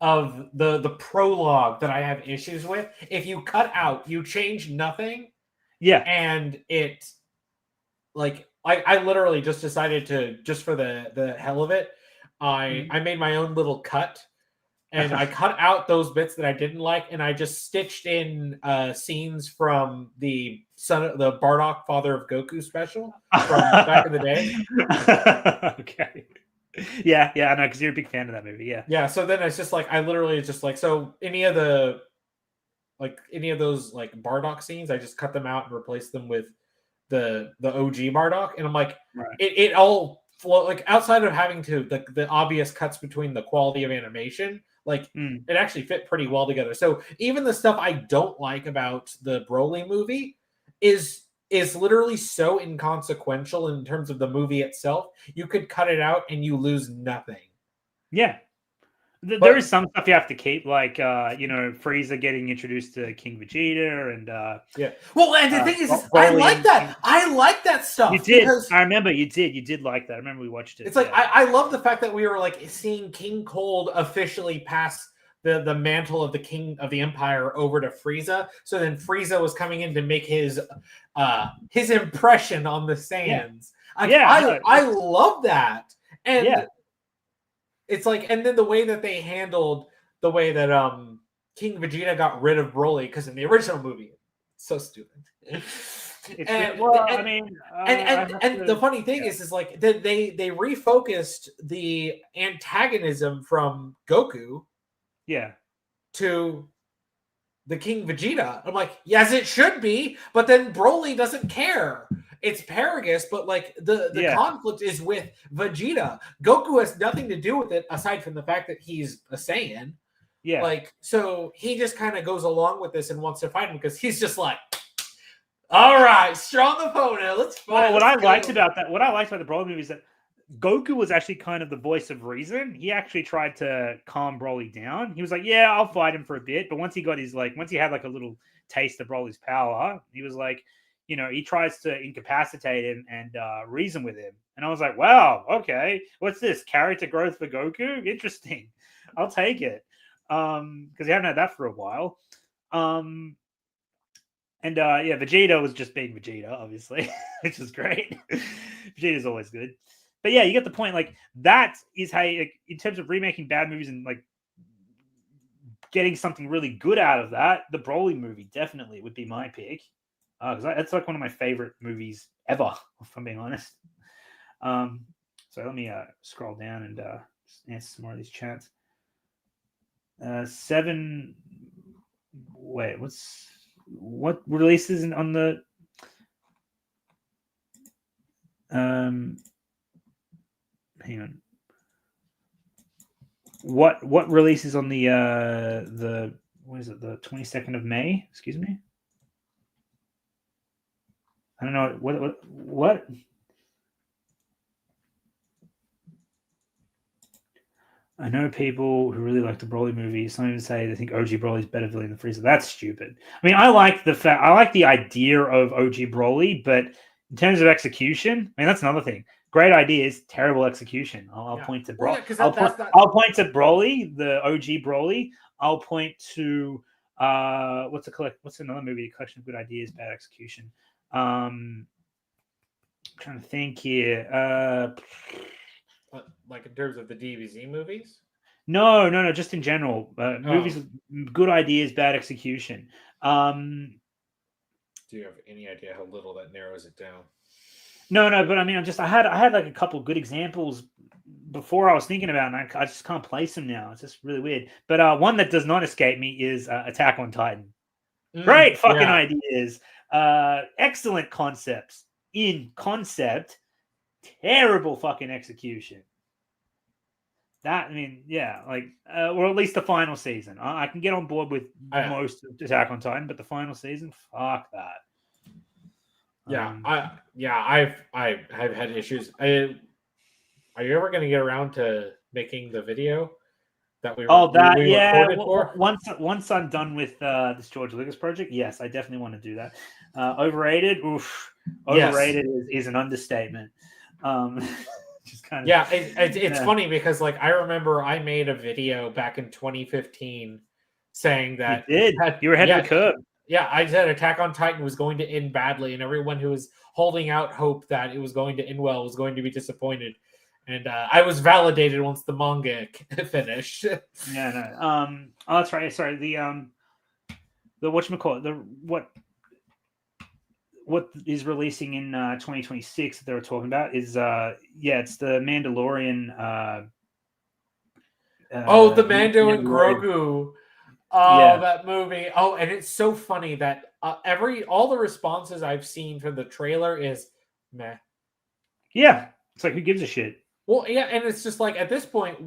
of the prologue that I have issues with. If you cut out, you change nothing. Yeah. And it, like, I literally just decided to, just for the hell of it, I made my own little cut. And I cut out those bits that I didn't like, and I just stitched in scenes from the Bardock, father of Goku special from back in the day. Okay. Yeah, I know, because you're a big fan of that movie. Yeah. So then it's just like I literally just like, so any of those like Bardock scenes, I just cut them out and replaced them with the OG Bardock, and I'm like, it all flow, like, outside of having to the obvious cuts between the quality of animation. Like, it actually fit pretty well together. So even the stuff I don't like about the Broly movie is literally so inconsequential in terms of the movie itself. You could cut it out and you lose nothing. Yeah. There is some stuff you have to keep, like, Frieza getting introduced to King Vegeta and... yeah. Well, and the thing is, I like that. I like that stuff. You did. I remember you did. You did like that. I remember we watched it. It's like, I love the fact that we were, like, seeing King Cold officially pass the mantle of the King of the Empire over to Frieza. So then Frieza was coming in to make his impression on the Saiyans. Yeah. I love that. And... yeah. It's like, and then the way that they handled the way that King Vegeta got rid of Broly, because in the original movie, it's so stupid. The funny thing is like they refocused the antagonism from Goku, yeah, to the King Vegeta. I'm like, yes, it should be, but then Broly doesn't care. It's Paragus, but like the conflict is with Vegeta. Goku has nothing to do with it aside from the fact that he's a Saiyan. Yeah. Like, so he just kind of goes along with this and wants to fight him because he's just like, all right, strong opponent. Let's fight. Well, what I liked about the Broly movie is that Goku was actually kind of the voice of reason. He actually tried to calm Broly down. He was like, yeah, I'll fight him for a bit. But once he got once he had like a little taste of Broly's power, he was like, he tries to incapacitate him and reason with him. And I was like, wow, okay. What's this? Character growth for Goku? Interesting. I'll take it. Because you haven't had that for a while. Vegeta was just being Vegeta, obviously, which is great. Vegeta's always good. But yeah, you get the point. Like, that is how, in terms of remaking bad movies and like getting something really good out of that, the Broly movie definitely would be my pick. Because that's like one of my favorite movies ever, if I'm being honest. So let me scroll down and answer some more of these chats. What releases on the hang on. What releases on the what is it, the 22nd of May? Excuse me. I don't know what. I know people who really like the Broly movie. Some even say they think OG Broly is better villain than Frieza. That's stupid. I mean, I like the idea of OG Broly, but in terms of execution, I mean, that's another thing. Great ideas, terrible execution. I'll point to Broly. I'll point to Broly, the OG Broly. I'll point to what's another movie? A collection of good ideas, bad execution. I'm trying to think here. Like in terms of the DBZ movies? No, just in general. Movies with good ideas, bad execution. Do you have any idea how little that narrows it down? No, but I mean, I had like a couple good examples before I was thinking about, and I just can't place them now. It's just really weird. But one that does not escape me is Attack on Titan. Great fucking ideas. Excellent concepts. In concept, terrible fucking execution. That, I mean, yeah, like, or at least the final season. I can get on board with most of Attack on Titan, but the final season, fuck that. I've had issues. Are you ever going to get around to making the video that we recorded for? Once I'm done with this George Lucas project, yes, I definitely want to do that. Overrated? Oof. Overrated is an understatement. Just kind of, it's funny because like I remember I made a video back in 2015 saying that you were ahead of the curve. Yeah, I said Attack on Titan was going to end badly, and everyone who was holding out hope that it was going to end well was going to be disappointed. And I was validated once the manga finished. Oh, that's right. Sorry, the whatchamacallit, what is releasing in 2026 that they were talking about is it's the Mandalorian. The Mando and Grogu. That movie. Oh, and it's so funny that all the responses I've seen from the trailer is meh. Yeah, it's like, who gives a shit? Well, yeah, and it's just like at this point,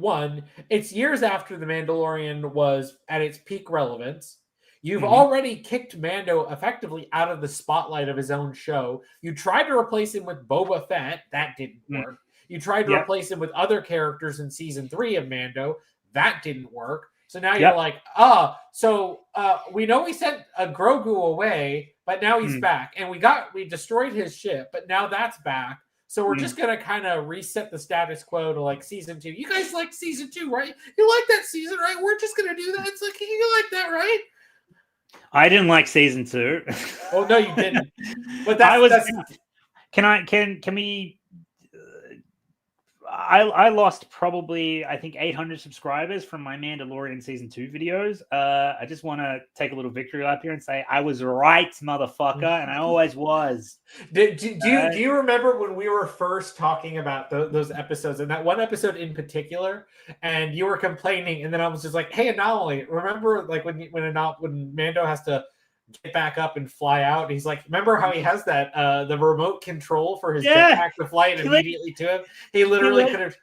it's years after the Mandalorian was at its peak relevance. You've already kicked Mando effectively out of the spotlight of his own show. You tried to replace him with Boba Fett. That didn't work. You tried to replace him with other characters in season 3 of Mando. That didn't work. So now you're like, we know we sent a Grogu away, but now he's back. And we destroyed his ship, but now that's back. So we're just going to kind of reset the status quo to like season 2. You guys like season 2, right? You like that season, right? We're just going to do that. It's like, you like that, right? I didn't like season 2. Oh, no, you didn't. But I lost probably, I think, 800 subscribers from my Mandalorian Season 2 videos. I just want to take a little victory lap here and say I was right, motherfucker, and I always was. Do you remember when we were first talking about those episodes, and that one episode in particular, and you were complaining, and then I was just like, hey, Anomaly, remember like when Mando has to get back up and fly out? He's like, remember how he has that the remote control for his jetpack to fly it immediately to him? He literally could have.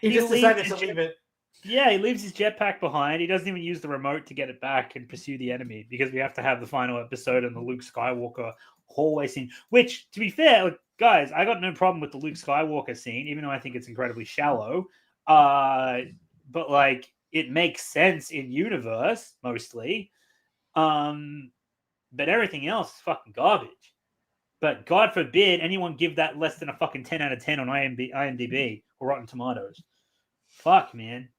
He just decided to leave it. Yeah, he leaves his jetpack behind. He doesn't even use the remote to get it back and pursue the enemy because we have to have the final episode and the Luke Skywalker hallway scene. Which, to be fair, like, guys, I got no problem with the Luke Skywalker scene, even though I think it's incredibly shallow. But like, it makes sense in universe mostly. But everything else is fucking garbage. But God forbid anyone give that less than a fucking 10 out of 10 on IMDb or Rotten Tomatoes. Fuck, man.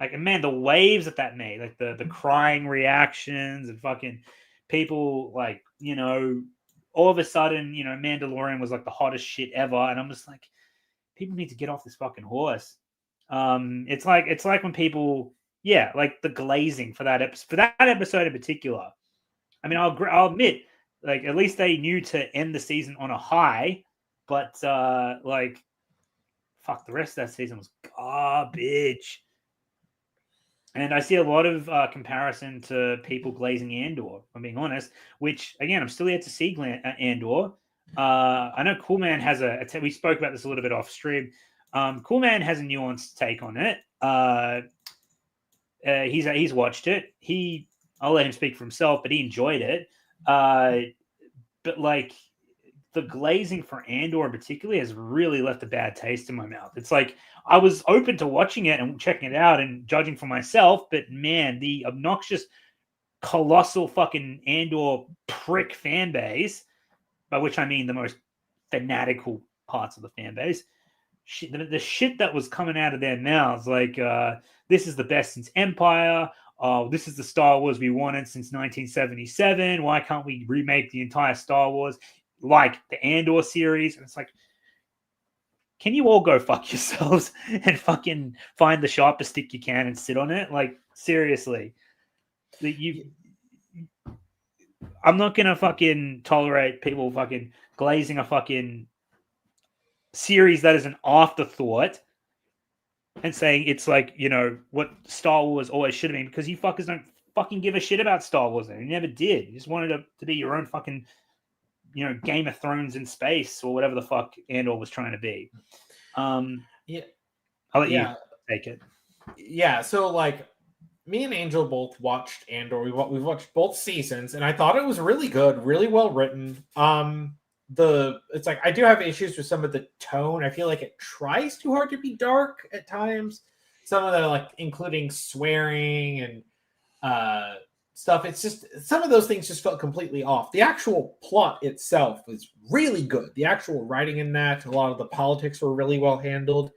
Like, and man, the waves that made, like the crying reactions and fucking people, like, you know, all of a sudden, you know, Mandalorian was like the hottest shit ever. And I'm just like, people need to get off this fucking horse. It's like when people, yeah, like the glazing for that episode in particular. I mean, I'll admit, like, at least they knew to end the season on a high, but like, fuck, the rest of that season was garbage. And I see a lot of comparison to people glazing Andor, if I'm being honest, which, again, I'm still yet to see Andor. I know Cool Man has we spoke about this a little bit off stream. Cool Man has a nuanced take on it. He's watched it. I'll let him speak for himself, but he enjoyed it. But like, the glazing for Andor particularly has really left a bad taste in my mouth. It's like, I was open to watching it and checking it out and judging for myself, but man, the obnoxious, colossal fucking Andor prick fan base, by which I mean the most fanatical parts of the fan base, the shit that was coming out of their mouths, like, this is the best since Empire. Oh, this is the Star Wars we wanted since 1977. Why can't we remake the entire Star Wars like the Andor series? And it's like, can you all go fuck yourselves and fucking find the sharpest stick you can and sit on it? Like, seriously. I'm not going to fucking tolerate people fucking glazing a fucking series that is an afterthought and saying it's like, you know, what Star Wars always should have been, because you fuckers don't fucking give a shit about Star Wars. You never did. You just wanted it to be your own fucking, you know, Game of Thrones in space or whatever the fuck Andor was trying to be. Yeah, I'll let you take it. Yeah, so like, me and Angel both watched Andor. We've watched both seasons, and I thought it was really good, really well written. It's like, I do have issues with some of the tone. I feel like it tries too hard to be dark at times. Some of the, like, including swearing and stuff. It's just, some of those things just felt completely off. The actual plot itself was really good. The actual writing in that, a lot of the politics were really well handled.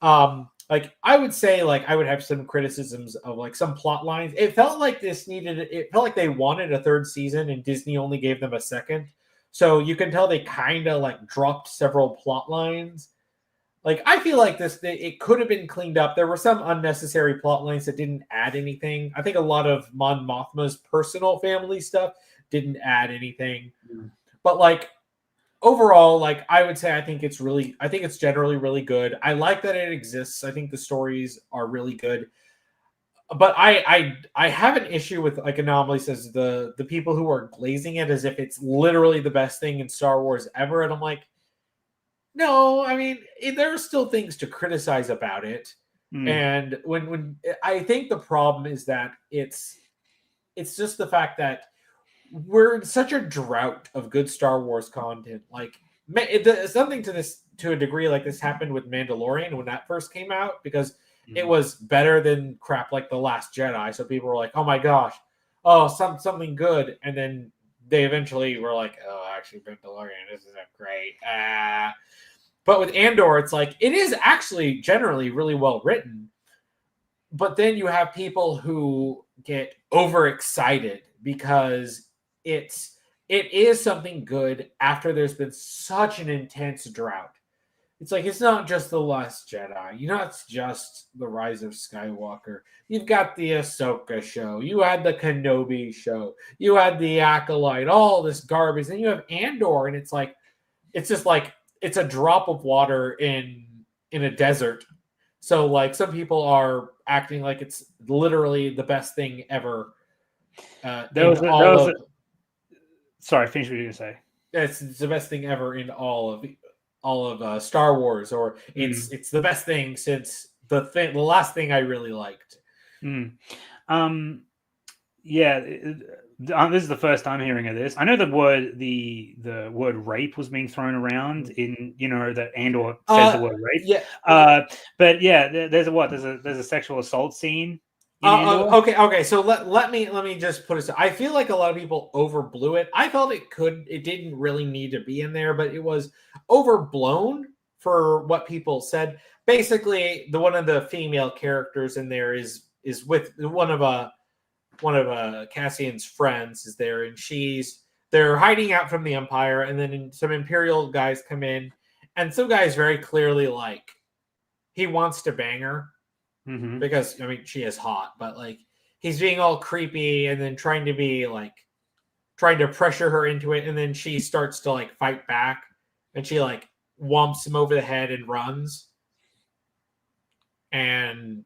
Like, I would say, like, I would have some criticisms of, like, some plot lines. It felt like it felt like they wanted a third season and Disney only gave them a second. So you can tell they kind of, like, dropped several plot lines. Like, I feel like it could have been cleaned up. There were some unnecessary plot lines that didn't add anything. I think a lot of Mon Mothma's personal family stuff didn't add anything. But, like, overall, like, I would say I think it's generally really good. I like that it exists. I think the stories are really good. But I have an issue with, like Anomaly says, the people who are glazing it as if it's literally the best thing in Star Wars ever. And I'm like, no, I mean, there are still things to criticize about it. And when I think the problem is that it's just the fact that we're in such a drought of good Star Wars content. Like, something to a degree like this happened with Mandalorian when that first came out, because it was better than crap like The Last Jedi. So people were like, oh my gosh, something good. And then they eventually were like, oh, actually, Mandalorian, this isn't great. But with Andor, it's like, it is actually generally really well written. But then you have people who get overexcited because it is something good after there's been such an intense drought. it's like it's not just the Last Jedi. You know, it's just the Rise of Skywalker. You've got the Ahsoka show. You had the Kenobi show. You had the Acolyte. All this garbage. Then you have Andor, and it's like it's just like it's a drop of water in a desert. So like some people are acting like it's literally the best thing ever. Sorry, finish what you were going to say. It's the best thing ever in all of Star Wars, or it's the best thing since the last thing I really liked. Yeah, this is the first time hearing of this. I know the word rape was being thrown around in, that Andor says the word rape. Yeah. But yeah, there's a sexual assault scene. Okay. So let me just put it. I feel like a lot of people overblew it. I felt it didn't really need to be in there, but it was overblown for what people said. Basically, one of the female characters in there is with one of Cassian's friends is there, and they're hiding out from the Empire, and then some Imperial guys come in, and some guy's very clearly like he wants to bang her. Mm-hmm. Because she is hot, but like he's being all creepy and then trying to pressure her into it, and then she starts to like fight back, and she like whomps him over the head and runs, and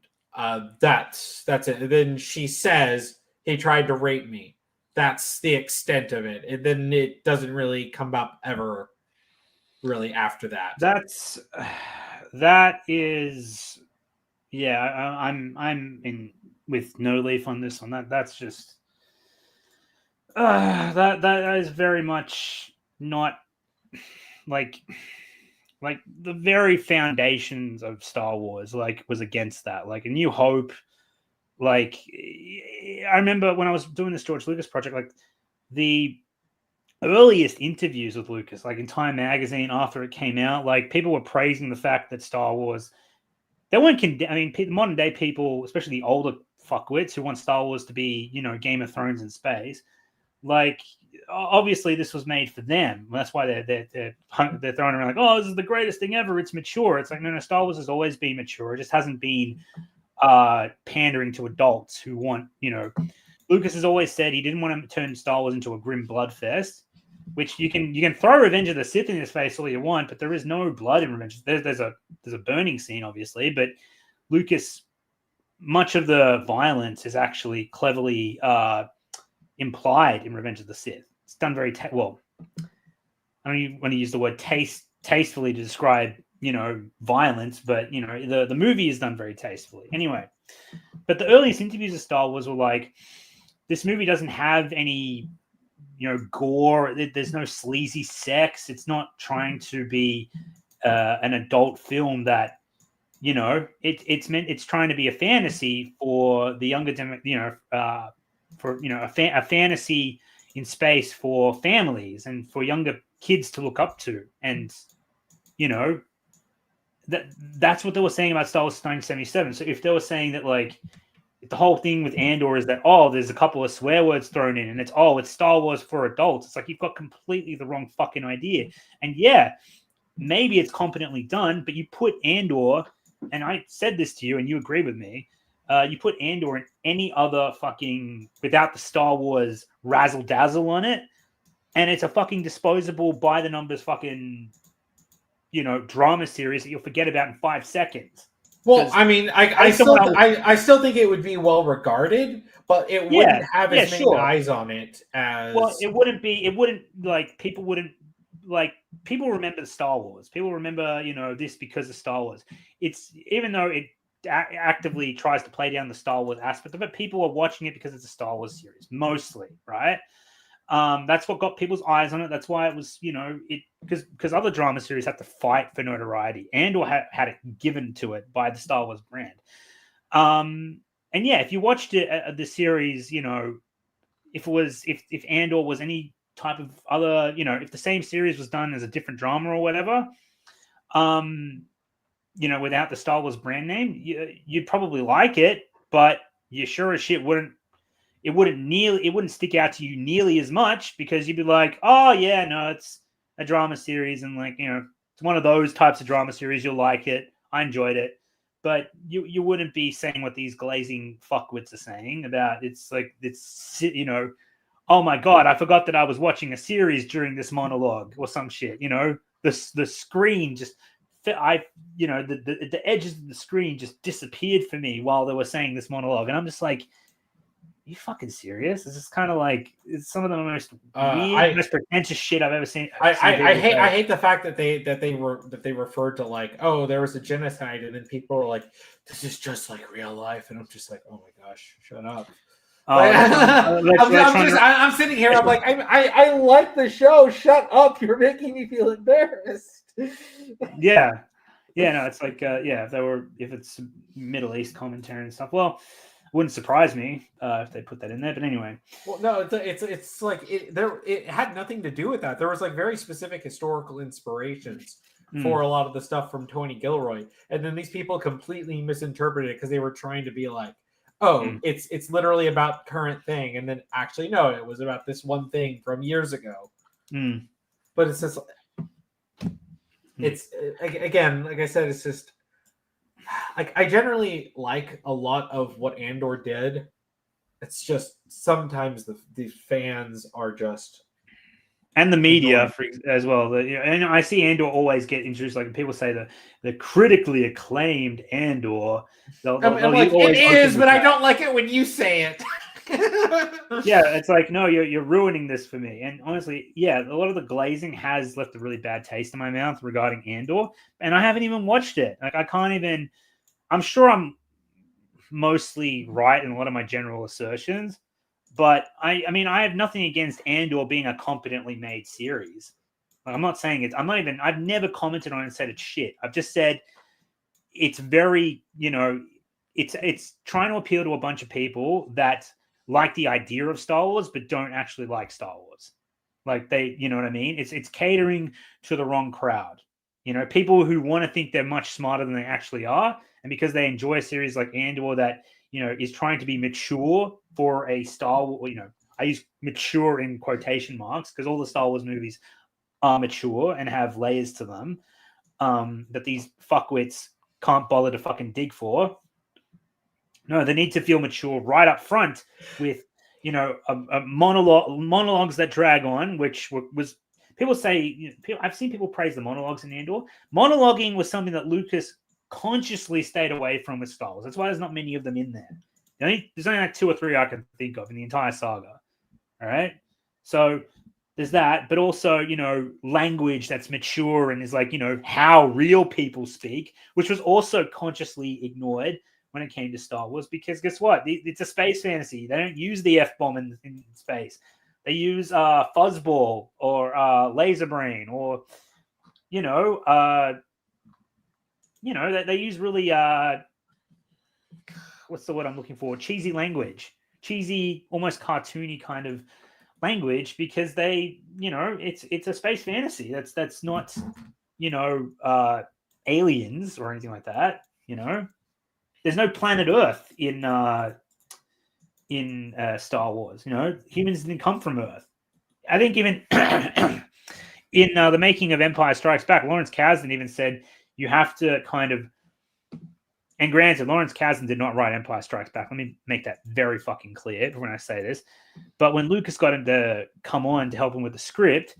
that's it. And then she says he tried to rape me. That's the extent of it, and then it doesn't really come up ever really after that. That is. Yeah, I'm in with No Leaf on this one. That's just that is very much not like the very foundations of Star Wars was against that. Like A New Hope, I remember when I was doing this George Lucas project, like the earliest interviews with Lucas, like in Time magazine after it came out, like people were praising the fact that Star Wars. They weren't. Modern day people, especially the older fuckwits who want Star Wars to be, Game of Thrones in space. Like, obviously, this was made for them. That's why they're throwing around like, "Oh, this is the greatest thing ever. It's mature." It's like, no, Star Wars has always been mature. It just hasn't been pandering to adults who want, Lucas has always said he didn't want to turn Star Wars into a grim bloodfest. Which you can throw Revenge of the Sith in his face all you want, but there is no blood in Revenge. There's a burning scene, obviously, but Lucas, much of the violence is actually cleverly implied in Revenge of the Sith. It's done very well. I don't want to use the word tastefully to describe violence, but the movie is done very tastefully. Anyway, but the earliest interviews of Star Wars were like, this movie doesn't have any gore. There's no sleazy sex. It's not trying to be an adult film that it's trying to be a fantasy for the younger a fantasy in space for families and for younger kids to look up to. And that's what they were saying about Star Wars 1977. So if they were saying that like the whole thing with Andor is that, there's a couple of swear words thrown in and it's Star Wars for adults. It's like you've got completely the wrong fucking idea. And yeah, maybe it's competently done, but you put Andor, and I said this to you and you agree with me, you put Andor in any other fucking, without the Star Wars razzle dazzle on it, and it's a fucking disposable by the numbers fucking, drama series that you'll forget about in 5 seconds. Well, I still think it would be well regarded, but it wouldn't have as many eyes on it as. Well, people remember the Star Wars. People remember, this because of Star Wars. It's even though it actively tries to play down the Star Wars aspect of it, people are watching it because it's a Star Wars series, mostly, right? That's what got people's eyes on it. That's why it was, because other drama series have to fight for notoriety. Andor had it given to it by the Star Wars brand. And yeah, if you watched it, the series, if Andor was any type of other, if the same series was done as a different drama or whatever, without the Star Wars brand name, you'd probably like it, but you sure as shit wouldn't stick out to you nearly as much because you'd be like, oh yeah, no, it's a drama series and It's one of those types of drama series. You'll like it. I enjoyed it. But you wouldn't be saying what these glazing fuckwits are saying about it's oh my God, I forgot that I was watching a series during this monologue or some shit. The screen just the edges of the screen just disappeared for me while they were saying this monologue. And I'm just like, are you fucking serious? This is kind of like it's some of the most weird, most pretentious shit I've ever seen. I hate the fact that they referred to like, oh, there was a genocide, and then people were like, this is just like real life, and I'm just like, oh my gosh, shut up. I'm sitting here. I'm like, I like the show. Shut up! You're making me feel embarrassed. Yeah. No, it's like if it's Middle East commentary and stuff. Well, wouldn't surprise me if they put that in there. But anyway, well, no, it's like it had nothing to do with that. There was like very specific historical inspirations for a lot of the stuff from Tony Gilroy, and then these people completely misinterpreted it because they were trying to be like, oh, it's literally about current thing, and then actually no, it was about this one thing from years ago. But it's just it's again, like I said, it's just like I generally like a lot of what Andor did. It's just sometimes the fans are just and the media as well. And I see Andor always get introduced. Like people say the critically acclaimed Andor. It is, but I don't like it when you say it. Yeah, it's like, no, you're ruining this for me. And honestly, yeah, a lot of the glazing has left a really bad taste in my mouth regarding Andor, and I haven't even watched it. Like I can't even. I'm sure I'm mostly right in a lot of my general assertions, but I mean, I have nothing against Andor being a competently made series. Like, I'm not saying it's. I've never commented on it and said it's shit. I've just said it's very, it's trying to appeal to a bunch of people that like the idea of Star Wars, but don't actually like Star Wars. Like you know what I mean? It's catering to the wrong crowd. People who want to think they're much smarter than they actually are. And because they enjoy a series like Andor that, is trying to be mature for a Star Wars, I use mature in quotation marks because all the Star Wars movies are mature and have layers to them that these fuckwits can't bother to fucking dig for. No, they need to feel mature right up front with, a monologues that drag on, which was people say, I've seen people praise the monologues in Andor. Monologuing was something that Lucas consciously stayed away from with Star Wars. That's why there's not many of them in there. There's only like 2 or 3 I can think of in the entire saga. All right. So there's that, but also, language that's mature and is like, how real people speak, which was also consciously ignored when it came to Star Wars, because guess what? It's a space fantasy. They don't use the F-bomb in space. They use fuzzball or laser brain or, they use really, what's the word I'm looking for? Cheesy language, cheesy, almost cartoony kind of language, because they, it's a space fantasy. That's not, aliens or anything like that. There's no planet Earth in Star Wars. Humans didn't come from Earth. I think even in the making of Empire Strikes Back, Lawrence Kasdan even said you have to kind of. And granted, Lawrence Kasdan did not write Empire Strikes Back. Let me make that very fucking clear when I say this. But when Lucas got him to come on to help him with the script,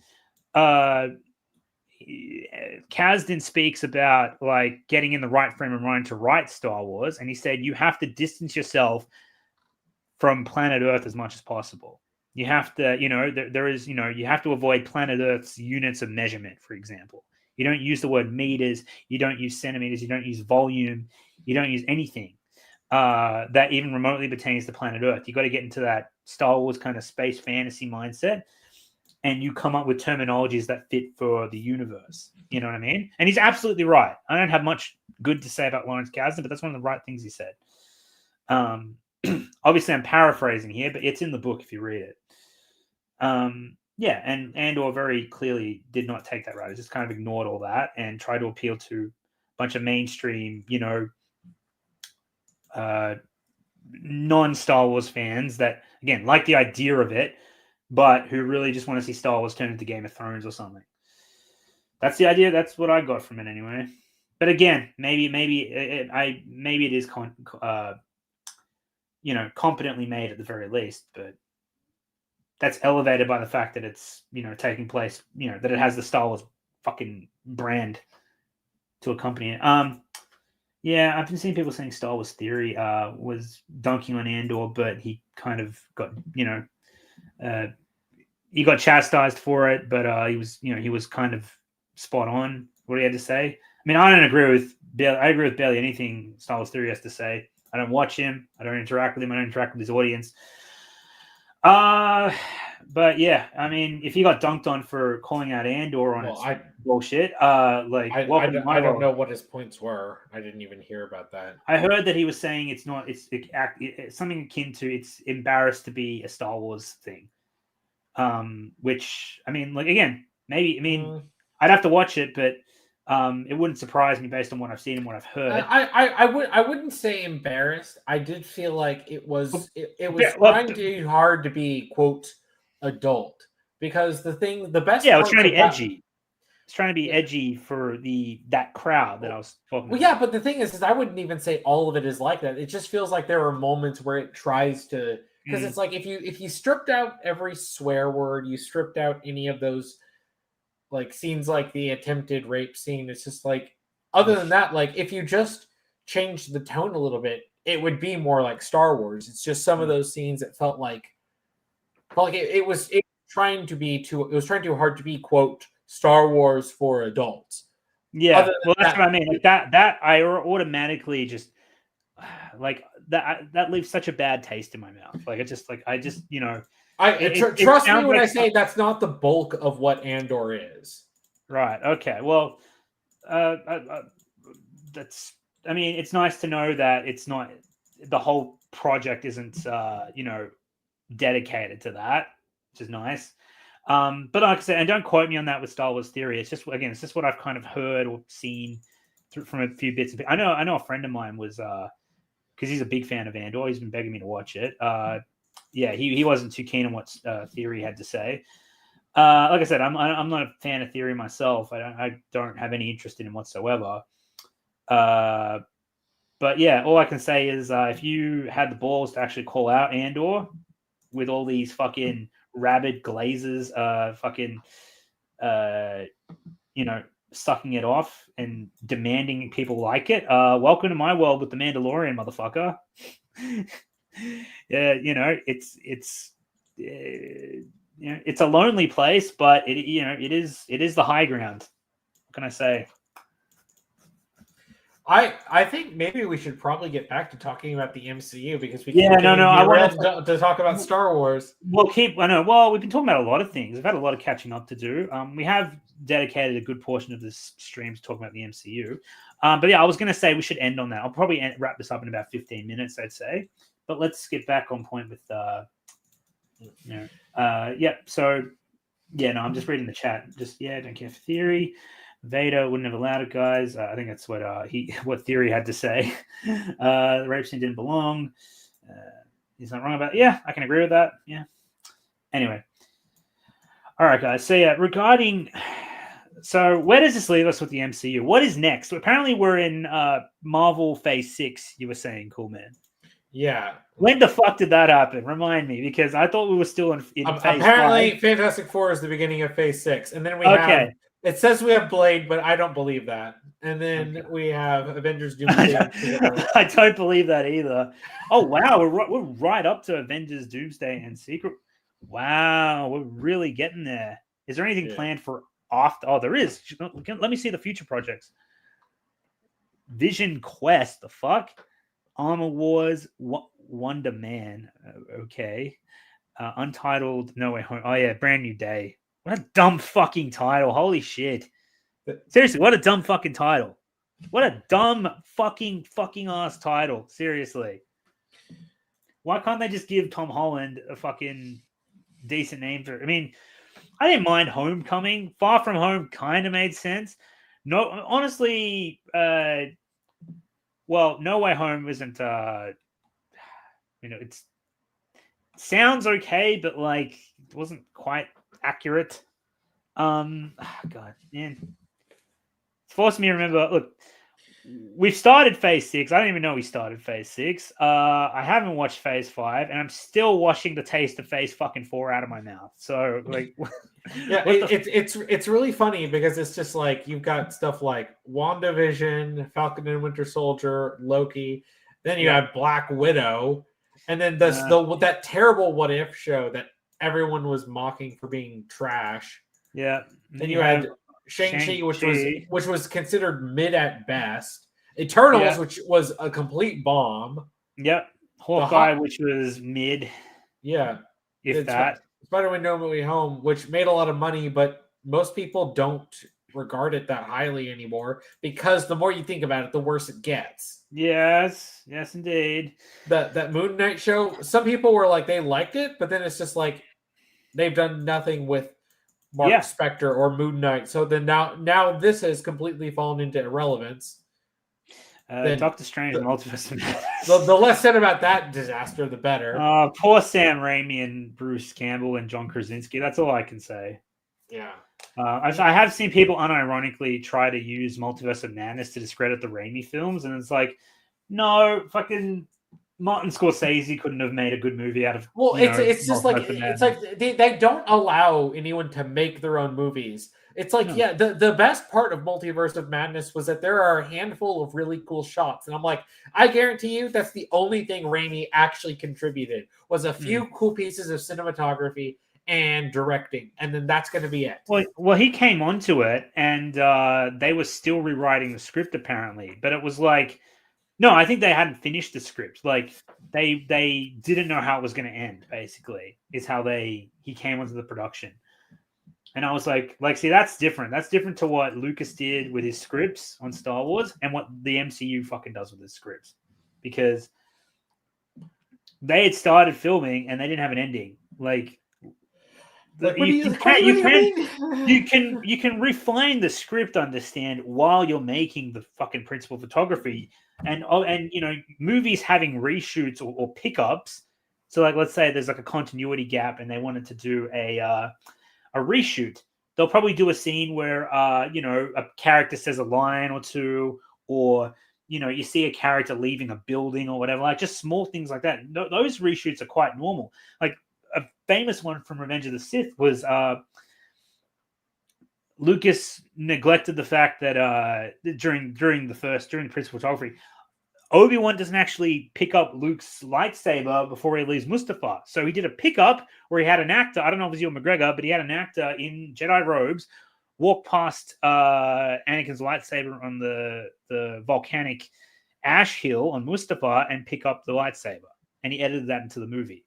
Kasdan speaks about like getting in the right frame of mind to write Star Wars, and he said you have to distance yourself from planet Earth as much as possible. You have to, there is, you have to avoid planet Earth's units of measurement, for example. You don't use the word meters, you don't use centimeters, you don't use volume, you don't use anything that even remotely pertains to planet Earth. You got to get into that Star Wars kind of space fantasy mindset, and you come up with terminologies that fit for the universe. You know what I mean? And he's absolutely right. I don't have much good to say about Lawrence Kasdan, but that's one of the right things he said. Obviously, I'm paraphrasing here, but it's in the book if you read it. Yeah, and Andor very clearly did not take that route. It just kind of ignored all that and tried to appeal to a bunch of mainstream, non-Star Wars fans that, again, like the idea of it, but who really just want to see Star Wars turn into Game of Thrones or something. That's the idea. That's what I got from it anyway. But again, maybe it is competently made at the very least, but that's elevated by the fact that it's taking place, that it has the Star Wars fucking brand to accompany it. Yeah, I've been seeing people saying Star Wars Theory was dunking on Andor, but he kind of got he got chastised for it, but he was kind of spot on what he had to say. I mean, I don't agree with barely anything Star Wars Theory has to say. I don't watch him. I don't interact with him. I don't interact with his audience. But yeah, I mean, if he got dunked on for calling out Andor on bullshit, I don't know what his points were. I didn't even hear about that. I heard that he was saying it's something akin to it's embarrassed to be a Star Wars thing. Which I mean, like again, maybe I'd have to watch it, but it wouldn't surprise me based on what I've seen and what I've heard. I wouldn't say embarrassed. I did feel like it was trying too hard to be quote adult, because the best it was trying to be edgy. It's trying to be edgy for that crowd that I was talking about. Yeah, but the thing is I wouldn't even say all of it is like that. It just feels like there are moments where it tries to, because it's like if you stripped out every swear word, you stripped out any of those like scenes like the attempted rape scene, it's just like, other than that, like if you just changed the tone a little bit, it would be more like Star Wars. It's just some of those scenes that felt like it was trying too hard to be quote Star Wars for adults. Yeah, well, that's what I mean. Like that I automatically just like that leaves such a bad taste in my mouth. Like trust me when I say that's not the bulk of what Andor is. Right. Okay. Well, that's. I mean, it's nice to know that it's not the whole project isn't dedicated to that, which is nice. But like I said, and don't quote me on that with Star Wars Theory. It's just what I've kind of heard or seen from a few bits of it. I know a friend of mine was because he's a big fan of Andor. He's been begging me to watch it. He wasn't too keen on what Theory had to say. Like I said, I'm not a fan of Theory myself. I don't have any interest in him whatsoever. But yeah, all I can say is if you had the balls to actually call out Andor with all these fucking rabid glazes, sucking it off and demanding people like it. Welcome to my world with the Mandalorian, motherfucker. Yeah, it's a lonely place, but it is the high ground. What can I say? I think maybe we should probably get back to talking about the MCU because we I want to talk about Star Wars. Well, we've been talking about a lot of things. We've had a lot of catching up to do. We have dedicated a good portion of this stream to talking about the MCU. But yeah, I was going to say we should end on that. I'll probably wrap this up in about 15 minutes, I'd say. But let's get back on point with So I'm just reading the chat. Don't care for Theory. Vader wouldn't have allowed it, guys. I think that's what Theory had to say. The rape scene didn't belong. He's not wrong about it. Yeah, I can agree with that. Yeah. Anyway. All right, guys. So where does this leave us with the MCU? What is next? Apparently we're in Marvel Phase 6, you were saying, cool man. Yeah. When the fuck did that happen? Remind me, because I thought we were still in Phase apparently 5. Fantastic Four is the beginning of Phase 6. And then we have... It says we have Blade, but I don't believe that. And then we have Avengers Doomsday. I don't believe that either. Oh, wow. We're right up to Avengers Doomsday and Secret. Wow. We're really getting there. Is there anything planned for after? Oh, there is. Let me see the future projects. Vision Quest. The fuck? Armor Wars. Wonder Man. Okay. Untitled No Way Home. Oh, yeah. Brand New Day. What a dumb fucking title. Holy shit. Seriously, what a dumb fucking title. What a dumb fucking ass title. Seriously. Why can't they just give Tom Holland a fucking decent name for it? I mean, I didn't mind Homecoming. Far From Home kind of made sense. No, honestly, No Way Home isn't, it sounds okay, but like, it wasn't quite accurate. God, man. forced me to remember. Look, we've started Phase 6. I don't even know we started Phase 6. I haven't watched Phase 5, and I'm still washing the taste of Phase fucking 4 out of my mouth. So, like, yeah, it's really funny because it's just like you've got stuff like WandaVision, Falcon and Winter Soldier, Loki, then you have Black Widow, and then that terrible What If show that everyone was mocking for being trash. Yeah. Then you had Shang-Chi, which was considered mid at best. Eternals, which was a complete bomb. Yep. Hawkeye, which was mid. Yeah. If that. Spider-Man No Way Home, which made a lot of money, but most people don't regard it that highly anymore because the more you think about it, the worse it gets. Yes, indeed. That Moon Knight show, some people were like they liked it, but then it's just like they've done nothing with Mark Spector or Moon Knight. So then now this has completely fallen into irrelevance. Doctor Strange Multiverse of Madness. The less said about that disaster, the better. Poor Sam Raimi and Bruce Campbell and John Krasinski. That's all I can say. Yeah. I have seen people unironically try to use Multiverse of Madness to discredit the Raimi films, and it's like, no, fucking Martin Scorsese couldn't have made a good movie out of. Well, it's just like it's like they don't allow anyone to make their own movies. It's like the best part of Multiverse of Madness was that there are a handful of really cool shots, and I'm like, I guarantee you that's the only thing Raimi actually contributed was a few cool pieces of cinematography and directing, and then that's going to be it. Well, he came onto it, and they were still rewriting the script apparently, but it was like. No, I think they hadn't finished the script. Like they didn't know how it was going to end. Basically, is how he came onto the production, and I was like, see, that's different. That's different to what Lucas did with his scripts on Star Wars, and what the MCU fucking does with his scripts, because they had started filming and they didn't have an ending. Like you can refine the script, understand, while you're making the fucking principal photography. And movies having reshoots or pickups. So like, let's say there's like a continuity gap and they wanted to do a reshoot. They'll probably do a scene where a character says a line or two, or you see a character leaving a building or whatever, like just small things like that. Those reshoots are quite normal. Like a famous one from Revenge of the Sith was Lucas neglected the fact that during the principal photography, Obi-Wan doesn't actually pick up Luke's lightsaber before he leaves Mustafar. So he did a pickup where he had an actor, I don't know if it was Ewan McGregor, but he had an actor in Jedi robes walk past Anakin's lightsaber on the volcanic ash hill on Mustafar and pick up the lightsaber. And he edited that into the movie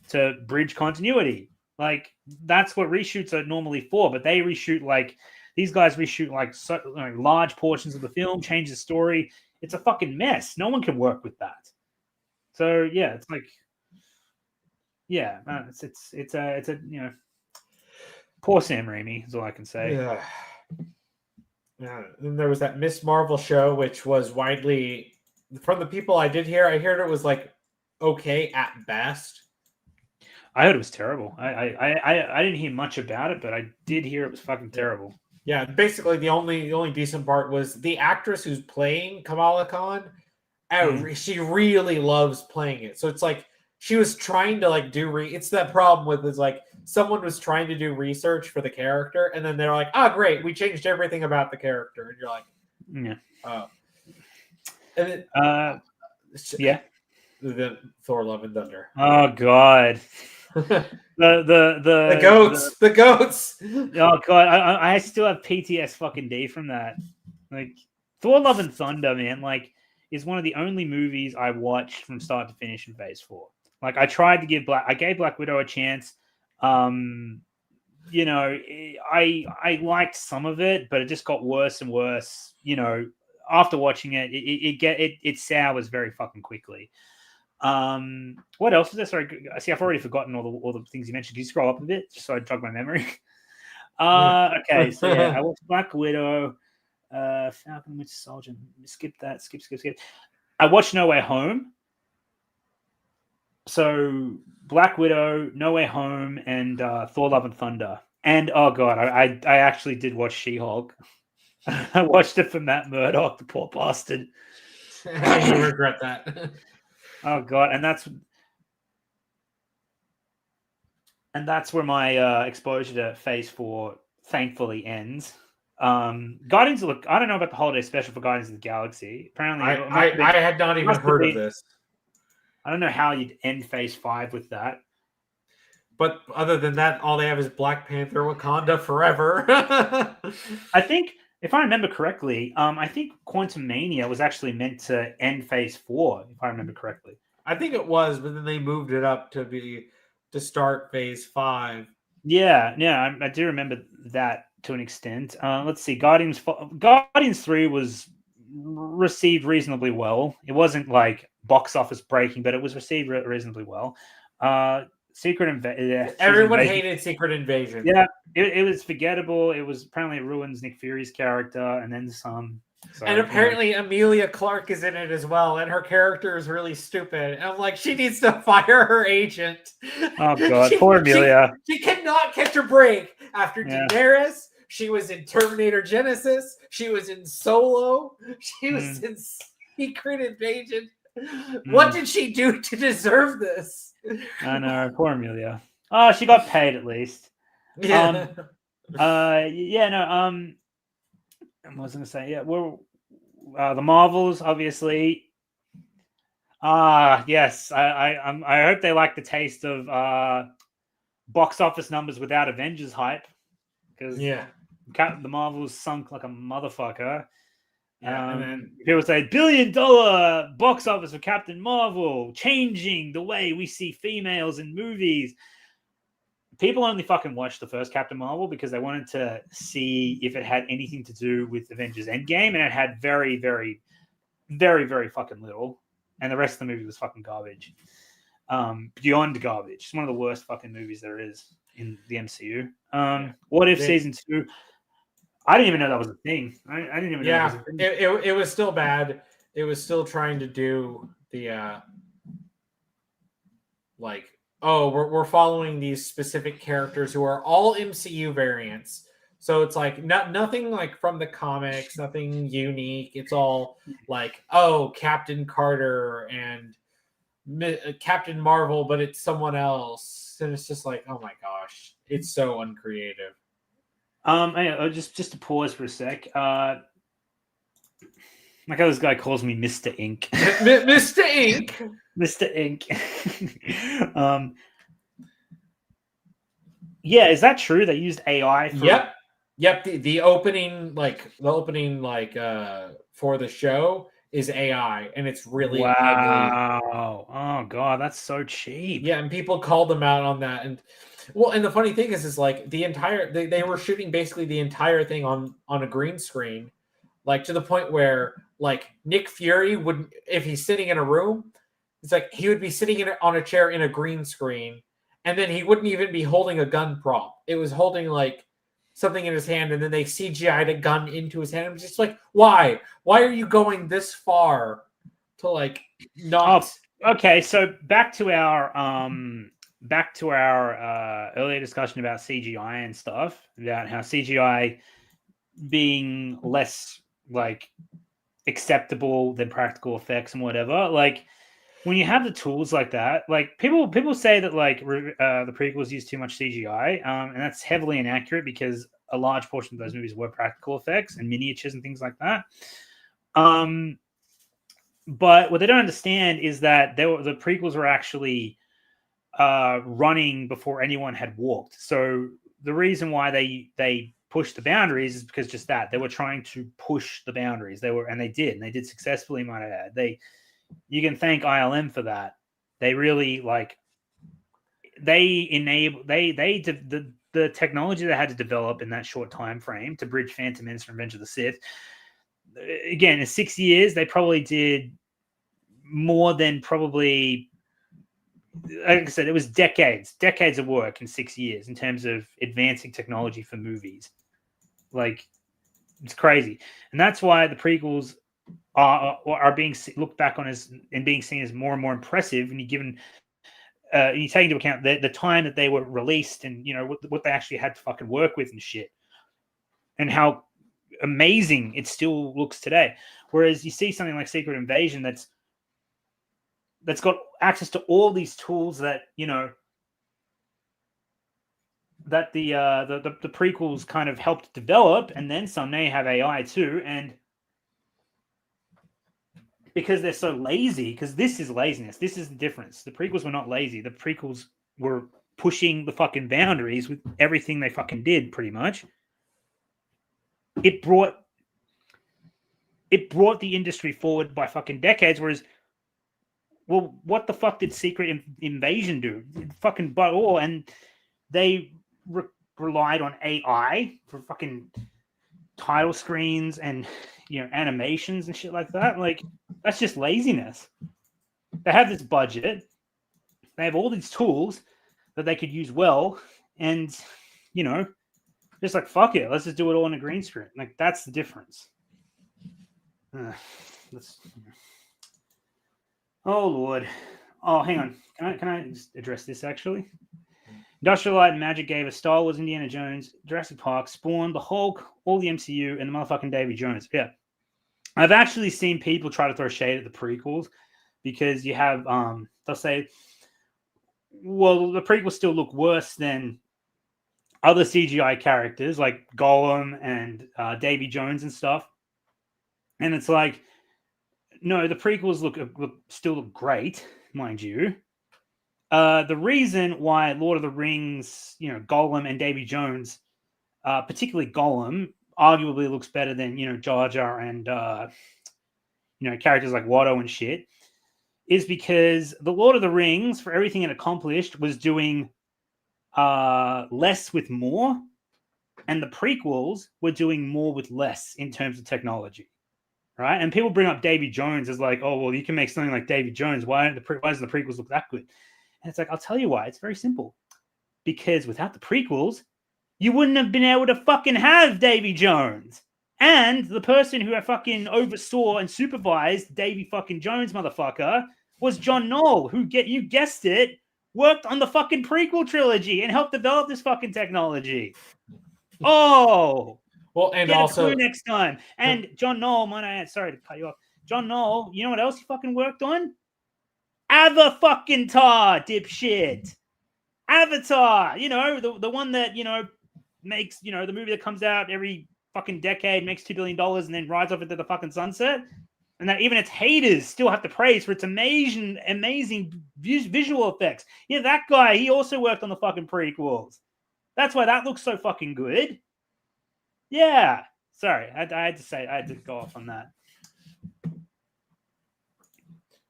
to bridge continuity. Like, that's what reshoots are normally for, but they reshoot these guys reshoot large portions of the film, change the story. It's a fucking mess. No one can work with that. So yeah, it's like, yeah, it's a poor Sam Raimi is all I can say. Yeah. Yeah. And there was that Miss Marvel show, which was widely, from the people I did hear, I heard it was like okay at best. I heard it was terrible. I didn't hear much about it, but I did hear it was fucking terrible. Yeah, basically the only decent part was the actress who's playing Kamala Khan. She really loves playing it. So it's like she was trying to it's that problem with is like someone was trying to do research for the character, and then they're like, "Oh, great, we changed everything about the character," and you're like, "Yeah, oh." And then, yeah, the Thor: Love and Thunder. Oh God. the goats. Oh God, I still have PTS fucking D from that. Like, Thor: Love and Thunder, man, is one of the only movies I watched from start to finish in Phase 4. Like, I tried to give I gave Black Widow a chance. I liked some of it, but it just got worse and worse. After watching it, it sours very fucking quickly. What else is there? Sorry, see, I've already forgotten all the things you mentioned. Can you scroll up a bit just so I jog my memory? Okay, so yeah, I watched Black Widow, Falcon Winter Soldier. Skip that. Skip. I watched No Way Home. So Black Widow, No Way Home, and Thor: Love and Thunder. And oh God, I actually did watch She-Hulk. I watched it for Matt Murdock, the poor bastard. And you regret that. Oh god, and that's where my exposure to Phase 4 thankfully ends. Guardians look. I don't know about the holiday special for Guardians of the Galaxy. Apparently, I had not even heard of this. I don't know how you'd end Phase 5 with that. But other than that, all they have is Black Panther, Wakanda Forever. I think, if I remember correctly, I think Quantum Mania was actually meant to end Phase 4, if I remember correctly. I think it was, but then they moved it up to start Phase 5. Yeah, I do remember that to an extent. Let's see, Guardians 3 was received reasonably well. It wasn't like box office breaking, but it was received reasonably well. Secret Invasion. Everyone hated Secret Invasion. Yeah, it was forgettable. It was apparently it ruins Nick Fury's character and then some. So, and apparently Emilia Clarke is in it as well, and her character is really stupid. And I'm like, she needs to fire her agent. Oh god, poor Emilia. She cannot catch a break after Daenerys. She was in Terminator Genesis. She was in Solo. She was in Secret Invasion. What did she do to deserve this? I know, poor Amelia. Oh, she got paid at least. Yeah. I was going to say, we're the Marvels, obviously. Yes, I hope they like the taste of box office numbers without Avengers hype, because the Marvels sunk like a motherfucker. And then people say $1 billion box office for Captain Marvel, changing the way we see females in movies. People only fucking watched the first Captain Marvel because they wanted to see if it had anything to do with Avengers Endgame, and it had very, very, very, very fucking little. And the rest of the movie was fucking garbage. Beyond garbage. It's one of the worst fucking movies there is in the MCU. What If Season 2? I didn't even know that was a thing. I didn't even know that was a thing. It was still bad. It was still trying to do the we're following these specific characters who are all MCU variants. So it's like nothing like from the comics, nothing unique. It's all like, Captain Carter and Captain Marvel, but it's someone else. And it's just like, oh my gosh, it's so uncreative. Just to pause for a sec. Like how this guy calls me Mr. Ink. Mr. Ink. Mr. Ink. Is that true? They used AI for Yep. The opening for the show is AI, and it's really ugly. Oh god, that's so cheap. Yeah, and people called them out on that. And the funny thing is like the entire they were shooting basically the entire thing on a green screen, like to the point where like Nick Fury would, if he's sitting in a room, it's like he would be sitting on a chair in a green screen, and then he wouldn't even be holding a gun prop. It was holding like something in his hand, and then they CGI'd a gun into his hand. I'm just like, why? Why are you going this far to like not? Oh, okay, so back to our earlier discussion about CGI and stuff, about how CGI being less like acceptable than practical effects and whatever. Like when you have the tools like that, like people say that like the prequels use too much CGI, and that's heavily inaccurate because a large portion of those movies were practical effects and miniatures and things like that. But what they don't understand is that the prequels were actually running before anyone had walked. So the reason why they pushed the boundaries is because just that they were trying to push the boundaries. They did successfully, might I add. You can thank ILM for that. They really the technology they had to develop in that short time frame to bridge Phantom Menace and Revenge of the Sith. Again, in 6 years, they probably did more than probably. Like I said, it was decades of work in 6 years in terms of advancing technology for movies. Like, it's crazy, and that's why the prequels are being looked back on as and being seen as more and more impressive. And you take into account the time that they were released, and what they actually had to fucking work with and shit, and how amazing it still looks today. Whereas you see something like Secret Invasion that's got access to all these tools that, you know, that the prequels kind of helped develop, and then some. Now you have AI too, and because they're so lazy, because this is laziness. This is the difference. The prequels were not lazy. The prequels were pushing the fucking boundaries with everything they fucking did, pretty much. It brought the industry forward by fucking decades, whereas, well, what the fuck did Secret Invasion do? Fucking but all, and they relied on AI for fucking title screens and, you know, animations and shit like that. Like, that's just laziness. They have this budget, they have all these tools that they could use well, and, you know, just like, fuck it, let's just do it all on a green screen. Like, that's the difference. Oh Lord. Oh, hang on. Can I just address this actually? Industrial Light and Magic gave us Star Wars, Indiana Jones, Jurassic Park, Spawn, the Hulk, all the MCU, and the motherfucking Davy Jones. Yeah. I've actually seen people try to throw shade at the prequels because you have, they'll say, well, the prequels still look worse than other CGI characters like Gollum and Davy Jones and stuff. And it's like, no, the prequels still look great, mind you. The reason why Lord of the Rings, you know, Gollum and Davy Jones, particularly Gollum, arguably looks better than, you know, Jar Jar and, you know, characters like Watto and shit, is because the Lord of the Rings, for everything it accomplished, was doing less with more, and the prequels were doing more with less in terms of technology, right? And people bring up Davy Jones as like, oh, well, you can make something like Davy Jones. Why does the prequels look that good? And it's like, I'll tell you why. It's very simple. Because without the prequels, you wouldn't have been able to fucking have Davy Jones. And the person who fucking oversaw and supervised Davy fucking Jones, motherfucker, was John Knoll, who, you guessed it, worked on the fucking prequel trilogy and helped develop this fucking technology. Oh, well, and get also a clue next time. And John Knoll, sorry to cut you off. John Knoll, you know what else he fucking worked on? Avatar, dipshit. Avatar, you know, the one that, you know, makes, you know, the movie that comes out every fucking decade, makes $2 billion and then rides off into the fucking sunset. And that even its haters still have to praise for its amazing visual effects. Yeah, that guy, he also worked on the fucking prequels. That's why that looks so fucking good. Yeah. Sorry, I had to go off on that.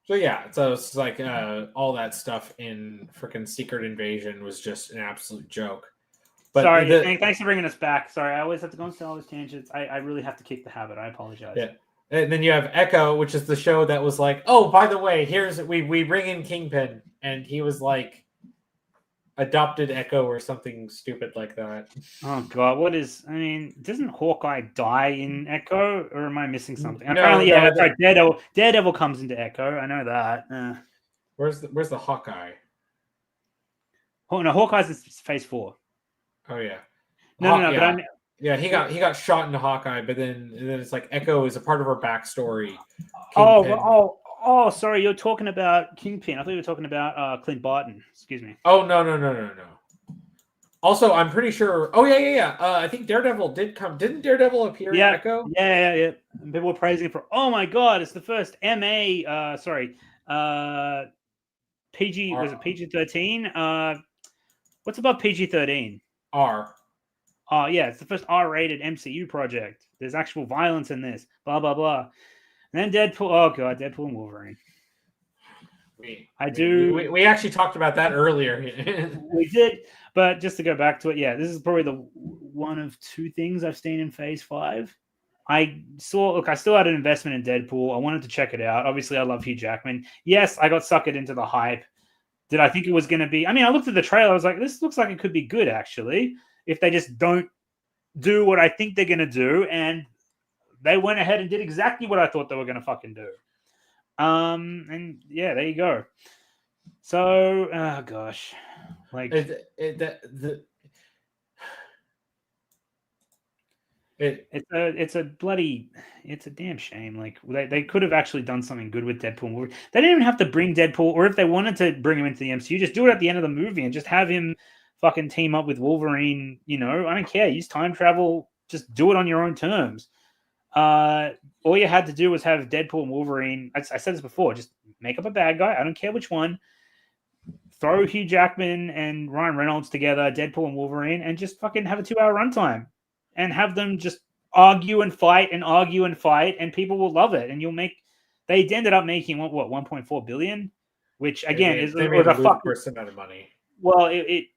So yeah, so it's like all that stuff in freaking Secret Invasion was just an absolute joke. But sorry, thanks for bringing us back. Sorry, I always have to go on all these tangents. I really have to kick the habit. I apologize. Yeah. And then you have Echo, which is the show that was like, oh, by the way, we bring in Kingpin, and he was like adopted Echo or something stupid like that. Oh god, doesn't Hawkeye die in Echo, or am I missing something? No, apparently, yeah, that's right. Daredevil comes into Echo. I know that. Where's the Hawkeye? Oh no, Hawkeye's in Phase 4. Oh yeah. But yeah, he got shot into Hawkeye, but then it's like Echo is a part of her backstory. Kingpin. Oh, sorry, you're talking about Kingpin. I thought you were talking about Clint Barton. Excuse me. Oh no. Also, I'm pretty sure. Oh yeah. I think Daredevil did come. Didn't Daredevil appear in Echo? Yeah. And people were praising it for. Oh my god, it's the first PG. Was it PG-13? What's above PG-13? R. Oh yeah, it's the first R-rated MCU project. There's actual violence in this. Blah blah blah. And then Deadpool. Oh god, Deadpool and Wolverine. We actually talked about that earlier. We did, but just to go back to it, yeah, this is probably the one of two things I've seen in Phase 5. I still had an investment in Deadpool. I wanted to check it out. Obviously, I love Hugh Jackman. Yes, I got suckered into the hype. Did I think it was going to be? I mean, I looked at the trailer. I was like, this looks like it could be good, actually, if they just don't do what I think they're going to do. And they went ahead and did exactly what I thought they were going to fucking do. And yeah, there you go. So, oh gosh, like It's a damn shame. Like they could have actually done something good with Deadpool. They didn't even have to bring Deadpool, or if they wanted to bring him into the MCU, just do it at the end of the movie and just have him fucking team up with Wolverine. I don't care. Use time travel. Just do it on your own terms. All you had to do was have Deadpool and Wolverine. I said this before. Just make up a bad guy. I don't care which one. Throw Hugh Jackman and Ryan Reynolds together, Deadpool and Wolverine, and just fucking have a 2-hour runtime. And have them just argue and fight, and people will love it. And they ended up making what 1.4 billion, which again they made a ludicrous amount of money. Well, they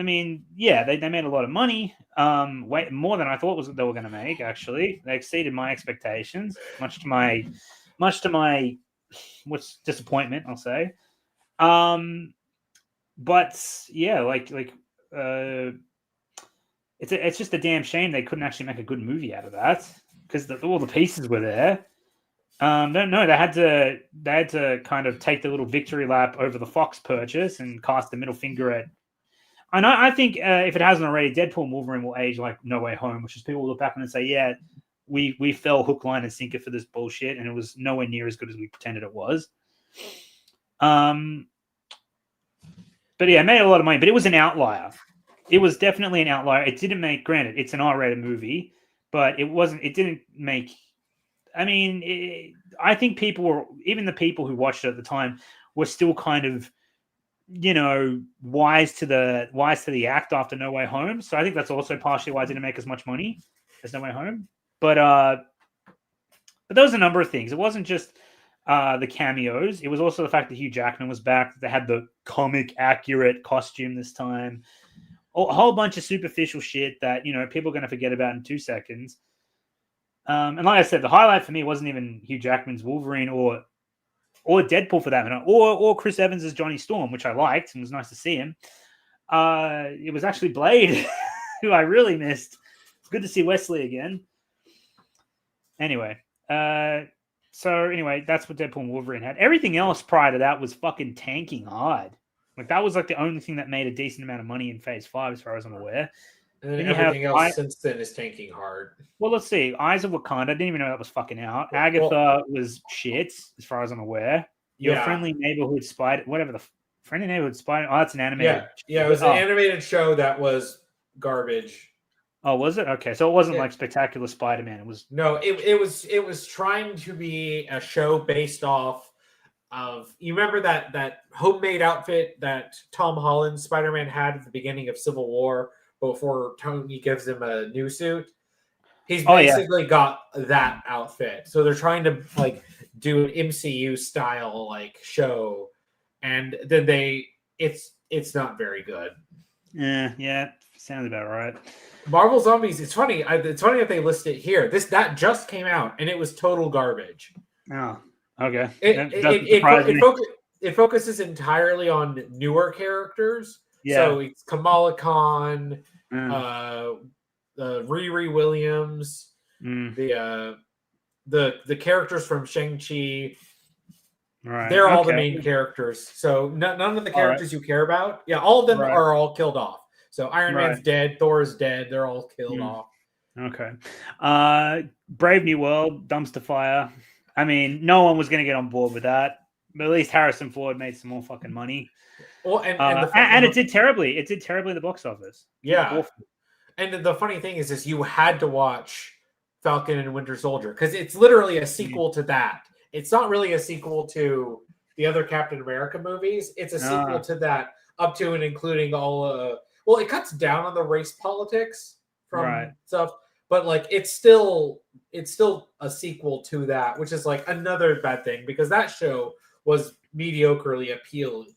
made a lot of money, way more than I thought they were going to make. Actually, they exceeded my expectations, much to my what's disappointment, I'll say. But yeah, it's just a damn shame they couldn't actually make a good movie out of that because all the pieces were there. No, they had to kind of take the little victory lap over the Fox purchase and cast the middle finger at. And I think if it hasn't already, Deadpool and Wolverine will age like No Way Home, which is people will look back and say, yeah, we fell hook, line, and sinker for this bullshit, and it was nowhere near as good as we pretended it was. But yeah, it made a lot of money, but it was an outlier. It was definitely an outlier. It didn't make, granted, it's an R-rated movie, but it didn't make, I think even the people who watched it at the time were still kind of, wise to the act after No Way Home. So I think that's also partially why it didn't make as much money as No Way Home. But there was a number of things. It wasn't just the cameos. It was also the fact that Hugh Jackman was back. They had the comic accurate costume this time. A whole bunch of superficial shit that, people are going to forget about in 2 seconds. And like I said, the highlight for me wasn't even Hugh Jackman's Wolverine or Deadpool for that matter, or Chris Evans as Johnny Storm, which I liked and was nice to see him. It was actually Blade, who I really missed. It's good to see Wesley again. Anyway, that's what Deadpool and Wolverine had. Everything else prior to that was fucking tanking hard. Like that was like the only thing that made a decent amount of money in Phase 5, as far as I'm aware. And then everything else since then is tanking hard. Well, let's see. Eyes of Wakanda. I didn't even know that was fucking out. Agatha was shit, as far as I'm aware. Your Friendly Neighborhood Spider, whatever the Friendly Neighborhood Spider. Oh, it's an animated. Yeah, it was an animated show that was garbage. Oh, was it? Okay, so it wasn't like Spectacular Spider-Man. It was it was trying to be a show based off of, you remember that homemade outfit that Tom Holland Spider-Man had at the beginning of Civil War before Tony gives him a new suit? He's basically got that outfit. So they're trying to do an MCU style show, and then it's not very good. Yeah, sounds about right. Marvel Zombies. It's funny. It's funny that they list it here. That just came out, and it was total garbage. Oh, okay. It focuses entirely on newer characters. Yeah. So it's Kamala Khan, Riri Williams, the characters from Shang-Chi. Right. They're all the main characters. So none of the characters you care about. Yeah, all of them are all killed off. So Iron Man's dead, Thor is dead. They're all killed off. Okay. Brave New World, dumpster fire. I mean, no one was going to get on board with that. But at least Harrison Ford made some more fucking money. Well, and it did terribly. It did terribly in the box office. Yeah. And the funny thing is you had to watch Falcon and Winter Soldier because it's literally a sequel to that. It's not really a sequel to the other Captain America movies. It's a sequel to that, up to and including all. Well, it cuts down on the race politics from stuff, but it's still a sequel to that, which is another bad thing because that show was mediocrely appealing.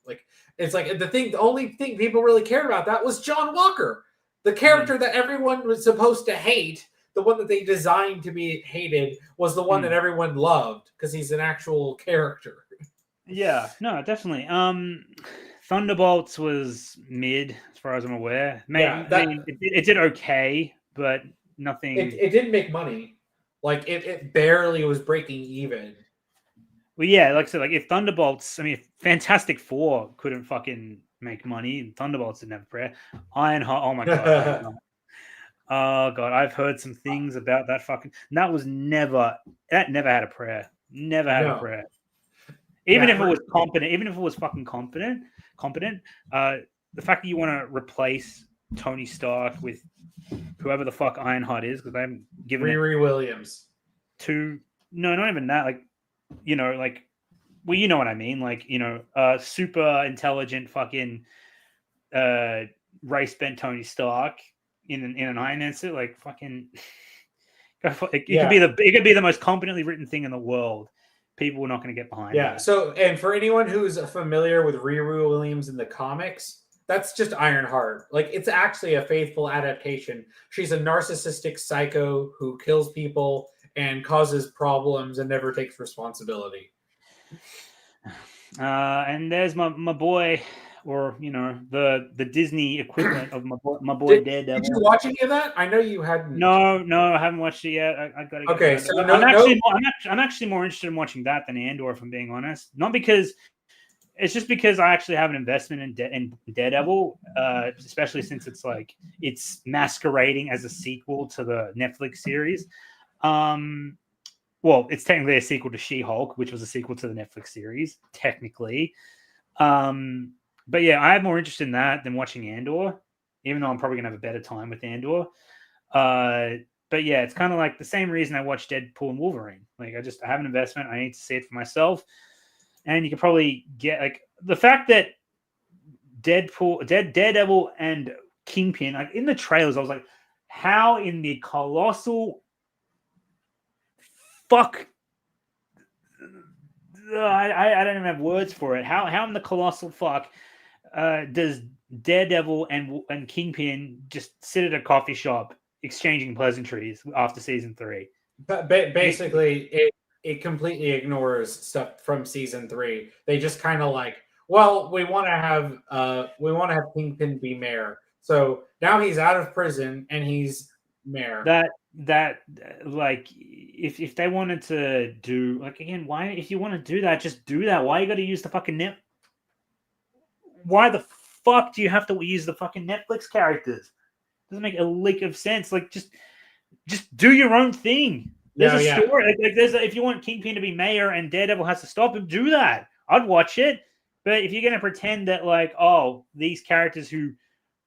The only thing people really cared about that was John Walker, the character that everyone was supposed to hate. The one that they designed to be hated was the one that everyone loved because he's an actual character. Yeah, no, definitely. Thunderbolts was mid, as far as I'm aware. It did okay, but nothing. It didn't make money. It barely was breaking even. Well, yeah, like I said, if Thunderbolts, Fantastic Four couldn't fucking make money, and Thunderbolts didn't have a prayer. Ironheart, oh my god. Oh god, I've heard some things about that fucking. That never had a prayer. Never had a No. prayer. Even Yeah, if it was competent, even if it was fucking competent. The fact that you want to replace Tony Stark with whoever the fuck Ironheart is, because I'm giving Riri Williams. No, not even that. Like, you know, like, well, you know what I mean. Like, you know, super intelligent fucking race bent Tony Stark in an Iron Man suit, like fucking. It could be the most competently written thing in the world. People are not going to get behind. Yeah. That. So, and for anyone who's familiar with Riri Williams in the comics, that's just Ironheart. Like, it's actually a faithful adaptation. She's a narcissistic psycho who kills people and causes problems and never takes responsibility. And there's my boy, or you know, the Disney equivalent of my boy Daredevil. Did you watch any of that? I know you hadn't. No, I haven't watched it yet. I got to get. Okay, so I'm actually more interested in watching that than Andor, if I'm being honest. Not because it's just because I actually have an investment in Daredevil, especially since it's masquerading as a sequel to the Netflix series. Well, it's technically a sequel to She-Hulk, which was a sequel to the Netflix series, technically. But yeah, I have more interest in that than watching Andor, even though I'm probably gonna have a better time with Andor. But yeah, it's kind of like the same reason I watched Deadpool and Wolverine. Like, I have an investment, I need to see it for myself. And you can probably get like the fact that Daredevil and Kingpin, like in the trailers, I was like, how in the colossal fuck? I don't even have words for it. How in the colossal fuck does Daredevil and Kingpin just sit at a coffee shop exchanging pleasantries after season 3? But basically, it completely ignores stuff from season 3. They just kind of like, well, we want to have Kingpin be mayor. So now he's out of prison and he's mayor. That like if they wanted to do like again, why if you want to do that, just do that. Why you got to use the fucking net? Why the fuck do you have to use the fucking Netflix characters? Doesn't make a lick of sense. Like just do your own thing. There's a story. Like if you want Kingpin to be mayor and Daredevil has to stop him, do that. I'd watch it. But if you're going to pretend that like, oh, these characters who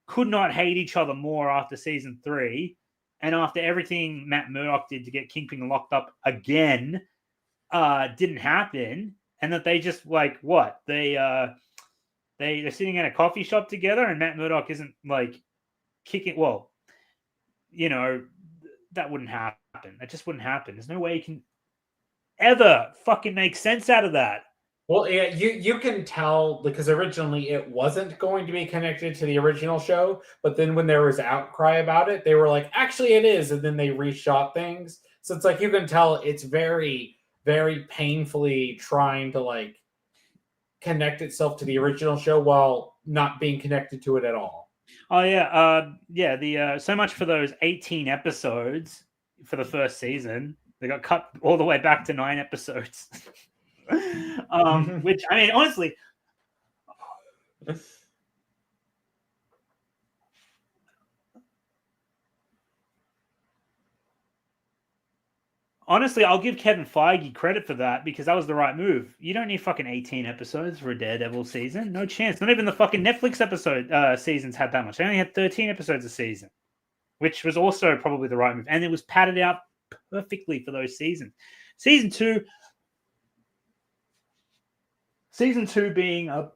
could not hate each other more after season 3, and after everything Matt Murdock did to get Kingpin locked up again, didn't happen, and that they just like what they're sitting in a coffee shop together, and Matt Murdock isn't like kicking. Well, you know, that wouldn't happen. That just wouldn't happen. There's no way you can ever fucking make sense out of that. Well, yeah, you can tell because originally it wasn't going to be connected to the original show, but then when there was outcry about it, they were like, actually it is, and then they reshot things. So it's like you can tell it's very, very painfully trying to like connect itself to the original show while not being connected to it at all. Oh yeah, so much for those 18 episodes for the first season. They got cut all the way back to 9 episodes. Which I mean, honestly, I'll give Kevin Feige credit for that because that was the right move. You don't need fucking 18 episodes for a Daredevil season. No chance. Not even the fucking Netflix episode seasons had that much. They only had 13 episodes a season, which was also probably the right move. And it was padded out perfectly for those seasons. Season 2 being a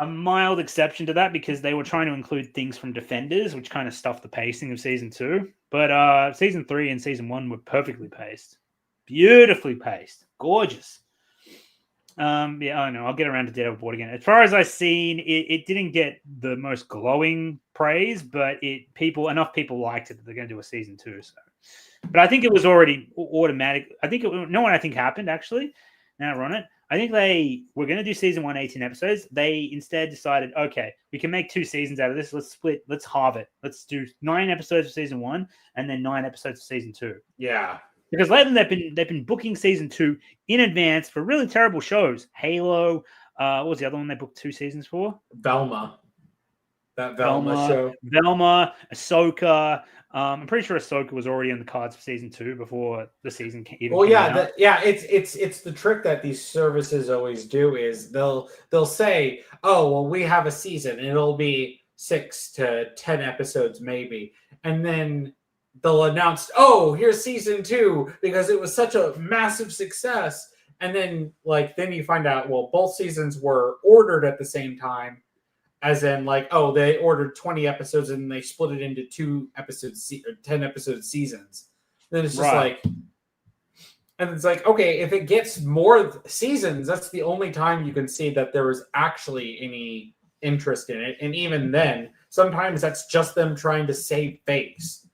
mild exception to that because they were trying to include things from Defenders, which kind of stuffed the pacing of season 2. But season 3 and season 1 were perfectly paced, beautifully paced, gorgeous. Yeah, I don't know. I'll get around to Deadpool again. As far as I've seen, it didn't get the most glowing praise, but enough people liked it that they're going to do a season 2. So, but I think it was already automatic. I think I think happened actually. Now we're on it. I think they were going to do season 1, 18 episodes. They instead decided, okay, we can make 2 seasons out of this. Let's halve it. Let's do 9 episodes for season 1 and then 9 episodes for season 2. Yeah. Because lately they've been booking season 2 in advance for really terrible shows. Halo. What was the other one they booked 2 seasons for? Velma. that Velma show. Velma, Ahsoka. I'm pretty sure Ahsoka was already in the cards for season 2 before the season even came out. It's the trick that these services always do is they'll say, oh, well, we have a season and it'll be 6 to 10 episodes maybe, and then they'll announce, oh, here's season 2 because it was such a massive success, and then then you find out, well, both seasons were ordered at the same time. As in, oh, they ordered 20 episodes and they split it into 2 episodes, 10 episode seasons. Then it's just and it's okay, if it gets more seasons, that's the only time you can see that there was actually any interest in it. And even then, sometimes that's just them trying to save face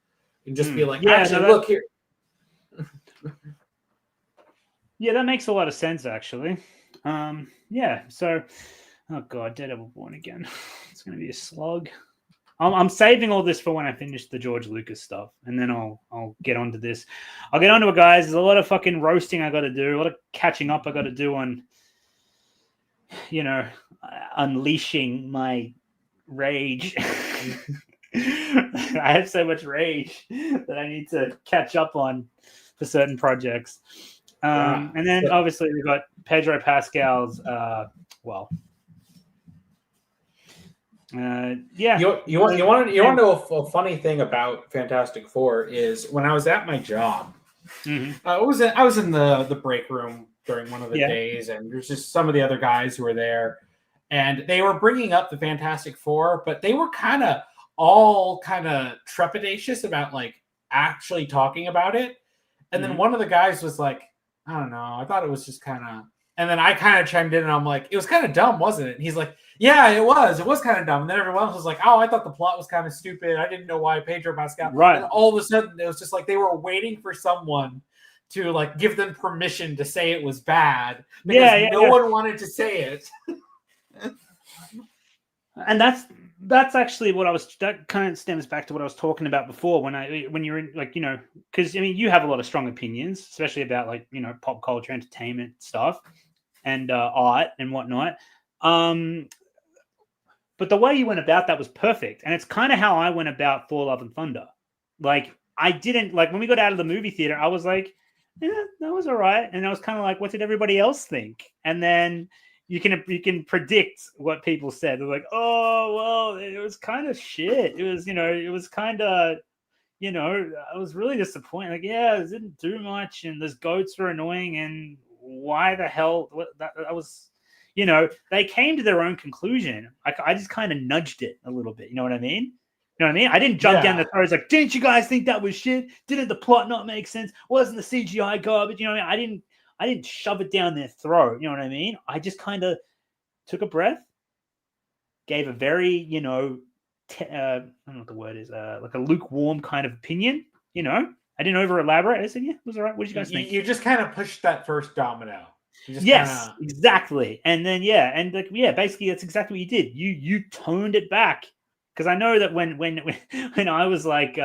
and just be like, look here. Yeah, that makes a lot of sense, actually. So. Oh God, Daredevil Born Again. It's going to be a slog. I'm saving all this for when I finish the George Lucas stuff, and then I'll get onto this. I'll get onto it, guys. There's a lot of fucking roasting I got to do, a lot of catching up I got to do on, unleashing my rage. I have so much rage that I need to catch up on for certain projects. And then obviously we've got Pedro Pascal's. You want to know a funny thing about Fantastic Four is when I was at my job, I was in the break room during one of the days, and there's just some of the other guys who were there, and they were bringing up the Fantastic Four, but they were kind of trepidatious about actually talking about it, and then one of the guys was like, I don't know, I thought it was just kind of. And then I kind of chimed in and I'm like, it was kind of dumb, wasn't it? And he's like, yeah, it was. It was kind of dumb. And then everyone else was like, oh, I thought the plot was kind of stupid. I didn't know why Pedro Pascal. Right. And all of a sudden, it was just they were waiting for someone to give them permission to say it was bad. Because no one wanted to say it. And that's actually what that kind of stems back to what I was talking about before when you're in because you have a lot of strong opinions, especially about pop culture, entertainment stuff, and art and whatnot. But the way you went about that was perfect, and it's kind of how I went about Thor: Love and Thunder. I didn't when we got out of the movie theater, I was like, yeah, that was all right, and I was kind of like, what did everybody else think? And then you can predict what people said. They're like, oh, well, it was kind of shit. It was, it was kind of, I was really disappointed. It didn't do much, and those goats were annoying, and why the hell? That was, they came to their own conclusion. I just kind of nudged it a little bit. You know what I mean? You know what I mean? I didn't jump down the throat. Like, didn't you guys think that was shit? Didn't the plot not make sense? Wasn't the CGI garbage? You know what I mean? I didn't shove it down their throat. You know what I mean? I just kind of took a breath, gave a very, I don't know what the word is, like a lukewarm kind of opinion. I didn't over elaborate. I said, yeah, it was all right. What did you guys think? You just kind of pushed that first domino. Yes, exactly. And then basically that's exactly what you did. You toned it back, because I know that when I was like.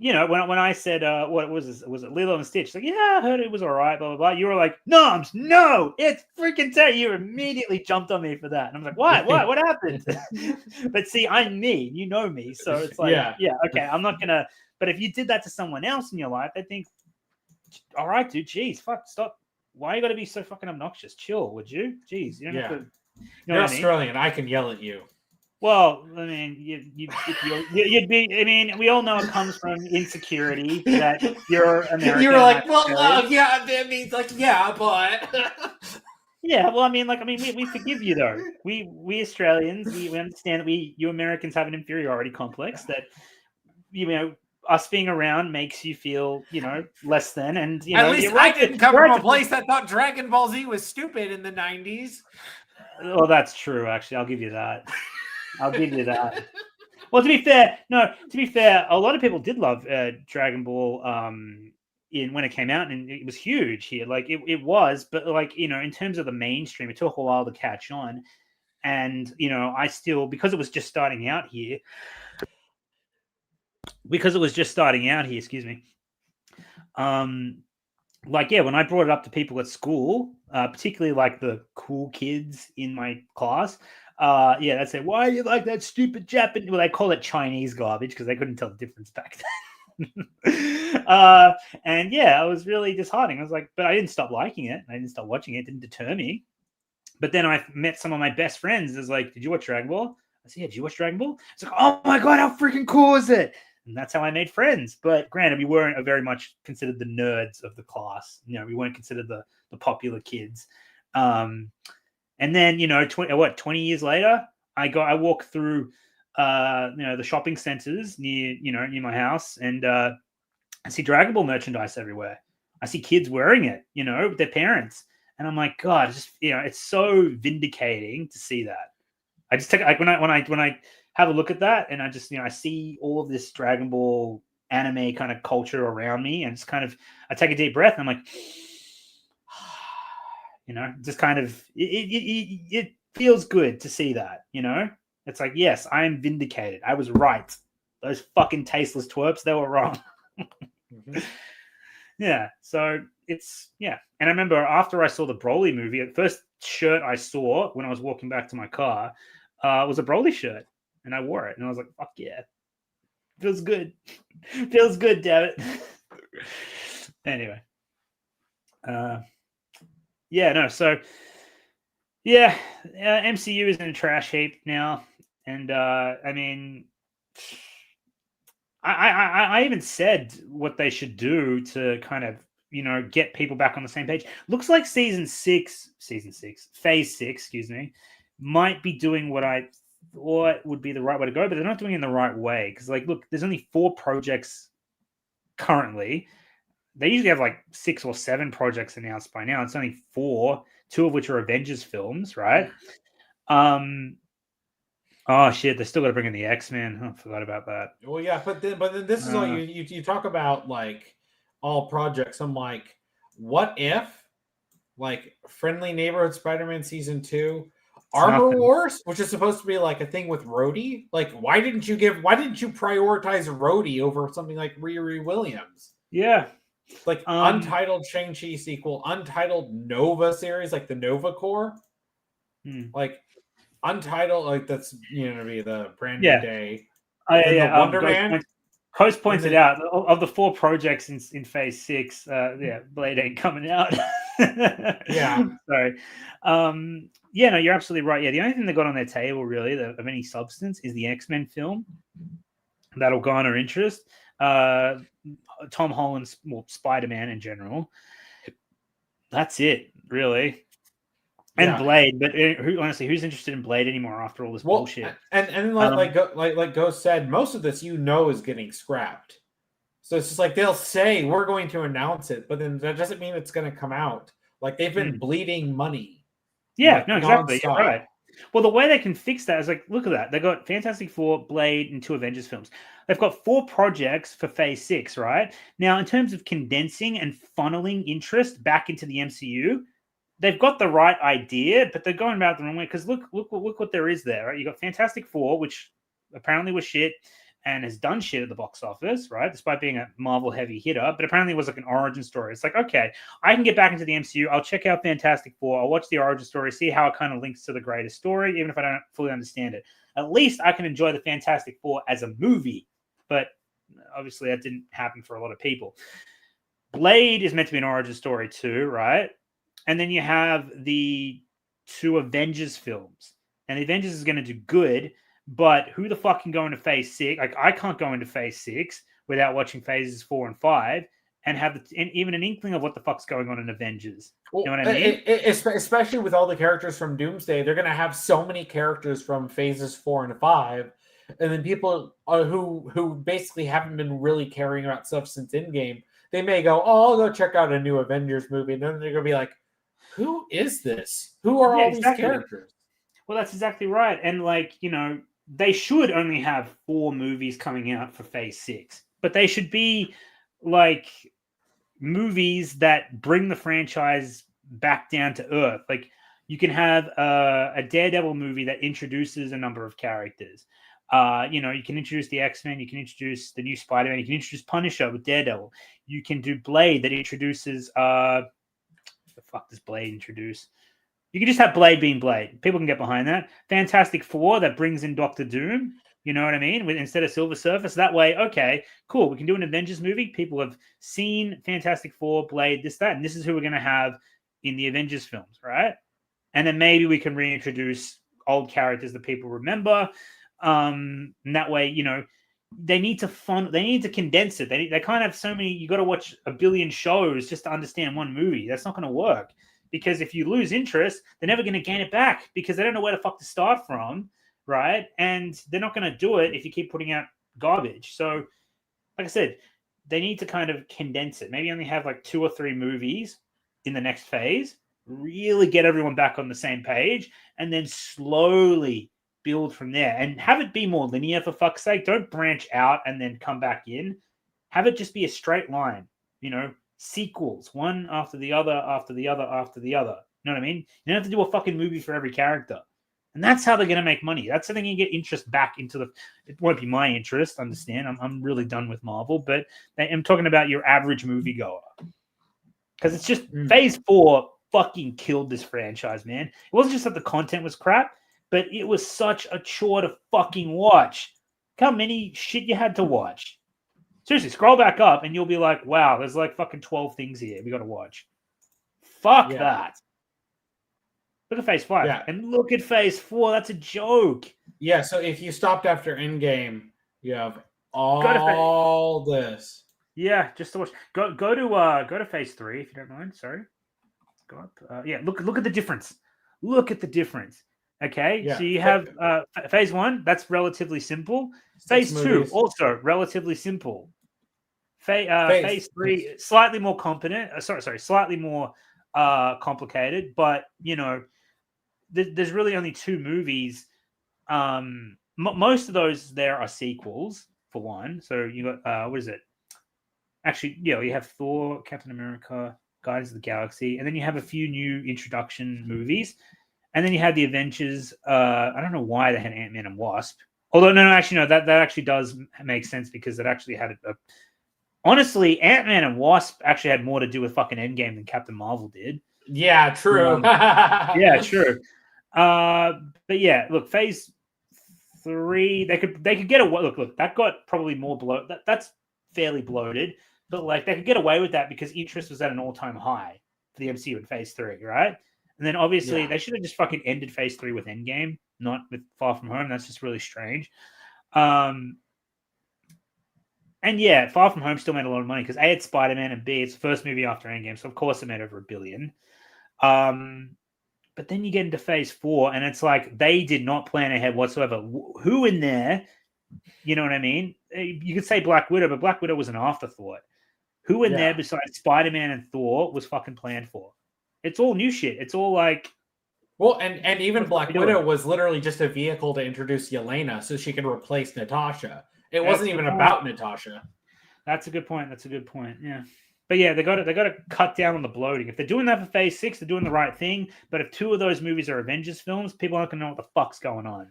When I said, what was this? Was it Lilo and Stitch? Like, yeah, I heard it was all right, blah, blah, blah. You were like, NOMZ, no, it's freaking terrible. You immediately jumped on me for that. And I'm like, why? What happened? But see, I'm me. You know me. So it's like, okay, I'm not going to. But if you did that to someone else in your life, I think, all right, dude, geez, fuck, stop. Why you got to be so fucking obnoxious? Chill, would you? Jeez, you don't have to. You're Australian. I can yell at you. Well, I mean, you'd be. I mean, we all know it comes from insecurity that you're American. You were like, well, yeah, that means but. Yeah, well, I mean, we forgive you though. We Australians, we understand that you Americans have an inferiority complex that us being around makes you feel less than, and at least I didn't come from a place that thought Dragon Ball Z was stupid in the 90s. Well, that's true. Actually, I'll give you that. I'll give you that. Well, to be fair, a lot of people did love Dragon Ball when it came out, and it was huge here. It was, but in terms of the mainstream, it took a while to catch on. And I still, because it was just starting out here. Excuse me. When I brought it up to people at school, particularly the cool kids in my class. Yeah, that's it. Why do you like that stupid Japanese? Well, they call it Chinese garbage because they couldn't tell the difference back then. And yeah, it was really disheartening. I was like, but I didn't stop liking it. I didn't stop watching it. It didn't deter me. But then I met some of my best friends. It was like, did you watch Dragon Ball? I said, yeah, did you watch Dragon Ball? It's like, oh my God, how freaking cool is it? And that's how I made friends. But granted, we weren't very much considered the nerds of the class. We weren't considered the popular kids. And then, 20 years later, I walk through, the shopping centers near my house, and I see Dragon Ball merchandise everywhere. I see kids wearing it, with their parents. And I'm like, God, it's so vindicating to see that. I just take when I have a look at that, and I just I see all of this Dragon Ball anime kind of culture around me, and just I take a deep breath, and I'm like, just kind of it feels good to see that. It's like, yes, I am vindicated. I was right. Those fucking tasteless twerps, they were wrong. Mm-hmm. Yeah, so it's and I remember after I saw the Broly movie, the first shirt I saw when I was walking back to my car was a Broly shirt, and I wore it, and I was like, fuck yeah, feels good. Feels good, damn it. Anyway, MCU is in a trash heap now, and I mean, I even said what they should do to kind of get people back on the same page. Looks like phase 6, excuse me, might be doing what I thought would be the right way to go, but they're not doing it in the right way. Because look, there's only 4 projects currently. They usually have 6 or 7 projects announced by now. It's only 4, 2 of which are Avengers films, right? Oh shit! They still got to bring in the X-Men. I forgot about that. Well, yeah, but then this is all you talk about all projects. I'm like, what if Friendly Neighborhood Spider-Man Season 2, Armor Wars, which is supposed to be a thing with Rhodey? Why didn't you prioritize Rhodey over something like Riri Williams? Yeah. Untitled Shang-Chi sequel, untitled Nova series, the Nova Corps. Untitled, that's be the Brand New Day. The Wonder Man. Host pointed out of the 4 projects in phase 6, Blade ain't coming out. Yeah. Sorry. No, you're absolutely right. Yeah, the only thing they got on their table really of any substance is the X-Men film. That'll garner interest. Tom Holland's Spider-Man in general. That's it, really. And Blade, but honestly, who's interested in Blade anymore after all this bullshit? And like Ghost said, most of this is getting scrapped. So it's just they'll say we're going to announce it, but then that doesn't mean it's going to come out. They've been bleeding money. Yeah, no, exactly. You're right. Well, the way they can fix that is look at that. They got Fantastic Four, Blade, and 2 Avengers films. They've got 4 projects for phase 6, right? Now, in terms of condensing and funneling interest back into the MCU, they've got the right idea, but they're going about it the wrong way. Because look what there is there, right? You got Fantastic Four, which apparently was shit and has done shit at the box office, right? Despite being a Marvel heavy hitter, but apparently it was an origin story. It's okay, I can get back into the MCU. I'll check out Fantastic Four. I'll watch the origin story, see how it kind of links to the greater story, even if I don't fully understand it. At least I can enjoy the Fantastic Four as a movie. But obviously that didn't happen for a lot of people. Blade is meant to be an origin story too, right? And then you have the 2 Avengers films. And the Avengers is going to do good, but who the fuck can go into phase 6? I can't go into phase 6 without watching phases 4 and 5 and have even an inkling of what the fuck's going on in Avengers. You know what I mean? Especially with all the characters from Doomsday, they're going to have so many characters from phases 4 and 5. And then people who basically haven't been really caring about stuff since Endgame, they may go, oh, I'll go check out a new Avengers movie. And then they're going to be like, who is this? Who are all these characters? Well, that's exactly right. And they should only have 4 movies coming out for phase 6, but they should be movies that bring the franchise back down to earth. You can have a Daredevil movie that introduces a number of characters. You can introduce the X-Men, you can introduce the new Spider-Man, you can introduce Punisher with Daredevil. You can do Blade that introduces the fuck does Blade introduce? You can just have Blade being Blade. People can get behind that. Fantastic Four that brings in Doctor Doom. You know what I mean? Instead of Silver Surfer. That way, okay, cool. We can do an Avengers movie. People have seen Fantastic Four, Blade, this, that, and this is who we're going to have in the Avengers films, right? And then maybe we can reintroduce old characters that people remember. And that way, you know, they need to condense it. They can't have so many. You got to watch a billion shows just to understand one movie. That's not going to work. Because if you lose interest, they're never going to gain it back because they don't know where the fuck to start from, right? And they're not going to do it if you keep putting out garbage. So, like I said, they need to kind of condense it. Maybe only have like 2 or 3 movies in the next phase, really get everyone back on the same page, and then slowly build from there. And have it be more linear, for fuck's sake. Don't branch out and then come back in. Have it just be a straight line, you know? Sequels, one after the other, after the other, after the other. You know what I mean? You don't have to do a fucking movie for every character. And that's how they're going to make money. That's how they're going to get interest back into the... It won't be my interest, understand. I'm really done with Marvel, but I'm talking about your average moviegoer. Because it's just... Phase 4 fucking killed this franchise, man. It wasn't just that the content was crap, but it was such a chore to fucking watch. Look how many shit you had to watch. Seriously, scroll back up and you'll be like, wow, there's like fucking 12 things here we got to watch. Fuck that. Look at Phase 5 and look at Phase 4. That's a joke. Yeah, so if you stopped after Endgame, you have all this. Yeah, just to watch. Go to Phase 3 if you don't mind. Sorry. Go up. Look at the difference. Look at the difference. Okay, so you have Phase 1, that's relatively simple. Phase 2, also relatively simple. Phase 3, slightly more competent. Slightly more complicated. But you know, there's really only 2 movies. Most of those there are sequels for one. So you got what is it? Actually, yeah, you have Thor, Captain America, Guardians of the Galaxy, and then you have a few new introduction movies. And then you had the Avengers. I don't know why they had Ant-Man and Wasp. Although, no, that actually does make sense because it actually had honestly, Ant-Man and Wasp actually had more to do with fucking Endgame than Captain Marvel did. Yeah, true. Yeah, true. But yeah, look, Phase 3, they could get away. Look, that got probably more bloated. That's fairly bloated, but like they could get away with that because interest was at an all-time high for the MCU in Phase 3, right? And then obviously they should have just fucking ended Phase 3 with Endgame, not with Far From Home. That's just really strange. And yeah, Far From Home still made a lot of money because A, it's Spider-Man, and B, it's the first movie after Endgame. So of course it made over $1 billion. But then you get into Phase 4 and it's like they did not plan ahead whatsoever. Who in there, you know what I mean? You could say Black Widow, but Black Widow was an afterthought. Who in there besides Spider-Man and Thor was fucking planned for? It's all new shit. It's all like... Well, and even Black Widow was literally just a vehicle to introduce Yelena so she could replace Natasha. It wasn't even about Natasha. That's a good point. Yeah. But yeah, they got to cut down on the bloating. If they're doing that for Phase 6, they're doing the right thing. But if 2 of those movies are Avengers films, people aren't going to know what the fuck's going on.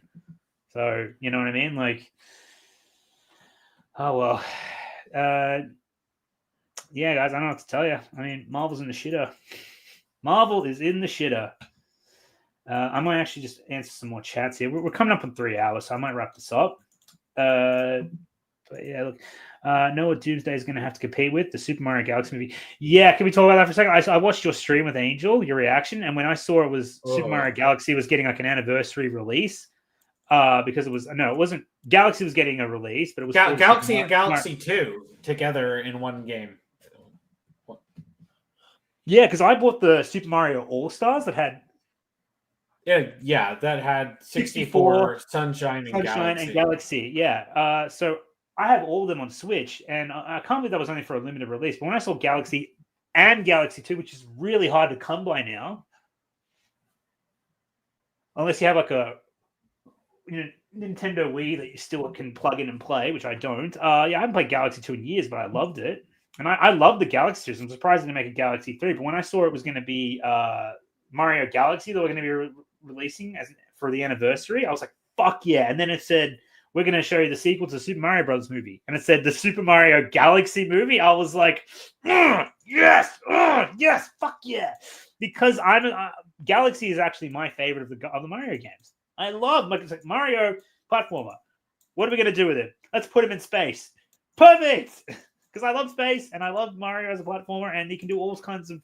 So, you know what I mean? Like, oh, well. Yeah, guys, I don't know what to tell you. I mean, Marvel's in the shitter. Marvel is in the shitter. I might actually just answer some more chats here. We're coming up on 3 hours, so I might wrap this up. But yeah, look, know what Doomsday is going to have to compete with? The Super Mario Galaxy movie. Yeah, can we talk about that for a second? I watched your stream with Angel, your reaction, and when I saw it was Super Mario Galaxy was getting like an anniversary release, because it wasn't Galaxy was getting a release, but it was Galaxy and Galaxy 2 together in one game. Yeah, because I bought the Super Mario All-Stars that had that had 64 Sunshine and Galaxy. Yeah. So I have all of them on Switch, and I can't believe that was only for a limited release. But when I saw Galaxy and Galaxy 2, which is really hard to come by now, unless you have like a Nintendo Wii that you still can plug in and play, which I don't. I haven't played Galaxy 2 in years, but I loved it. And I love the Galaxy series. I'm surprised they didn't make a Galaxy 3. But when I saw it was going to be Mario Galaxy that we're going to be releasing for the anniversary, I was like, fuck yeah. And then it said, we're going to show you the sequel to the Super Mario Bros. Movie. And it said the Super Mario Galaxy movie. I was like, yes, fuck yeah. Because Galaxy is actually my favorite of the Mario games. I love Mario platformer. What are we gonna do with it? Let's put him in space. Perfect. Because I love space and I love Mario as a platformer, and he can do all kinds of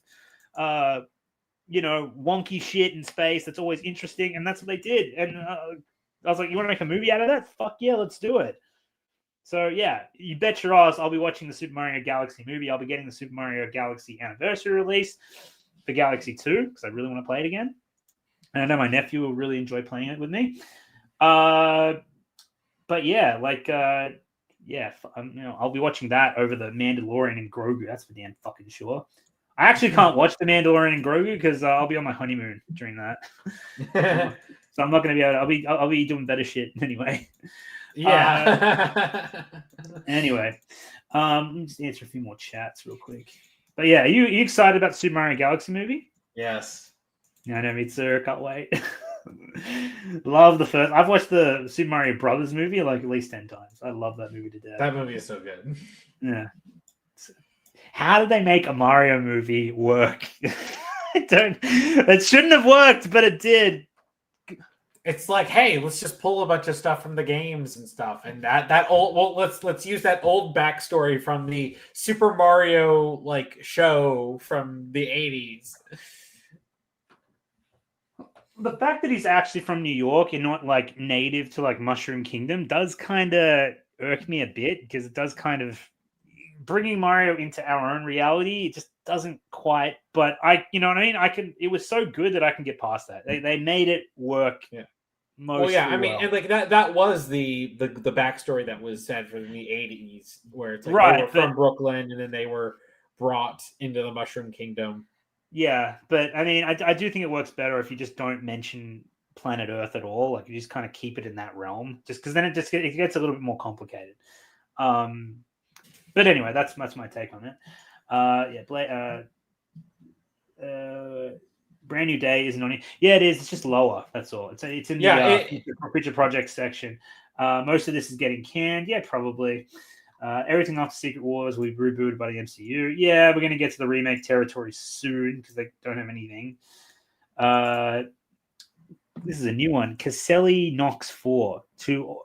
wonky shit in space that's always interesting, and that's what they did. And I was like, you want to make a movie out of that? Fuck yeah, let's do it. So yeah, you bet your ass I'll be watching the Super Mario Galaxy movie. I'll be getting the Super Mario Galaxy anniversary release for Galaxy 2 because I really want to play it again. And I know my nephew will really enjoy playing it with me. But yeah, I'll be watching that over the Mandalorian and Grogu. That's for damn fucking sure. I actually can't watch the Mandalorian and Grogu because I'll be on my honeymoon during that. So I'm not going to be able to, I'll be doing better shit anyway. Yeah. Anyway, let me just answer a few more chats real quick. But yeah, are you excited about the Super Mario Galaxy movie? Yes. Yeah, I know, me too. Can't wait. Love the first. I've watched the Super Mario Brothers movie like at least 10 times. I love that movie to death. That movie is so good. Yeah. How did they make a Mario movie work? It shouldn't have worked, but it did. It's like, hey, let's just pull a bunch of stuff from the games and stuff, and that old. Well, let's use that old backstory from the Super Mario show from the 80s. The fact that he's actually from New York and not native to Mushroom Kingdom does kind of irk me a bit, because it does kind of bringing Mario into our own reality. It just doesn't quite, but you know what I mean? It was so good that I can get past that. They made it work. Yeah. Mostly and that was the backstory that was said for the 80s, where it's they were from Brooklyn and then they were brought into the Mushroom Kingdom. Yeah, but I mean, I do think it works better if you just don't mention planet Earth at all. You just kind of keep it in that realm, just because then it gets a little bit more complicated. But anyway, that's my take on it. Brand New Day isn't on it. Yeah, it is. It's just lower. That's all. It's in the feature project section. Most of this is getting canned. Yeah, probably. Everything after Secret Wars will be rebooted by the MCU. Yeah, we're going to get to the remake territory soon because they don't have anything. This is a new one. Caselli Knox 4 to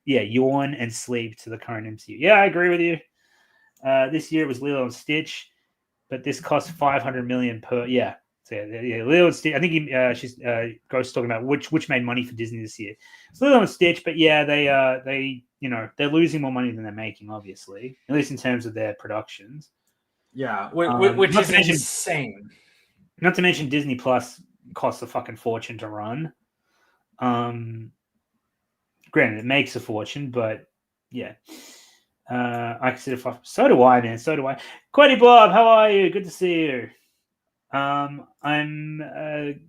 yawn and sleep to the current MCU. Yeah, I agree with you. This year it was Lilo and Stitch, but this cost $500 million per. Yeah. So yeah, Lilo and Stitch. I think she's Ghost talking about which made money for Disney this year. It's Lilo and Stitch, but yeah, they they're losing more money than they're making, obviously, at least in terms of their productions. Yeah, which is insane. Not to mention Disney Plus costs a fucking fortune to run. Granted, it makes a fortune, but yeah. I consider so do I, man. So do I. Quaddy Bob, how are you? Good to see you. I'm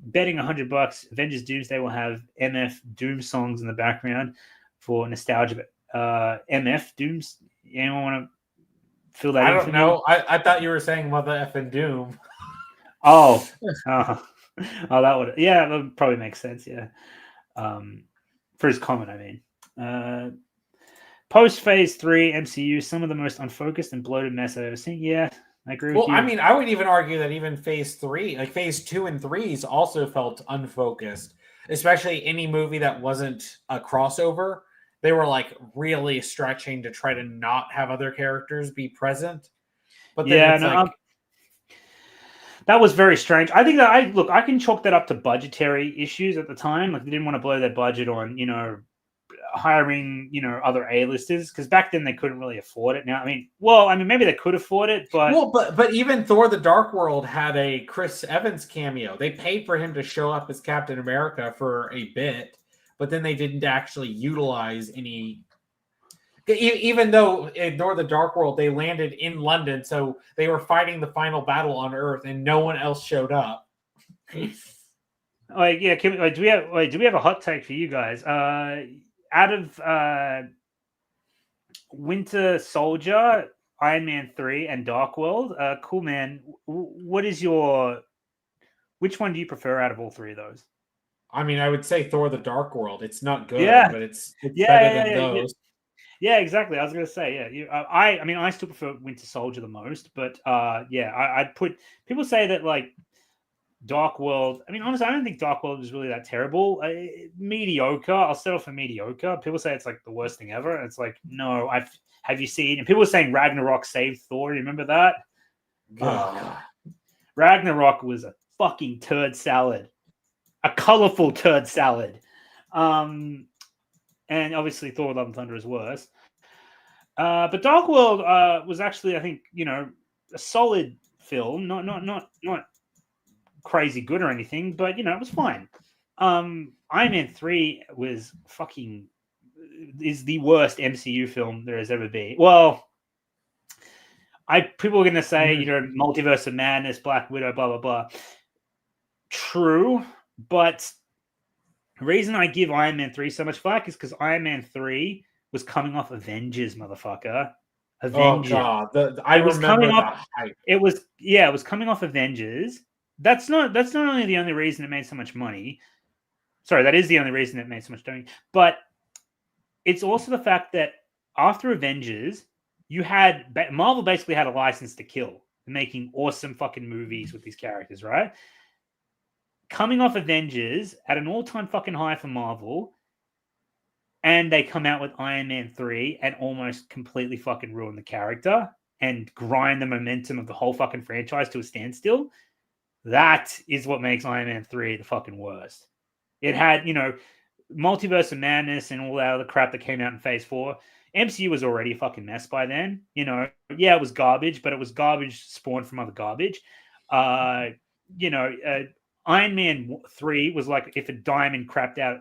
betting $100 Avengers Doomsday will have MF Doom songs in the background for nostalgia. MF Dooms. Anyone want to fill that in? I don't know. I thought you were saying Mother effing Doom. Oh, that would probably make sense. Yeah. For his comment, I mean. Post Phase 3 MCU, some of the most unfocused and bloated mess I've ever seen. Yeah, I agree with you. I mean, I would even argue that even Phase 3, Phase 2 and 3s also felt unfocused, especially any movie that wasn't a crossover. They were really stretching to try to not have other characters be present. But then that was very strange. I think that I can chalk that up to budgetary issues at the time. They didn't want to blow their budget on, hiring, other A-listers, because back then they couldn't really afford it. Now, maybe they could afford it, but but even Thor: The Dark World had a Chris Evans cameo. They paid for him to show up as Captain America for a bit, but then they didn't actually utilize any. Even though in Thor: The Dark World they landed in London, so they were fighting the final battle on Earth, and no one else showed up. Do we have a hot take for you guys? Out of Winter Soldier, Iron Man 3, and Dark World, cool man, which one do you prefer out of all three of those? I mean, I would say Thor: The Dark World. It's not good, but it's better than those. Yeah, exactly. I was going to say, I still prefer Winter Soldier the most, but I'd put. People say that Dark World. I mean, honestly, I don't think Dark World is really that terrible. Mediocre. I'll settle for mediocre. People say it's like the worst thing ever, and it's like, no. Have you seen? And people were saying Ragnarok saved Thor. You remember that? God. Oh god, Ragnarok was a fucking turd salad, a colorful turd salad. And obviously Thor: Love and Thunder is worse. But Dark World was actually, I think, a solid film. Not crazy good or anything, but it was fine. Iron Man 3 is the worst MCU film there has ever been. Well, people are going to say, Multiverse of Madness, Black Widow, blah, blah, blah. True, but the reason I give Iron Man 3 so much flack is because Iron Man 3 was coming off Avengers, motherfucker. Avengers. Oh god, I remember the hype. It was coming off Avengers. That's not only the only reason it made so much money. Sorry, that is the only reason it made so much money. But it's also the fact that after Avengers, Marvel basically had a license to kill, making awesome fucking movies with these characters, right? Coming off Avengers at an all-time fucking high for Marvel, and they come out with Iron Man 3 and almost completely fucking ruin the character and grind the momentum of the whole fucking franchise to a standstill. That is what makes Iron Man 3 the fucking worst. It had, Multiverse of Madness and all that other crap that came out in Phase 4. MCU was already a fucking mess by then. Yeah, it was garbage, but it was garbage spawned from other garbage. Iron Man 3 was like if a diamond crapped out,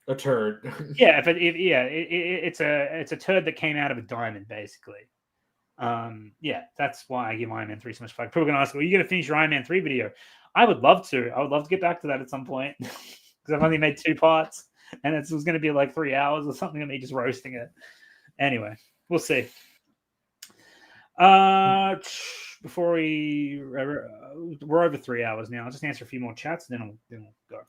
a turd. Yeah, it's a turd that came out of a diamond, basically. That's why I give Iron Man 3 so much flack. People are going to ask, are you going to finish your Iron Man 3 video? I would love to. I would love to get back to that at some point because I've only made 2 parts and it was going to be like 3 hours or something of me just roasting it. Anyway, we'll see. Before we're over 3 hours now. I'll just answer a few more chats, then we'll go.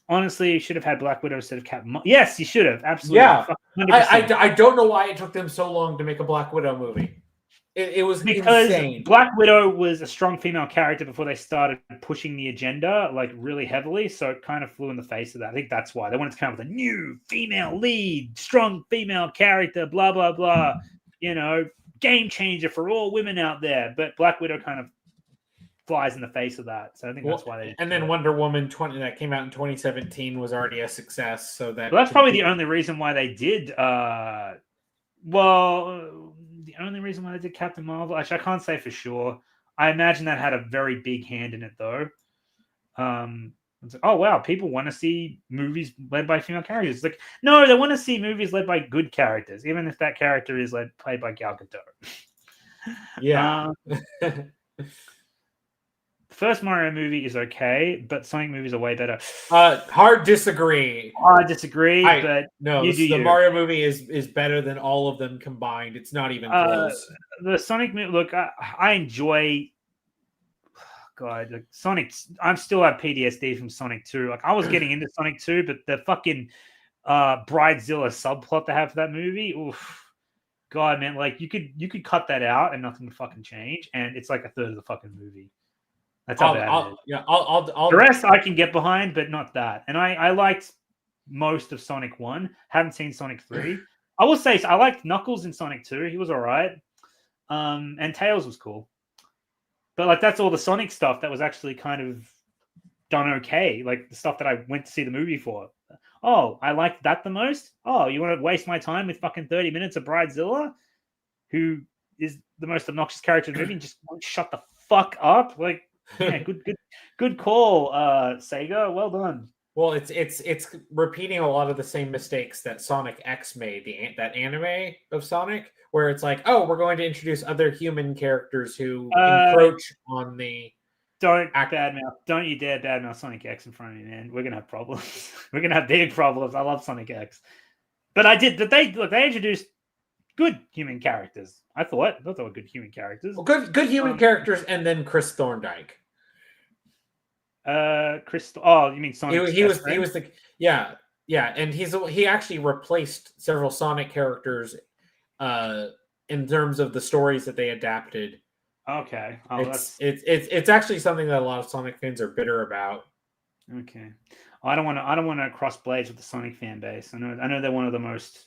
Honestly, you should have had Black Widow instead of Captain. Yes, you should have. Absolutely. Yeah. I don't know why it took them so long to make a Black Widow movie. It was because insane. Black Widow was a strong female character before they started pushing the agenda like really heavily, so it kind of flew in the face of that. I think that's why they wanted to come up with a new female lead, strong female character, blah blah blah. Game changer for all women out there. But Black Widow kind of flies in the face of that, so I think that's why they. And then Wonder Woman that came out in 2017 was already a success, so that's probably the only reason why they did. The only reason why they did Captain Marvel, actually, I can't say for sure. I imagine that had a very big hand in it, though. It's like, oh wow, people want to see movies led by female characters. It's like, no, they want to see movies led by good characters, even if that character is played by Gal Gadot. Yeah. The first Mario movie is okay, but Sonic movies are way better. Hard disagree. But no, the Mario movie is better than all of them combined. It's not even close. The Sonic movie, look, I enjoy. God, Sonic. I'm still at PTSD from Sonic 2. Like I was getting into Sonic 2, but the fucking Bridezilla subplot they have for that movie. Oof. God, man, like you could cut that out and nothing would fucking change, and it's like a third of the fucking movie. That's how bad it is. Yeah, I'll the rest I can get behind, but not that. And I liked most of Sonic 1. Haven't seen Sonic 3. I will say I liked Knuckles in Sonic 2. He was all right. And Tails was cool. But that's all the Sonic stuff that was actually kind of done okay. Like the stuff that I went to see the movie for. Oh, I liked that the most? Oh, you want to waste my time with fucking 30 minutes of Bridezilla, who is the most obnoxious character in the movie, and just won't shut the fuck up? Like, yeah, good call, Sega. Well done. Well, it's repeating a lot of the same mistakes that Sonic X made, that anime of Sonic, where it's like, oh, we're going to introduce other human characters who encroach on the. Don't you dare badmouth Sonic X in front of me, man. We're gonna have problems. We're gonna have big problems. I love Sonic X, but they introduced good human characters. I thought they were good human characters. Well, good human characters, and then Chris Thorndike. Chris. Oh, you mean Sonic? He was the and he actually replaced several Sonic characters, in terms of the stories that they adapted Okay. Oh, It's actually something that a lot of Sonic fans are bitter about. okay. I don't want to cross blades with the Sonic fan base. I know they're one of the most.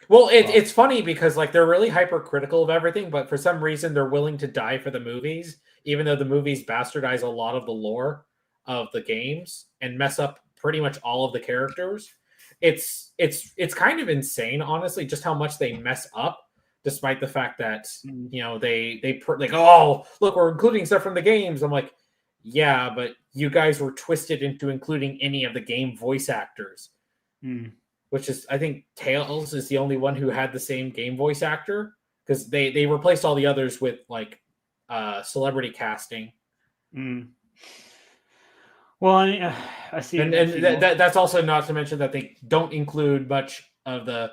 Well, it's funny because like they're really hypercritical of everything, but for some reason they're willing to die for the movies, even though the movies bastardize a lot of the lore of the games and mess up pretty much all of the characters. It's kind of insane, honestly, just how much they mess up, despite the fact that they like, oh, look, we're including stuff from the games. I'm like, yeah, but you guys were twisted into including any of the game voice actors. Which is, I think Tails is the only one who had the same game voice actor, because they replaced all the others with like celebrity casting. Well, I see, and that's also not to mention that they don't include much of the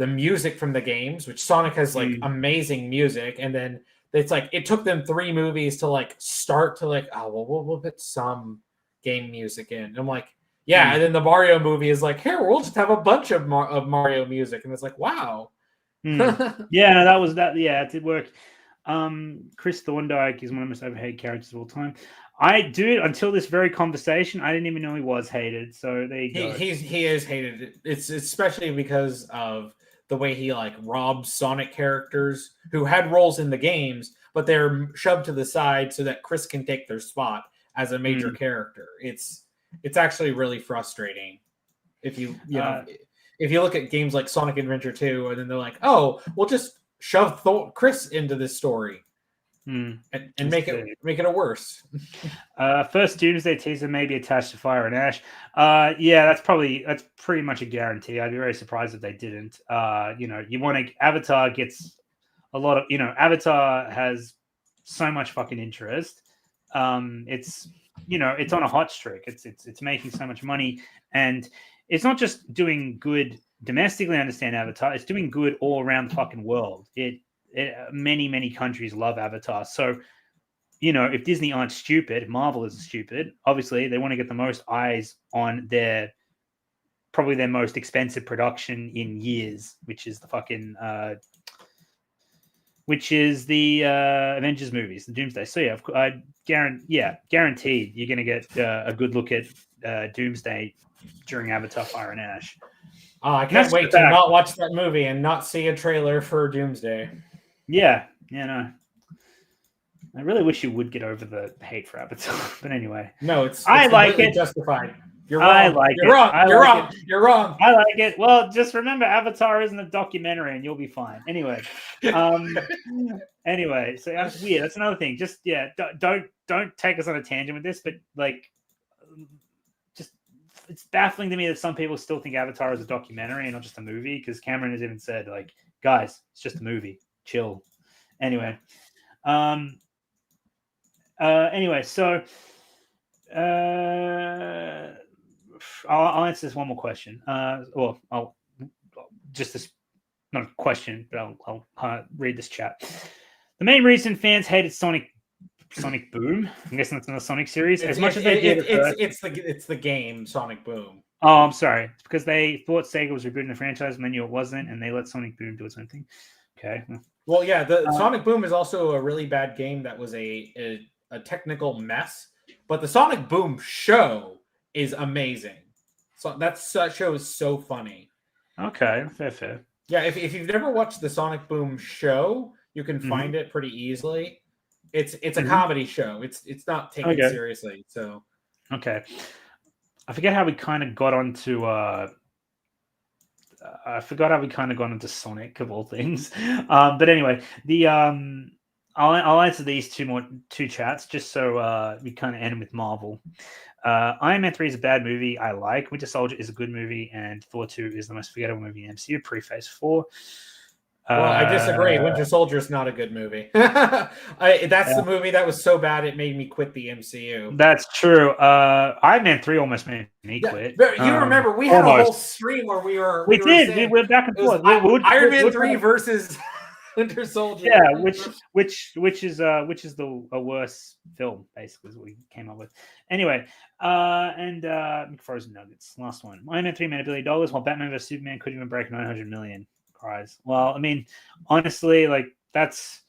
music from the games, which Sonic has like amazing music, and then it's like it took them 3 movies to like start to like, oh well, we'll put some game music in. And I'm like, yeah, and then the Mario movie is like, here, we'll just have a bunch of Mario music, and it's like, wow. Yeah, no, that was that. Yeah, it did work. Chris Thorndike is one of the most overhated characters of all time. Until this very conversation, I didn't even know he was hated. So there you go. He is hated. It's especially because of the way he like robs Sonic characters who had roles in the games, but they're shoved to the side so that Chris can take their spot as a major character. It's actually really frustrating if you look at games like Sonic Adventure 2, and then they're like, oh, we'll just shove Chris into this story and make it a worse. First Doomsday teaser may be attached to Fire and Ash. Yeah, that's pretty much a guarantee. I'd be very surprised if they didn't. Avatar gets a lot of, Avatar has so much fucking interest. It's on a hot streak. It's making so much money, and it's not just doing good domestically. I understand Avatar. It's doing good all around the fucking world. Many countries love Avatar. So, if Disney aren't stupid, Marvel isn't stupid. Obviously, they want to get the most eyes on probably their most expensive production in years, which is the fucking Avengers movies, the Doomsday. So yeah, I guaranteed you're going to get a good look at Doomsday during Avatar: Fire and Ash. Oh, I can't wait to not watch that movie and not see a trailer for Doomsday. Yeah, no. I really wish you would get over the hate for Avatar, but anyway. No, it's I like it. Justified. You're wrong. I like You're wrong. You're wrong. You're wrong. I like it. Well, just remember, Avatar isn't a documentary, and you'll be fine. Anyway, anyway, so that's weird. That's another thing. Just don't take us on a tangent with this, but like, just it's baffling to me that some people still think Avatar is a documentary and not just a movie. Because Cameron has even said, like, guys, it's just a movie. Chill. Anyway, so. I'll answer this one more question. I'll just this not a question, but I'll read this chat. The main reason fans hated Sonic Boom, I'm guessing that's not a Sonic series, as much as they did. It's the game Sonic Boom. Oh, I'm sorry. It's because they thought Sega was rebooting the franchise and they knew it wasn't, and they let Sonic Boom do its own thing. Okay. Well, yeah, the Sonic Boom is also a really bad game that was a technical mess, but the Sonic Boom show is amazing. So that show is so funny. Okay, fair. Yeah, if you've never watched the Sonic Boom show, you can find it pretty easily. It's a comedy show. It's not taken seriously. So okay, I forget how we kind of got onto. I forgot how we kind of got into Sonic of all things. But anyway, I'll answer these two chats just so we kind of end with Marvel. Iron Man 3 is a bad movie. I like. Winter Soldier is a good movie, and Thor 2 is the most forgettable movie in MCU pre-Phase 4. Well, I disagree. Winter Soldier is not a good movie. That's the movie that was so bad it made me quit the MCU. That's true. Iron Man 3 almost made me quit. You remember we had a whole stream where we did. We went back and forth. Iron Man 3 versus Winter Soldier. Yeah, which is the worse film, basically, is what we came up with. Anyway, Frozen Nuggets, last one. Iron Man 3 made $1 billion, while Batman vs Superman couldn't even break 900 million. Cries. Well, I mean, honestly, like that's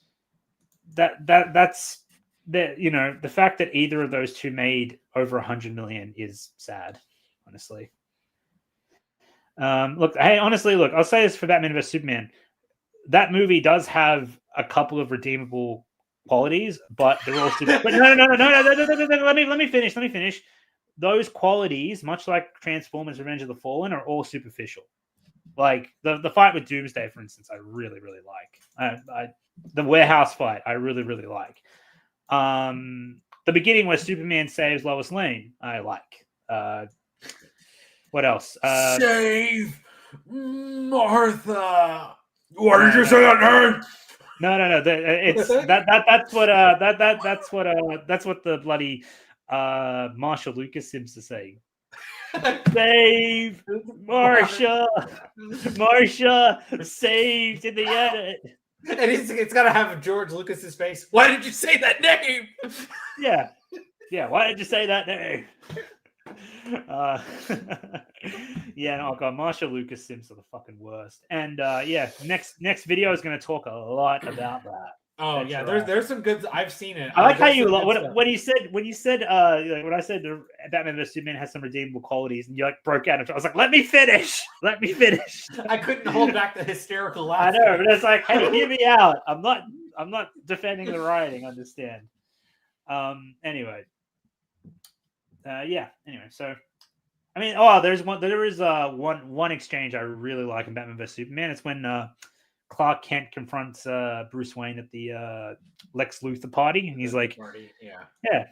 that's the the fact that either of those two made over 100 million is sad, honestly. Look, I'll say this for Batman vs Superman. That movie does have a couple of redeemable qualities, but they're all super. But no. Let me finish. Those qualities, much like Transformers: Revenge of the Fallen, are all superficial. Like the fight with Doomsday, for instance, I really like. The warehouse fight, I really like. The beginning where Superman saves Lois Lane, I like. What else? Save Martha. Why did you say that name? No. It's that's what the bloody Marshall Lucas seems to say. Save Marsha, saved in the edit. And it's got to have George Lucas's face. Why did you say that name? Yeah. Why did you say that name? Oh god, Marshall Lucas Sims are the fucking worst. And next video is going to talk a lot about that. Oh yeah, there's some good. I've seen it. I like how you when you said when I said the Batman vs Superman has some redeemable qualities, and you like broke out. I was like, let me finish. I couldn't hold back the hysterical laugh. I know, but it's like, hey, hear me out. I'm not defending the writing. Understand? Anyway. Anyway, so I mean, there is one exchange I really like in Batman vs Superman. It's when Clark Kent confronts Bruce Wayne at the Lex Luthor party, and he's like, yeah,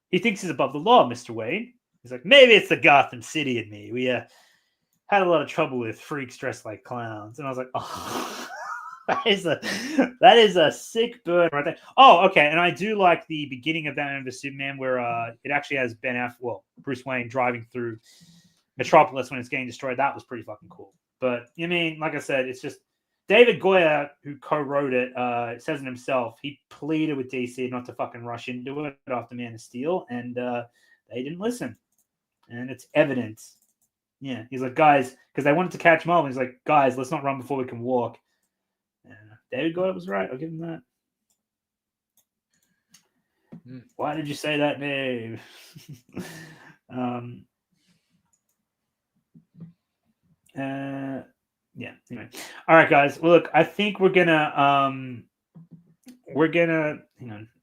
he thinks he's above the law, Mr. Wayne. He's like, maybe it's the Gotham City in me. We had a lot of trouble with freaks dressed like clowns, and I was like, oh. That is a sick burn right there. Oh, okay. And I do like the beginning of Batman vs Superman where it actually has Bruce Wayne driving through Metropolis when it's getting destroyed. That was pretty fucking cool. But I mean, like I said, it's just David Goyer, who co-wrote it, says it himself. He pleaded with DC not to fucking rush into it after Man of Steel, and they didn't listen. And it's evident. Yeah, he's like, guys, because they wanted to catch Marvel. He's like, guys, let's not run before we can walk. David Goyer was right. I'll give him that. Why did you say that name? Anyway. All right, guys. Well, look, I think we're gonna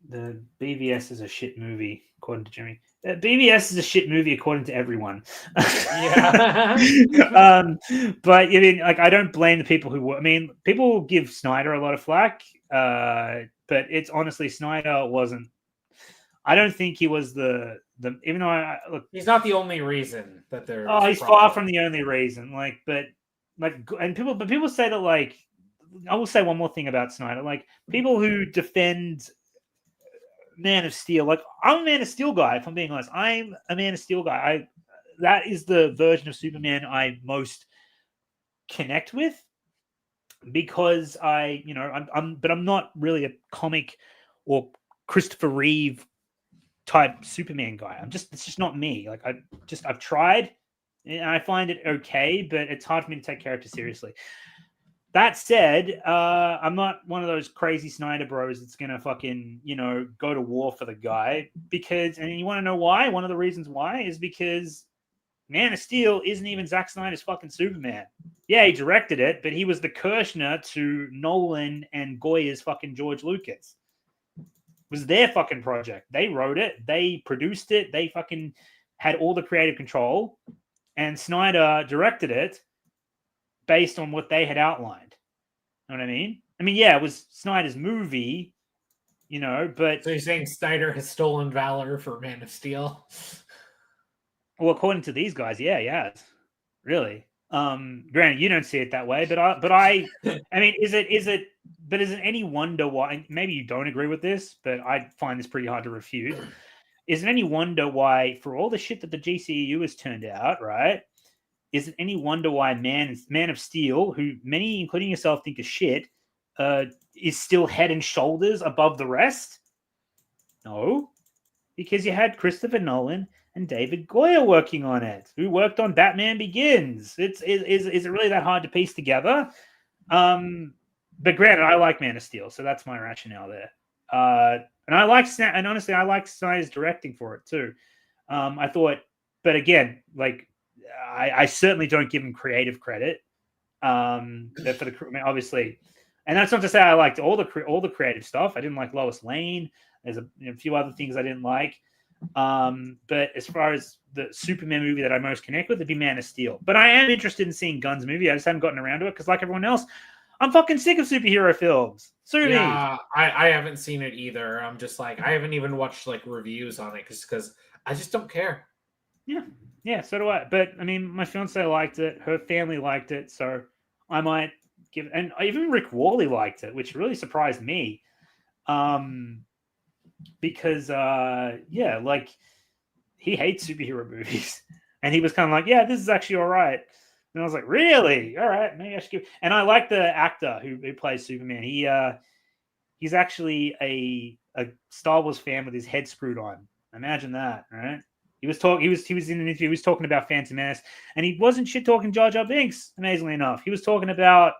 the BVS is a shit movie according to Jimmy. BVS is a shit movie according to everyone. Yeah. But I mean, like, I don't blame the people people give Snyder a lot of flack, but it's honestly Snyder wasn't. I don't think he was the even though he's not the only reason that they're. Oh, he's far from the only reason. People say that, like, I will say one more thing about Snyder. Like, people who defend Man of Steel, like, I'm a Man of Steel guy, if I'm being honest. I'm a Man of Steel guy. That is the version of Superman I most connect with, because I'm not really a comic or Christopher Reeve type Superman guy. It's just not me. Like, I've tried and I find it okay, but it's hard for me to take characters seriously. That said, I'm not one of those crazy Snyder bros that's going to fucking, go to war for the guy. And you want to know why? One of the reasons why is because Man of Steel isn't even Zack Snyder's fucking Superman. Yeah, he directed it, but he was the Kirshner to Nolan and Goya's fucking George Lucas. It was their fucking project. They wrote it. They produced it. They fucking had all the creative control. And Snyder directed it based on what they had outlined. You know what I mean? I mean, yeah, it was Snyder's movie, but... So you're saying Snyder has stolen valor for Man of Steel? Well, according to these guys, yeah, really. Granted, you don't see it that way, but I mean, is it any wonder why, maybe you don't agree with this, but I find this pretty hard to refute. Is it any wonder why, for all the shit that the GCU has turned out, right? Is it any wonder why Man of Steel, who many, including yourself, think is shit, is still head and shoulders above the rest? No, because you had Christopher Nolan and David Goyer working on it, who worked on Batman Begins. Is it really that hard to piece together? But granted, I like Man of Steel, so that's my rationale there. And I like, and honestly, I like Snyder's directing for it too. I thought, but again, like I certainly don't give him creative credit. For the, I mean, obviously, and that's not to say I liked all the creative stuff. I didn't like Lois Lane. There's a few other things I didn't like. But as far as the Superman movie that I most connect with, it'd be Man of Steel. But I am interested in seeing Gunn's movie. I just haven't gotten around to it because, like everyone else, I'm fucking sick of superhero films. Sue me. Yeah, I haven't seen it either. I'm just like, I haven't even watched like reviews on it because I just don't care. Yeah, so do I. But I mean, my fiance liked it. Her family liked it. So I might give, and even Rick Worley liked it, which really surprised me. Because yeah, like he hates superhero movies, and he was kind of like, yeah, this is actually all right. And I was like, really? All right, maybe I should give. And I like the actor who plays Superman. He's actually a Star Wars fan with his head screwed on. Imagine that, right? He was in an interview. He was talking about Phantom Menace, and he wasn't shit talking Jar Jar Binks. Amazingly enough, he was talking about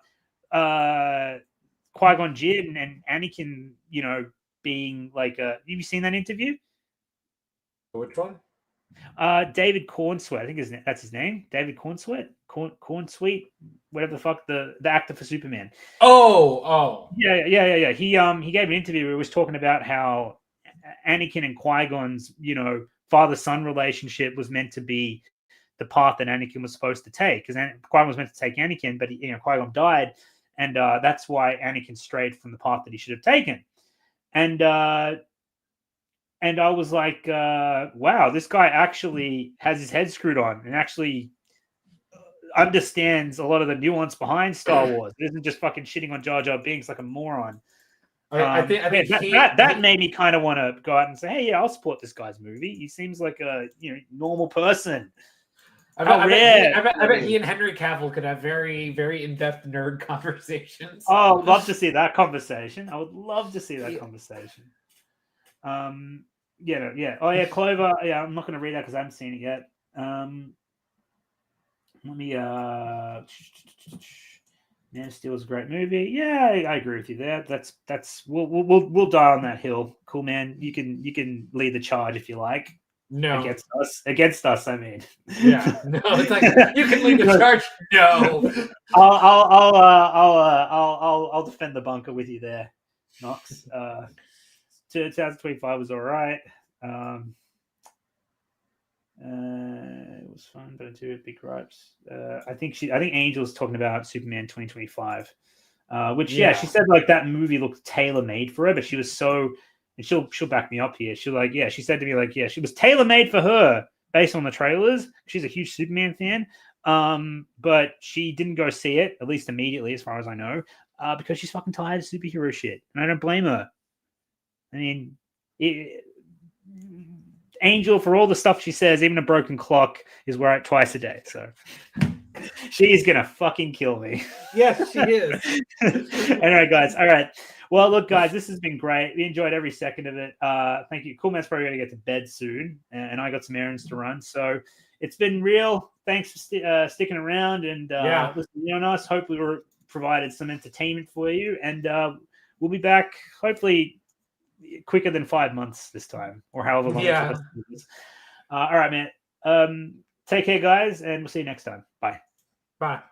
Qui-Gon Jinn and Anakin. You know, being like, have you seen that interview? Which one? David Cornsweet, I think that's his name. David Cornsweet, Cornsweet, whatever the fuck, the actor for Superman. Oh, yeah. He gave an interview where he was talking about how Anakin and Qui-Gon's, father-son relationship was meant to be the path that Anakin was supposed to take, because Qui-Gon was meant to take Anakin, but Qui-Gon died, and that's why Anakin strayed from the path that he should have taken. And I was like, wow, this guy actually has his head screwed on and actually understands a lot of the nuance behind Star Wars. It isn't just fucking shitting on Jar Jar Binks like a moron. I think that made me kind of want to go out and say, hey, yeah, I'll support this guy's movie. He seems like a normal person. I bet he and Henry Cavill could have very, very in-depth nerd conversations. Oh, I'd love to see that conversation. I would love to see that conversation. Yeah. Oh, yeah, Clover. Yeah, I'm not going to read that because I haven't seen it yet. Let me. Man of Steel is a great movie. Yeah, I agree with you there. That's we'll die on that hill. Cool, man. You can lead the charge if you like. No, against us. I mean, yeah, no. It's like you can lead the charge. No, I'll defend the bunker with you there, Knox. 2025 was all right. It was fun, but two big gripes. I think Angel's talking about Superman 2025, which she said like that movie looked tailor made for her, but she was so, and she'll back me up here. She said to me like, yeah, she was tailor made for her based on the trailers. She's a huge Superman fan, but she didn't go see it, at least immediately, as far as I know, because she's fucking tired of superhero shit, and I don't blame her. I mean, Angel, for all the stuff she says, even a broken clock is right twice a day. So she's going to fucking kill me. Yes, she is. Anyway, guys. All right. Well, look, guys, this has been great. We enjoyed every second of it. Thank you. Cool Man's probably going to get to bed soon, and I got some errands to run. So it's been real. Thanks for sticking around and listening on us. Hopefully we provided some entertainment for you, and we'll be back hopefully quicker than 5 months this time, or however long. Yeah. It is. All right, man. Take care, guys, and we'll see you next time. Bye. Bye.